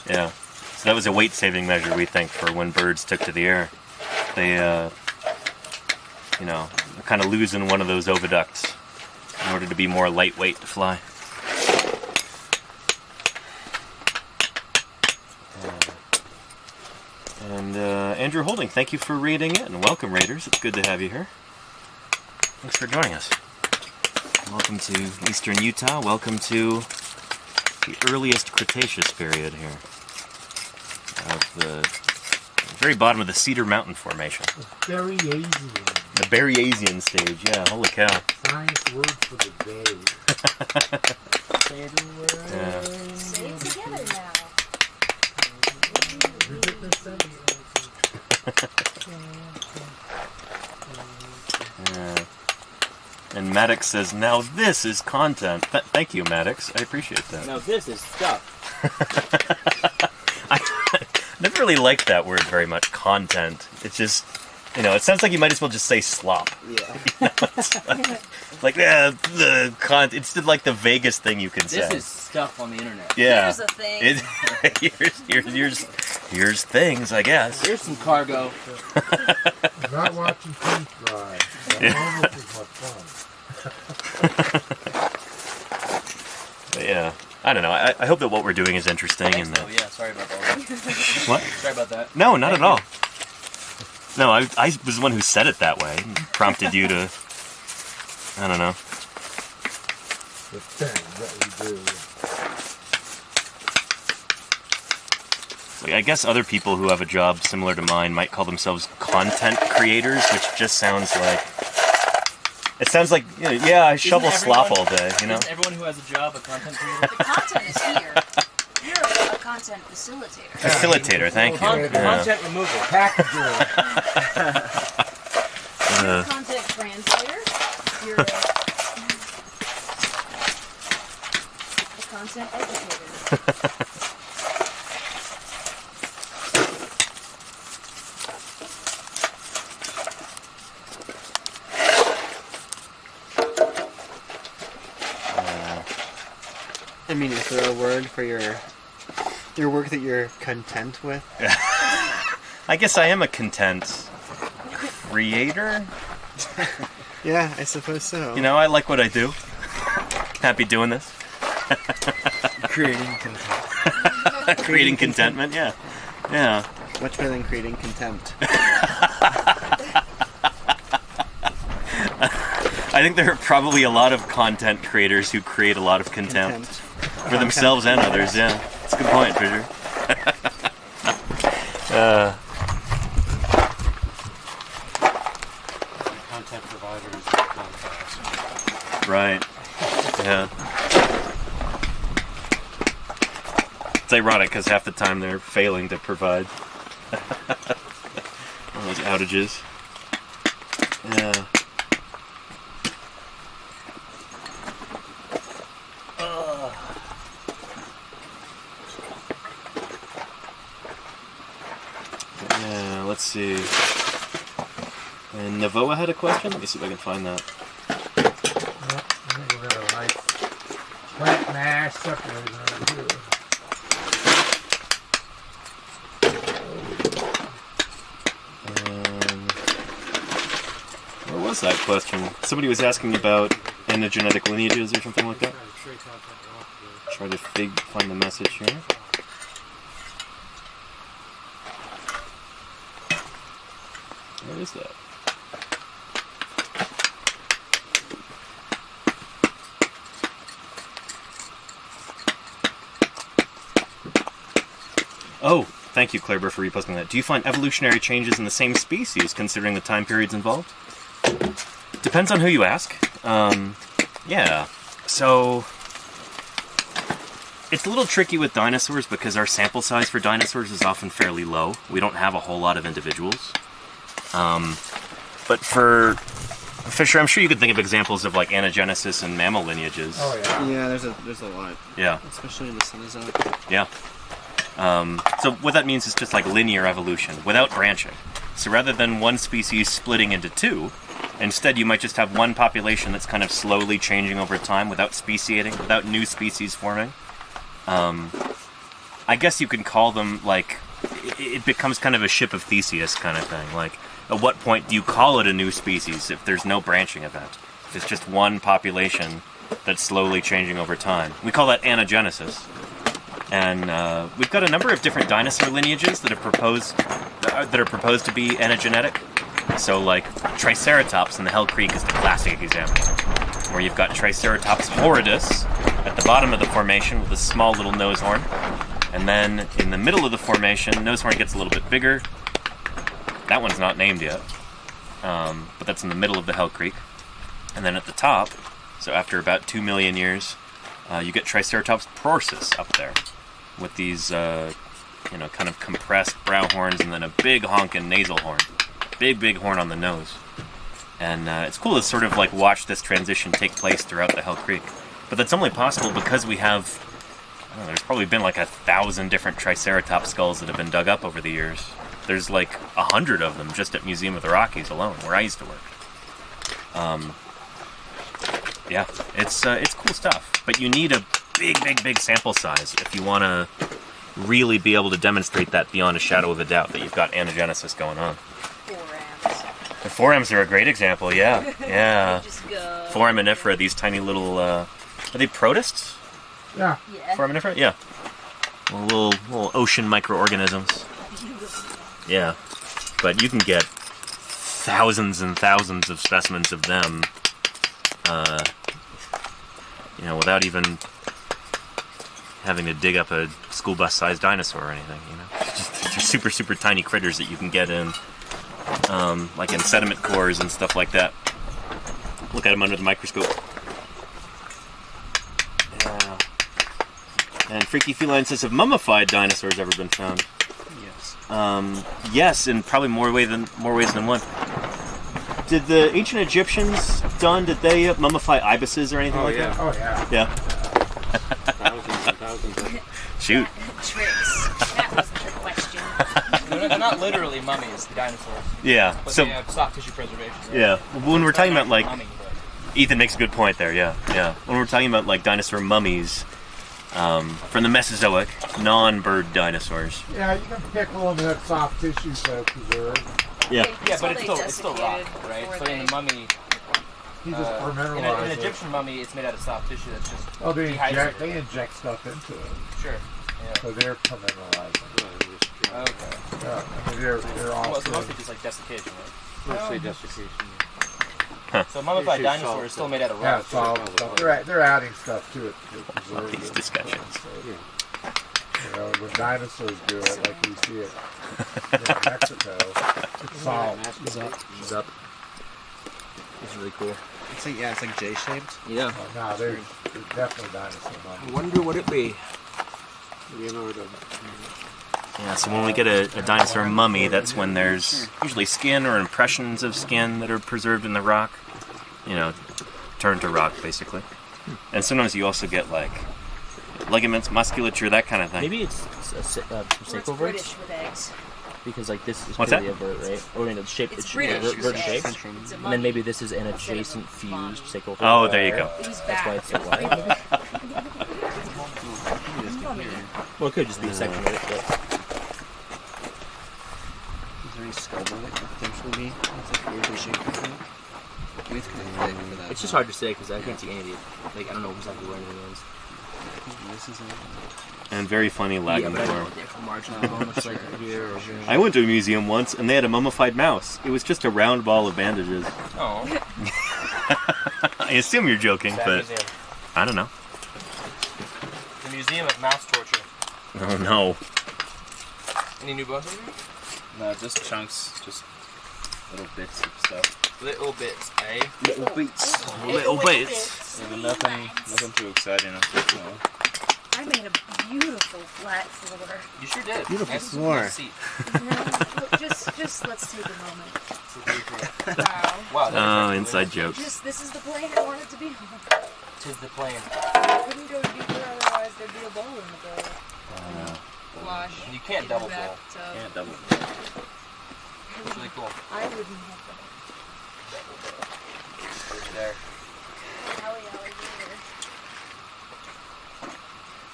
Speaker 1: Yeah. So that was a weight-saving measure, we think, for when birds took to the air. They, you know, kind of losing one of those oviducts in order to be more lightweight to fly. And Andrew Holding, thank you for raiding in. Welcome, Raiders. It's good to have you here. Thanks for joining us. Welcome to Eastern Utah. Welcome to the earliest Cretaceous period here. Of the very bottom of the Cedar Mountain Formation.
Speaker 3: The Berryasian.
Speaker 1: The Berryasian stage, yeah. Holy cow.
Speaker 3: Science word for the day.
Speaker 7: Say it together now.
Speaker 1: Yeah. And Maddox says, now this is content. Thank you, Maddox. I appreciate that.
Speaker 6: Now this is stuff.
Speaker 1: I never really liked that word very much, content. It's just, you know, it sounds like you might as well just say slop.
Speaker 6: Yeah.
Speaker 1: You know, it's like, yeah, the content. It's like the vaguest thing you can say.
Speaker 6: This is stuff on the internet.
Speaker 1: Yeah.
Speaker 4: Here's a thing.
Speaker 1: Here's things, I guess.
Speaker 6: Here's some cargo.
Speaker 3: Not watching paint dry.
Speaker 1: Yeah.
Speaker 3: This is much fun.
Speaker 1: But yeah. I don't know. I hope that what we're doing is interesting.
Speaker 6: Thanks,
Speaker 1: And
Speaker 6: though. Yeah, sorry about all that.
Speaker 1: What?
Speaker 6: Sorry about that.
Speaker 1: No, not at all. No, I was the one who said it that way. Prompted you to, I don't know.
Speaker 3: The thing that we do.
Speaker 1: Like, I guess other people who have a job similar to mine might call themselves content creators, which just sounds like... It sounds like, you know, yeah, I shovel slop all day, you know?
Speaker 6: Isn't everyone who has a job a content creator?
Speaker 7: The content is here. You're a content facilitator.
Speaker 1: Facilitator, thank you.
Speaker 6: Content removal.
Speaker 3: Packager.
Speaker 7: You're a content translator. You're a content educator.
Speaker 5: I mean, is there a word for your work that you're content with?
Speaker 1: I guess I am a content creator.
Speaker 5: Yeah, I suppose so.
Speaker 1: You know, I like what I do. Happy doing this.
Speaker 5: Creating content.
Speaker 1: Creating contentment, yeah. Yeah.
Speaker 5: Much better than creating contempt.
Speaker 1: I think there are probably a lot of content creators who create a lot of contempt. For themselves and others, yeah. That's a good point, Fisher.
Speaker 2: Content providers are contrast.
Speaker 1: Right. Yeah. It's ironic because half the time they're failing to provide. All those outages. Yeah. see. And Navoa had a question. Let me see if I can find that.
Speaker 3: Yep, I think we've got a nice plant mass separator right here.
Speaker 1: What was that question? Somebody was asking about endogenetic lineages or something like that. Try to find the message here. Where is that? Oh, thank you, Claire, for reposting that. Do you find evolutionary changes in the same species, considering the time periods involved? Depends on who you ask. Yeah. So, it's a little tricky with dinosaurs because our sample size for dinosaurs is often fairly low. We don't have a whole lot of individuals. But for Fisher, I'm sure you could think of examples of like anagenesis and mammal lineages.
Speaker 3: Oh yeah.
Speaker 5: Yeah, there's a lot.
Speaker 1: Yeah.
Speaker 5: Especially in the Cenozoic.
Speaker 1: Yeah. So what that means is just like linear evolution, without branching. So rather than one species splitting into two, instead you might just have one population that's kind of slowly changing over time without speciating, without new species forming. I guess you can call them like, it becomes kind of a ship of Theseus kind of thing. Like, at what point do you call it a new species if there's no branching event? If it's just one population that's slowly changing over time. We call that anagenesis. And we've got a number of different dinosaur lineages that are proposed to be anagenetic. So, like, Triceratops in the Hell Creek is the classic example, where you've got Triceratops horridus at the bottom of the formation with a small little nose horn, and then in the middle of the formation, nose horn gets a little bit bigger. That one's not named yet, but that's in the middle of the Hell Creek. And then at the top, so after about 2 million years, you get Triceratops prorsus up there, with these, kind of compressed brow horns and then a big honkin' nasal horn. Big horn on the nose. And it's cool to sort of like watch this transition take place throughout the Hell Creek. But that's only possible because we have, there's probably been like 1,000 different Triceratops skulls that have been dug up over the years. There's like 100 of them just at Museum of the Rockies alone, where I used to work. Yeah, it's cool stuff. But you need a big sample size if you want to really be able to demonstrate that beyond a shadow of a doubt that you've got anagenesis going on. The forams are a great example, yeah. Yeah. Foraminifera, these tiny little, are they protists?
Speaker 3: Yeah.
Speaker 1: Foraminifera? Yeah. Little ocean microorganisms. Yeah. But you can get thousands and thousands of specimens of them, without even having to dig up a school bus-sized dinosaur or anything, They're super, super tiny critters that you can get in, like in sediment cores and stuff like that. Look at them under the microscope. Yeah. And Freaky Feline says, have mummified dinosaurs ever been found? Yes. Yes, in probably more ways than one. Did the ancient Egyptians, Don, did they mummify ibises or anything like that?
Speaker 3: Oh yeah.
Speaker 1: Yeah.
Speaker 2: Thousands and thousands.
Speaker 1: Shoot.
Speaker 7: Tricks. That was the question.
Speaker 6: They're not literally mummies, the dinosaurs.
Speaker 1: Yeah.
Speaker 6: But
Speaker 1: So
Speaker 6: they have soft tissue preservation. Right?
Speaker 1: yeah, when we're talking about like,
Speaker 6: Mummy,
Speaker 1: Ethan makes a good point there. Yeah. When we're talking about like dinosaur mummies, from the Mesozoic, non-bird dinosaurs.
Speaker 3: Yeah, you can pick one that soft tissue so preserved.
Speaker 1: Yeah.
Speaker 6: Yeah, but it's still rock, right? So in the mummy,
Speaker 3: You just
Speaker 6: in
Speaker 3: permineralize
Speaker 6: an
Speaker 3: it.
Speaker 6: Egyptian mummy, it's made out of soft tissue that's just
Speaker 3: Oh, they
Speaker 6: dehydrated.
Speaker 3: inject stuff into it,
Speaker 6: Sure. Yeah.
Speaker 3: so they're permineralizing.
Speaker 6: Okay.
Speaker 3: Yeah, I mean, they're all
Speaker 6: Well, so mostly just like desiccation, right?
Speaker 2: Mostly desiccation.
Speaker 6: So mummified
Speaker 2: Usually
Speaker 6: dinosaur
Speaker 2: salt.
Speaker 6: is still made out of
Speaker 3: yeah,
Speaker 6: rock.
Speaker 3: solid stuff. They're adding stuff to it to preserve
Speaker 1: These
Speaker 3: it.
Speaker 1: discussions.
Speaker 3: When dinosaurs do it, like we see it in Mexico, it's solid.
Speaker 5: He's up. It's really cool. It's like J-shaped. Yeah.
Speaker 3: Oh, no, they're definitely dinosaur
Speaker 5: I
Speaker 3: mummies.
Speaker 5: wonder what it be.
Speaker 1: Yeah, so when we get a dinosaur mummy, that's when there's usually skin or impressions of skin that are preserved in the rock. Turned to rock, basically. And sometimes you also get, like, ligaments, musculature, that kind of thing.
Speaker 6: Maybe it's some
Speaker 7: It's
Speaker 6: Seiko
Speaker 7: British with eggs.
Speaker 6: Because like this is
Speaker 1: What's
Speaker 6: clearly
Speaker 1: that?
Speaker 6: a vert, right? Or the shape,
Speaker 7: It's
Speaker 6: it's
Speaker 7: British.
Speaker 6: vert shape.
Speaker 7: It's a
Speaker 6: And
Speaker 7: mummy.
Speaker 6: then maybe this is an adjacent fused sickle.
Speaker 1: Oh, there you go.
Speaker 7: It was
Speaker 6: That's why
Speaker 7: back.
Speaker 6: it's so wide. Well, it could just be a section of it, but
Speaker 5: Is there any skull bone that could potentially be? It's like weirdly shaped. I think. I mean, it's kind of thick for that.
Speaker 6: it's just hard to say because I can't see any of it. Like I don't know exactly where anything is.
Speaker 5: This is
Speaker 1: And very funny lag in the
Speaker 6: but I don't
Speaker 1: door.
Speaker 6: know what the actual margin of the bone looks like here or here.
Speaker 1: I went to a museum once and they had a mummified mouse. It was just a round ball of bandages.
Speaker 6: Oh,
Speaker 1: I assume you're joking,
Speaker 6: sad
Speaker 1: but
Speaker 6: museum.
Speaker 1: I don't know.
Speaker 6: The Museum of Mouse Torture.
Speaker 1: Oh no.
Speaker 6: Any new bones over here?
Speaker 8: No, just chunks, just little bits of stuff.
Speaker 6: Little bits, eh?
Speaker 1: Little beats. Little beats.
Speaker 8: Yeah, nothing too exciting, unfortunately.
Speaker 7: I made a beautiful flat floor.
Speaker 6: You sure did.
Speaker 1: Beautiful
Speaker 6: Nice
Speaker 1: floor.
Speaker 6: seat.
Speaker 7: Just let's take a moment. Wow.
Speaker 6: Wow.
Speaker 1: Oh, inside jokes.
Speaker 7: This is the plane I want it to be on.
Speaker 6: Tis the plane.
Speaker 7: I couldn't go deeper, otherwise there'd be a bowl in the bowl. Wash.
Speaker 6: You can't double
Speaker 7: back,
Speaker 6: bowl.
Speaker 7: so
Speaker 8: Can't double.
Speaker 6: It's really cool.
Speaker 7: I wouldn't have
Speaker 6: Right there.
Speaker 7: that. Howie alligator.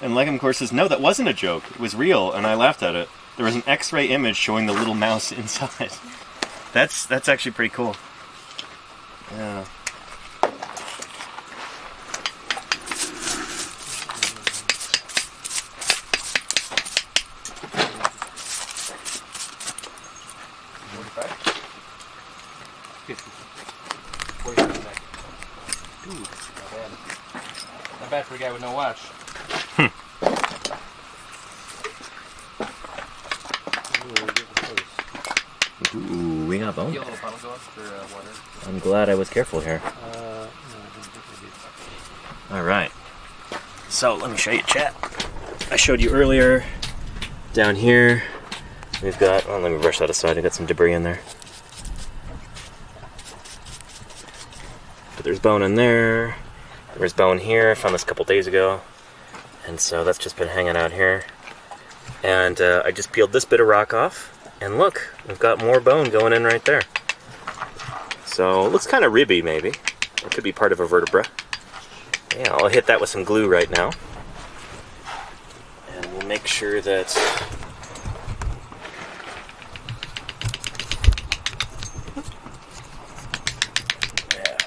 Speaker 1: And Legum, of course, says, no, that wasn't a joke. It was real, and I laughed at it. There was an X-ray image showing the little mouse inside. That's actually pretty cool. Yeah.
Speaker 6: Not bad for a guy with no watch.
Speaker 1: Ooh, we got bone.
Speaker 6: You have a little bottle going for water?
Speaker 1: I'm glad I was careful here.
Speaker 2: No, I don't think I did.
Speaker 1: All right. So let me show you, chat. I showed you earlier. Down here, we've got. Oh, let me brush that aside. I got some debris in there. But there's bone in there. There's bone here. I found this a couple days ago, and so that's just been hanging out here. And I just peeled this bit of rock off, and look, we've got more bone going in right there. So it looks kind of ribby, maybe. It could be part of a vertebra. Yeah, I'll hit that with some glue right now. And we'll make sure that... Yeah.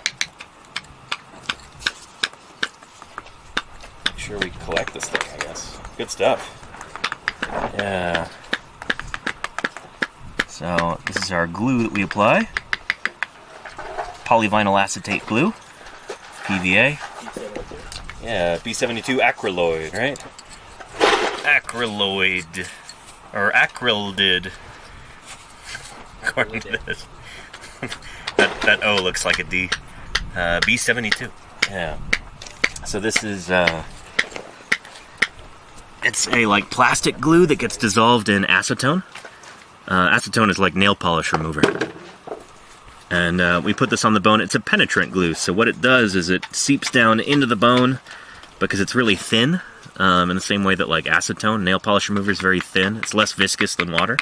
Speaker 1: Make sure we collect this thing, I guess. Good stuff. Yeah. So, this is our glue that we apply. Polyvinyl acetate glue. PVA. Yeah, B72 acryloid, right? Acryloid. Or acryldid. According to this. that O looks like a D. B72. Yeah. So this is, it's a, like, plastic glue that gets dissolved in acetone. Acetone is like nail polish remover. And we put this on the bone. It's a penetrant glue, so what it does is it seeps down into the bone because it's really thin, in the same way that like acetone, nail polish remover, is very thin. It's less viscous than water.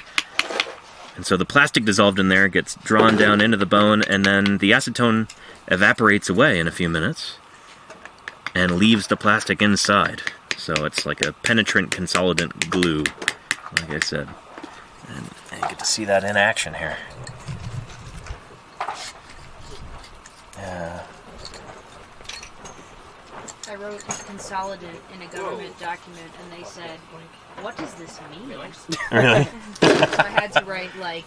Speaker 1: And so the plastic dissolved in there gets drawn down into the bone, and then the acetone evaporates away in a few minutes and leaves the plastic inside. So it's like a penetrant consolidant glue, like I said. And you get to see that in action here. Yeah.
Speaker 7: I wrote consolidate in a government document, and they said, "What does this mean?"
Speaker 1: Really?
Speaker 7: So I had to write like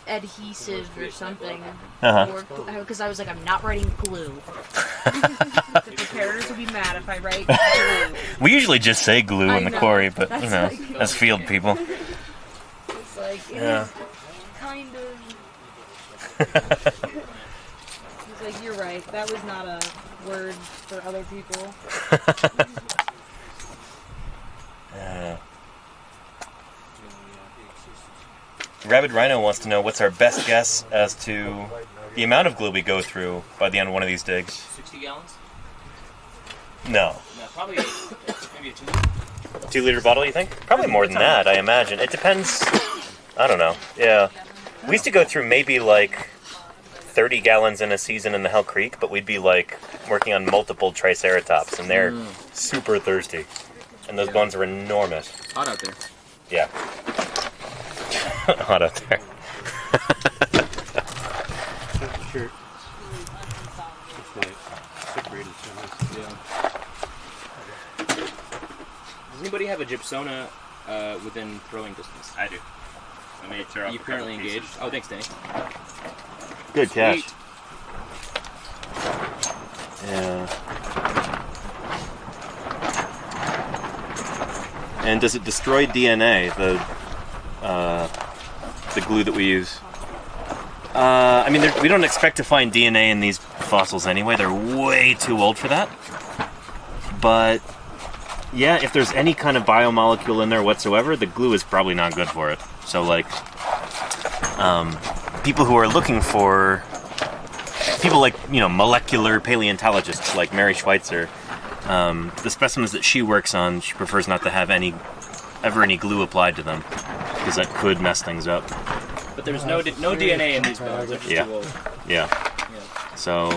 Speaker 7: adhesive or something, because I was like, I'm not writing glue. The preparers will be mad if I write glue.
Speaker 1: We usually just say glue in the
Speaker 7: I know.
Speaker 1: quarry, but
Speaker 7: That's
Speaker 1: you know,
Speaker 7: like-
Speaker 1: as field people.
Speaker 7: It's like,
Speaker 1: Yeah.
Speaker 7: kind of. He's like, you're right. That was not a word for other people.
Speaker 1: Rabid Rhino wants to know what's our best guess as to the amount of glue we go through by the end of one of these digs.
Speaker 6: 60 gallons?
Speaker 1: No.
Speaker 6: No, probably maybe a 2.
Speaker 1: 2 liter bottle, you think? Probably more than that, I imagine. It depends. I don't know. Yeah. We used to go through maybe like 30 gallons in a season in the Hell Creek, but we'd be like working on multiple triceratops, and they're super thirsty. And those bones are enormous.
Speaker 5: Hot out there.
Speaker 1: Yeah. Hot out there.
Speaker 2: Shirt. It's like separated so nice.
Speaker 5: Yeah. Does anybody have a gypsona within throwing distance?
Speaker 8: I do. Let me tear off.
Speaker 5: You
Speaker 8: a
Speaker 5: currently
Speaker 8: couple
Speaker 5: engaged?
Speaker 8: pieces.
Speaker 5: Oh, thanks, Danny.
Speaker 1: Good catch.
Speaker 5: Sweet.
Speaker 1: Yeah. And does it destroy DNA, the glue that we use? I mean, we don't expect to find DNA in these fossils anyway. They're way too old for that. But yeah, if there's any kind of biomolecule in there whatsoever, the glue is probably not good for it. So like, people who are looking for, people like, molecular paleontologists like Mary Schweitzer, the specimens that she works on, she prefers not to have ever any glue applied to them, because that could mess things up.
Speaker 5: But there's no DNA in these bones. They're just too old.
Speaker 1: Yeah. So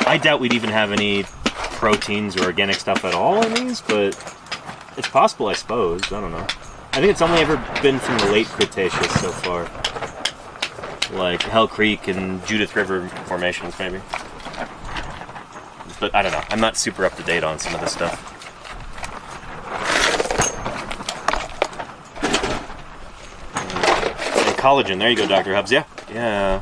Speaker 1: I doubt we'd even have any proteins or organic stuff at all in these, but it's possible, I suppose. I don't know. I think it's only ever been from the late Cretaceous so far. Like Hell Creek and Judith River formations, maybe. But I don't know. I'm not super up to date on some of this stuff. And collagen. There you go, Dr. Hubbs. Yeah. Yeah.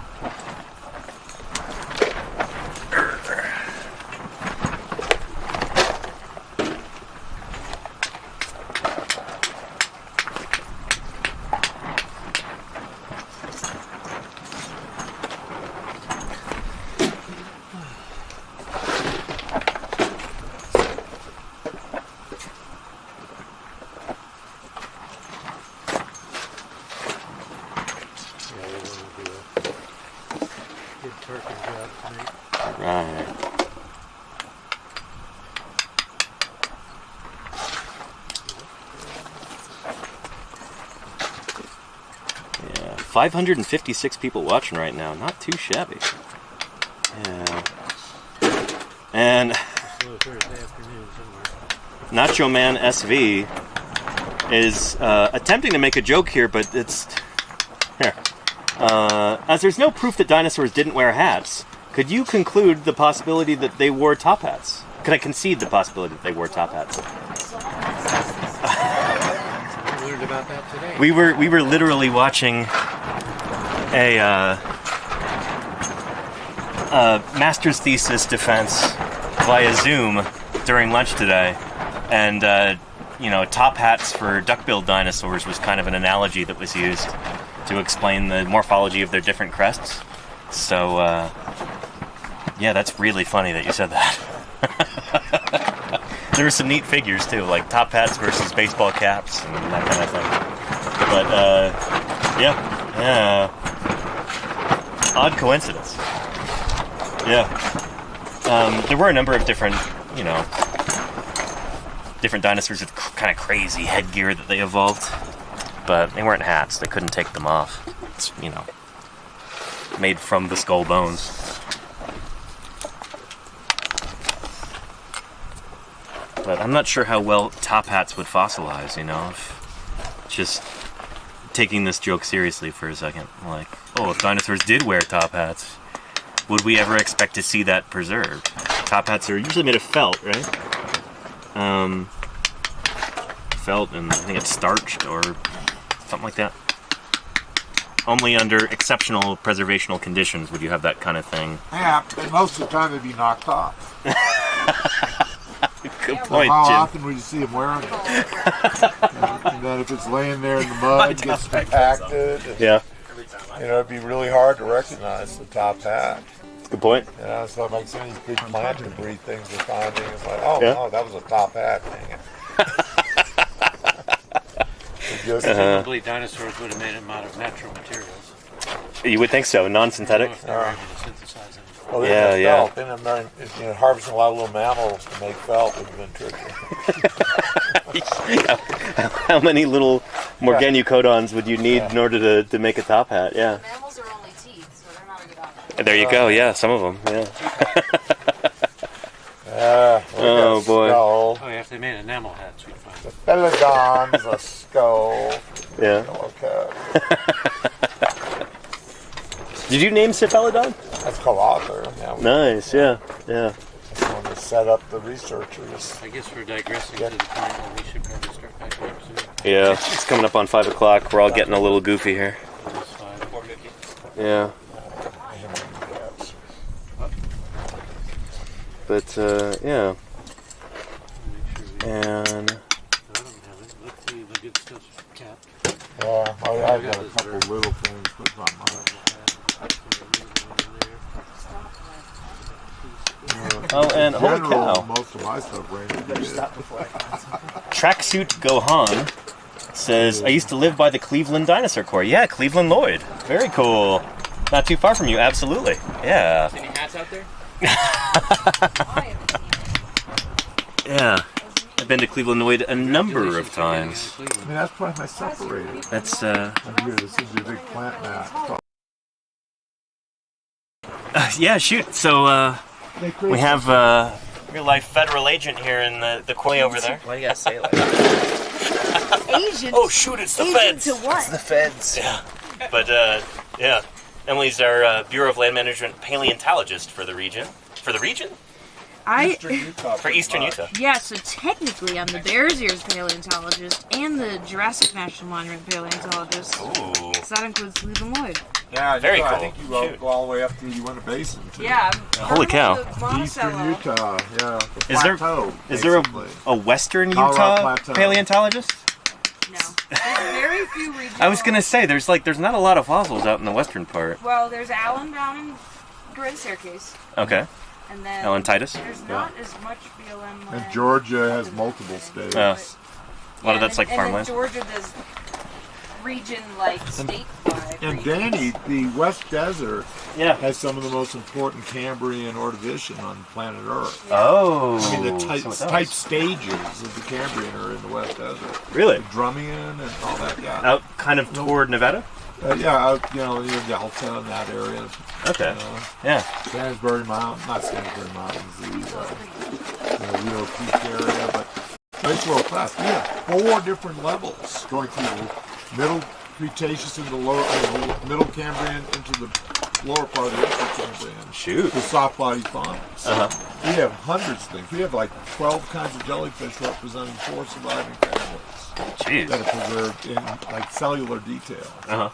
Speaker 1: Right. Yeah, 556 people watching right now. Not too shabby. Yeah. And Nacho Man SV is attempting to make a joke here, but it's here. As there's no proof that dinosaurs didn't wear hats, could you conclude the possibility that they wore top hats? Could I concede the possibility that they wore top hats?
Speaker 2: We learned about that today.
Speaker 1: We were literally watching a master's thesis defense via Zoom during lunch today, and top hats for duck-billed dinosaurs was kind of an analogy that was used to explain the morphology of their different crests. So yeah, that's really funny that you said that. There were some neat figures too, like top hats versus baseball caps and that kind of thing. But yeah, odd coincidence. Yeah, there were a number of different dinosaurs with kind of crazy headgear that they evolved, but they weren't hats. They couldn't take them off. It's made from the skull bones. But I'm not sure how well top hats would fossilize, if just taking this joke seriously for a second. Like, if dinosaurs did wear top hats, would we ever expect to see that preserved? Top hats are usually made of felt, right? Felt, and I think it's starched or something like that. Only under exceptional preservational conditions would you have that kind of thing.
Speaker 3: Yeah, and most of the time they'd be knocked off.
Speaker 1: Good point,
Speaker 3: How
Speaker 1: Jim.
Speaker 3: often would you see them wearing them? And then if it's laying there in the mud, it gets compacted. And,
Speaker 1: Yeah,
Speaker 3: it'd be really hard to recognize the top hat.
Speaker 1: good point.
Speaker 3: So like some of these big plant debris things we're finding, it's like,
Speaker 1: Yeah.
Speaker 3: no, that was a top hat. Dang it.
Speaker 2: Presumably dinosaurs would have made them out of natural materials.
Speaker 1: You would think so, non-synthetic.
Speaker 2: If they were able to synthesize them.
Speaker 3: Well,
Speaker 1: Yeah,
Speaker 3: yeah.
Speaker 1: yeah.
Speaker 3: Felt. Then harvesting a lot of little mammals to make felt would have been tricky.
Speaker 1: How many little Morganucodons would you need in order to make a top hat? Yeah.
Speaker 7: Mammals are only teeth, so they're not a good option.
Speaker 1: There you go. Yeah, some of them. Yeah.
Speaker 3: Oh
Speaker 1: boy.
Speaker 2: Oh, yeah, if they made enamel hats, we'd find
Speaker 3: The Phelodon's a skull.
Speaker 1: Yeah.
Speaker 3: Okay.
Speaker 1: Did you name Cephalodon?
Speaker 3: That's co-author. Yeah,
Speaker 1: Nice. Yeah. Yeah.
Speaker 3: That's when we set up the researchers.
Speaker 2: I guess we're digressing to the point where we should probably start packing up soon.
Speaker 1: Yeah. It's coming up on 5 o'clock. We're all getting a little goofy here.
Speaker 2: It's 5:50.
Speaker 1: Yeah. But yeah. And
Speaker 2: I don't have it. Let's see, the good stuff's capped.
Speaker 3: Yeah, I've got a couple little things, but not much.
Speaker 1: oh, and holy
Speaker 3: General,
Speaker 1: cow!
Speaker 3: most of my stuff ranges.
Speaker 1: Tracksuit Gohan says, "I used to live by the Cleveland Dinosaur Core." Yeah, Cleveland Lloyd. Very cool. Not too far from you. Absolutely. Yeah.
Speaker 6: Any hats out there?
Speaker 1: Yeah. I've been to Cleveland Lloyd a number of times.
Speaker 3: I mean, that's probably my separator.
Speaker 1: That's
Speaker 3: Here, this is your big plant mat.
Speaker 1: yeah. Shoot. So we have real life federal agent here in the quay over there.
Speaker 6: Why do you gotta say it like that?
Speaker 7: Agent.
Speaker 1: Oh shoot! It's the feds.
Speaker 7: To what?
Speaker 6: The feds.
Speaker 1: Yeah. But yeah. Emily's our Bureau of Land Management paleontologist for the region. For the region? For Eastern Utah.
Speaker 7: Yeah, so technically I'm the Bears Ears paleontologist and the Jurassic National Monument paleontologist.
Speaker 1: Ooh.
Speaker 7: So that includes Cleveland Lloyd.
Speaker 3: Yeah,
Speaker 1: Very
Speaker 3: I
Speaker 1: cool.
Speaker 3: think you
Speaker 1: Shoot.
Speaker 3: go all the way up through the Uinta Basin. Too.
Speaker 7: Yeah.
Speaker 1: Holy cow.
Speaker 3: Eastern Utah, yeah. The
Speaker 1: Is there-
Speaker 3: plateau,
Speaker 1: Is there
Speaker 3: basically.
Speaker 1: a Western
Speaker 3: Colorado
Speaker 1: Utah
Speaker 3: Plateau.
Speaker 1: paleontologist?
Speaker 7: No. There's very few regional.
Speaker 1: I was gonna say there's not a lot of fossils out in the western part.
Speaker 7: Well, there's Allen down in Great Staircase.
Speaker 1: Okay.
Speaker 7: And then
Speaker 1: Ellen Titus.
Speaker 7: there's not as much BLM land.
Speaker 3: And Georgia has multiple states.
Speaker 1: Yeah. A lot of that's like
Speaker 7: and
Speaker 1: farmland.
Speaker 7: then Georgia does region like statewide.
Speaker 3: And
Speaker 7: regions.
Speaker 3: Danny, the West Desert
Speaker 1: Yeah.
Speaker 3: has some of the most important Cambrian Ordovician on planet Earth.
Speaker 1: Oh.
Speaker 3: I mean, the
Speaker 1: so it
Speaker 3: type
Speaker 1: does.
Speaker 3: stages of the Cambrian are in the West Desert.
Speaker 1: Really?
Speaker 3: The Drummian and all that, yeah.
Speaker 1: Out kind of toward Nevada.
Speaker 3: Yeah, out, near Delta and that area.
Speaker 1: Okay. Yeah.
Speaker 3: Stansbury Mountain, not Stansbury Mountains, the Rio Peak area, but it's world class. We have 4 different levels going through the middle Cretaceous and the middle Cambrian into the lower part of the upper Cambrian.
Speaker 1: Shoot.
Speaker 3: The soft body faunas.
Speaker 1: Uh-huh.
Speaker 3: We have hundreds of things. We have like 12 kinds of jellyfish representing 4 surviving families
Speaker 1: Jeez.
Speaker 3: that are preserved in like cellular detail.
Speaker 1: Uh-huh.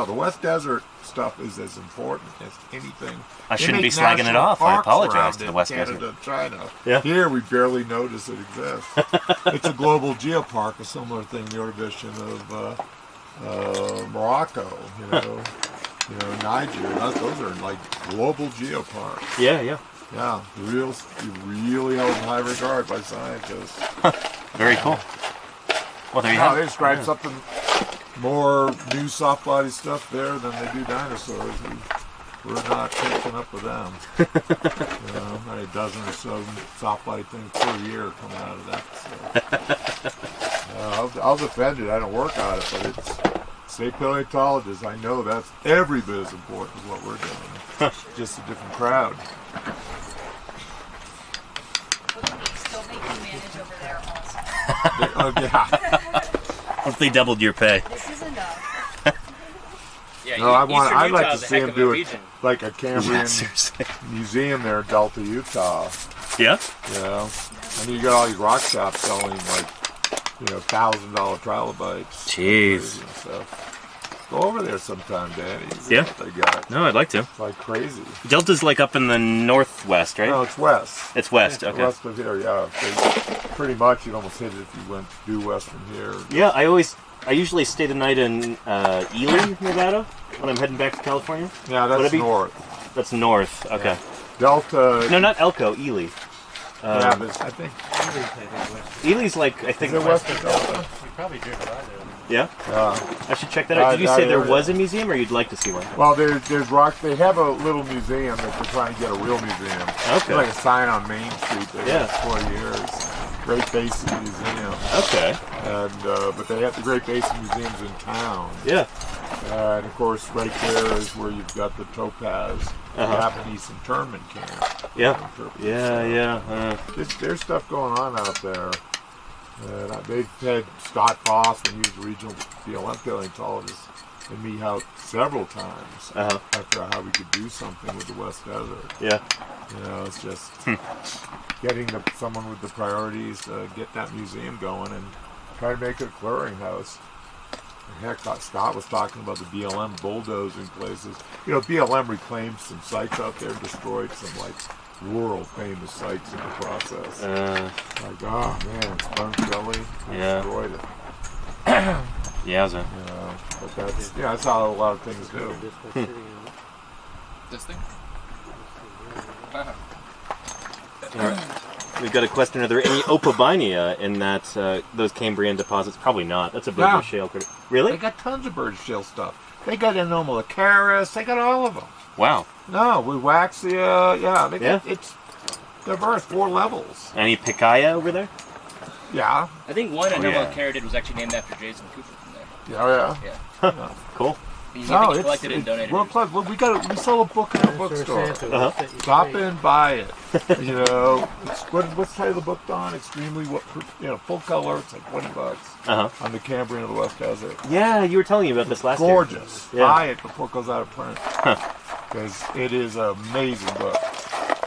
Speaker 3: The West Desert stuff is as important as anything.
Speaker 1: I
Speaker 3: They
Speaker 1: shouldn't be
Speaker 3: make
Speaker 1: slagging it
Speaker 3: national
Speaker 1: off. I
Speaker 3: parks
Speaker 1: apologize
Speaker 3: around
Speaker 1: to the
Speaker 3: it,
Speaker 1: West
Speaker 3: Canada,
Speaker 1: Desert.
Speaker 3: China.
Speaker 1: Yeah.
Speaker 3: Here we barely notice it exists. It's a global geopark, a similar thing, the Ordovician of Morocco, Niger. Those are like global geoparks.
Speaker 1: Yeah, yeah.
Speaker 3: Yeah, really held in high regard by scientists.
Speaker 1: Very cool. Well, there you
Speaker 3: Yeah,
Speaker 1: have
Speaker 3: they
Speaker 1: it.
Speaker 3: describe something more new soft body stuff there than they do dinosaurs. We're not catching up with them. A dozen or so soft body things per year coming out of that. So. I'll defend it. I don't work on it, but it's state paleontologists. I know that's every bit as important as what we're doing. Just a different crowd.
Speaker 7: Still making manage over there also.
Speaker 3: Yeah.
Speaker 1: Once they doubled your pay.
Speaker 7: This is enough.
Speaker 6: Yeah,
Speaker 3: No, I'd like to
Speaker 6: Utah's a
Speaker 3: see
Speaker 6: heck
Speaker 3: him
Speaker 6: of a
Speaker 3: do it
Speaker 6: region.
Speaker 3: like a Cambrian
Speaker 1: Seriously.
Speaker 3: museum there in Delta, Utah.
Speaker 1: Yeah?
Speaker 3: And you got all these rock shops selling like, $1,000 trilobites.
Speaker 1: Jeez.
Speaker 3: And stuff. Go over there sometime, Danny. See
Speaker 1: Yeah.
Speaker 3: what they got.
Speaker 1: No, I'd like to.
Speaker 3: It's like crazy.
Speaker 1: Delta's like up in the northwest, right?
Speaker 3: No, it's west.
Speaker 1: It's west, okay.
Speaker 3: West of here, yeah. So pretty much you'd almost hit it if you went due west from here.
Speaker 1: Yeah, I usually stay the night in Ely, Nevada, when I'm heading back to California.
Speaker 3: Yeah,
Speaker 1: Would it
Speaker 3: that's
Speaker 1: be-
Speaker 3: north.
Speaker 1: That's north, okay.
Speaker 3: Delta.
Speaker 1: No, not Elko, Ely.
Speaker 3: Yeah, but I think.
Speaker 1: Ely's like, I think,
Speaker 3: Is it west of Delta?
Speaker 2: You probably driven by there.
Speaker 1: Yeah?
Speaker 3: Yeah.
Speaker 1: I should check that out. Did you say there was a museum, or you'd like to see one?
Speaker 3: Well, there's rock. They have a little museum that they're trying to get a real museum.
Speaker 1: Okay.
Speaker 3: Like a sign on Main Street. They
Speaker 1: Yeah.
Speaker 3: had 20 years. Great Basin Museum.
Speaker 1: Okay.
Speaker 3: And but they have the Great Basin Museums in town.
Speaker 1: Yeah.
Speaker 3: And of course, right there is where you've got the Topaz, the Japanese internment camp.
Speaker 1: Yeah. Yeah.
Speaker 3: There's stuff going on out there. And they've had Scott Foss, when he was regional BLM paleontologist, and me out several times after how we could do something with the West Desert.
Speaker 1: Yeah.
Speaker 3: You know, it's just getting someone with the priorities to get that museum going and try to make it a clearinghouse. Heck, Scott was talking about the BLM bulldozing places. You know, BLM reclaimed some sites out there, destroyed some like world famous sites in the process. Like, oh man, Spunk Gully, destroyed it.
Speaker 1: Yowza.
Speaker 3: But that's how a lot of things do.
Speaker 5: This thing?
Speaker 1: All right. We've got a question. Are there any Opabinia in those Cambrian deposits? Probably not. That's a Burgess Shale. Really?
Speaker 3: They got tons of Burgess Shale stuff. They got Anomalocaris. They got all of them.
Speaker 1: Wow.
Speaker 3: No, we wax the, it's diverse, 4 levels.
Speaker 1: Any Picaya over there?
Speaker 3: Yeah.
Speaker 5: I think one Anomalocarid was actually named after Jason Cooper from there.
Speaker 3: Yeah.
Speaker 1: Cool.
Speaker 5: He collected it and donated
Speaker 3: world class. Well, we sell a book in a bookstore. Stop in, buy it. You know, what's the title of the book, Don? Extremely, full color. It's like $20 on the Cambrian of the West Desert.
Speaker 1: Yeah, you were telling me about this last year.
Speaker 3: Gorgeous. Yeah. Buy it before it goes out of print. Because it is an amazing book.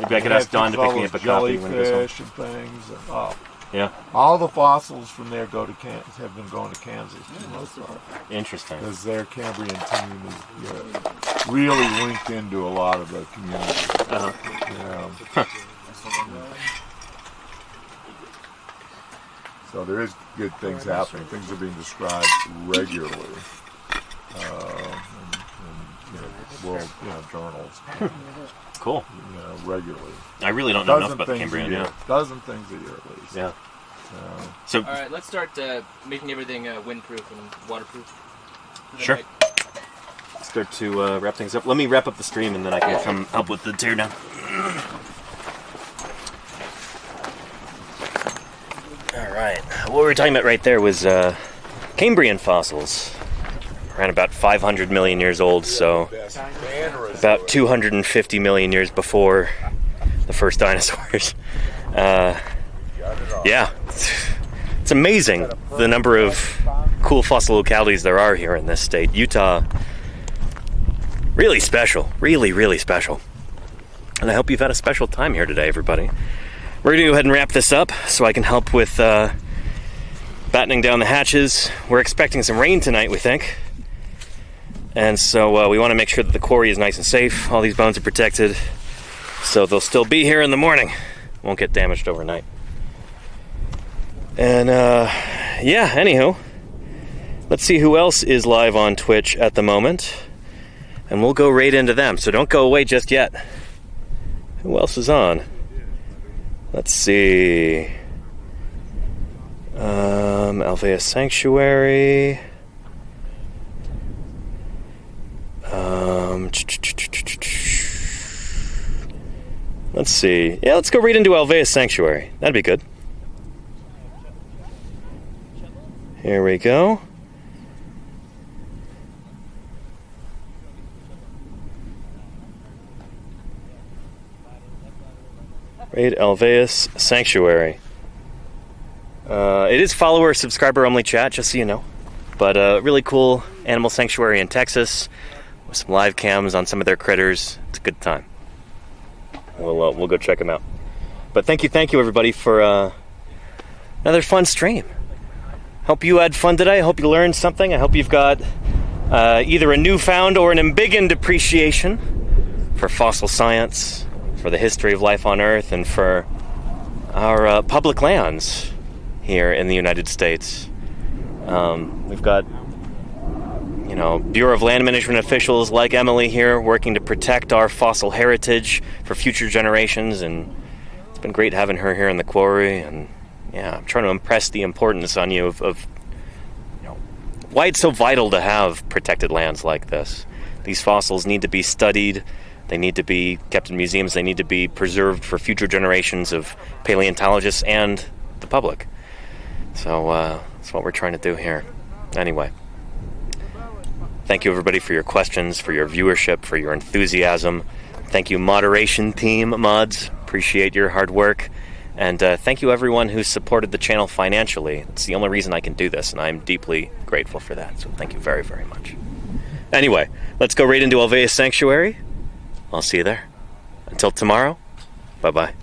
Speaker 1: Maybe I could ask Don to pick me up a copy when it goes home.
Speaker 3: Jellyfish and things. And,
Speaker 1: yeah.
Speaker 3: All the fossils from there have been going to Kansas for the most part.
Speaker 1: Interesting.
Speaker 3: Because their Cambrian team is really linked into a lot of the community. So there is good things happening. Things are being described regularly in world journals.
Speaker 1: Cool.
Speaker 3: Regularly.
Speaker 1: I really don't know enough about the Cambrian.
Speaker 3: Dozen things a year at least.
Speaker 1: Yeah.
Speaker 5: So all right, let's start making everything windproof and waterproof.
Speaker 1: Sure. Start to wrap things up. Let me wrap up the stream and then I can come help with the teardown. All right. What we were talking about right there was Cambrian fossils. Around about 500 million years old, so about 250 million years before the first dinosaurs. It's amazing the number of cool fossil localities there are here in this state. Utah, really special, really, really special. And I hope you've had a special time here today, everybody. We're going to go ahead and wrap this up so I can help with battening down the hatches. We're expecting some rain tonight, we think. And so we want to make sure that the quarry is nice and safe. All these bones are protected, so they'll still be here in the morning. Won't get damaged overnight. And anywho, let's see who else is live on Twitch at the moment. And we'll go right into them, so don't go away just yet. Who else is on? Let's see. Alvea Sanctuary. Let's see. Yeah, let's go read into Alvea's Sanctuary. That'd be good. Here we go. Raid Alveus Sanctuary. It is follower, subscriber only chat, just so you know. But really cool animal sanctuary in Texas with some live cams on some of their critters. It's a good time. We'll go check them out. But thank you everybody for another fun stream. Hope you had fun today. I hope you learned something. I hope you've got either a newfound or an embiggened appreciation for fossil science, for the history of life on Earth, and for our public lands here in the United States. We've got, Bureau of Land Management officials like Emily here working to protect our fossil heritage for future generations, and it's been great having her here in the quarry. And I'm trying to impress the importance on you of why it's so vital to have protected lands like this. These fossils need to be studied. They need to be kept in museums. They need to be preserved for future generations of paleontologists and the public. So that's what we're trying to do here. Anyway, thank you everybody for your questions, for your viewership, for your enthusiasm. Thank you, moderation team, mods. Appreciate your hard work. And thank you everyone who's supported the channel financially. It's the only reason I can do this, and I'm deeply grateful for that. So thank you very, very much. Anyway, let's go right into Alveus Sanctuary. I'll see you there. Until tomorrow, bye-bye.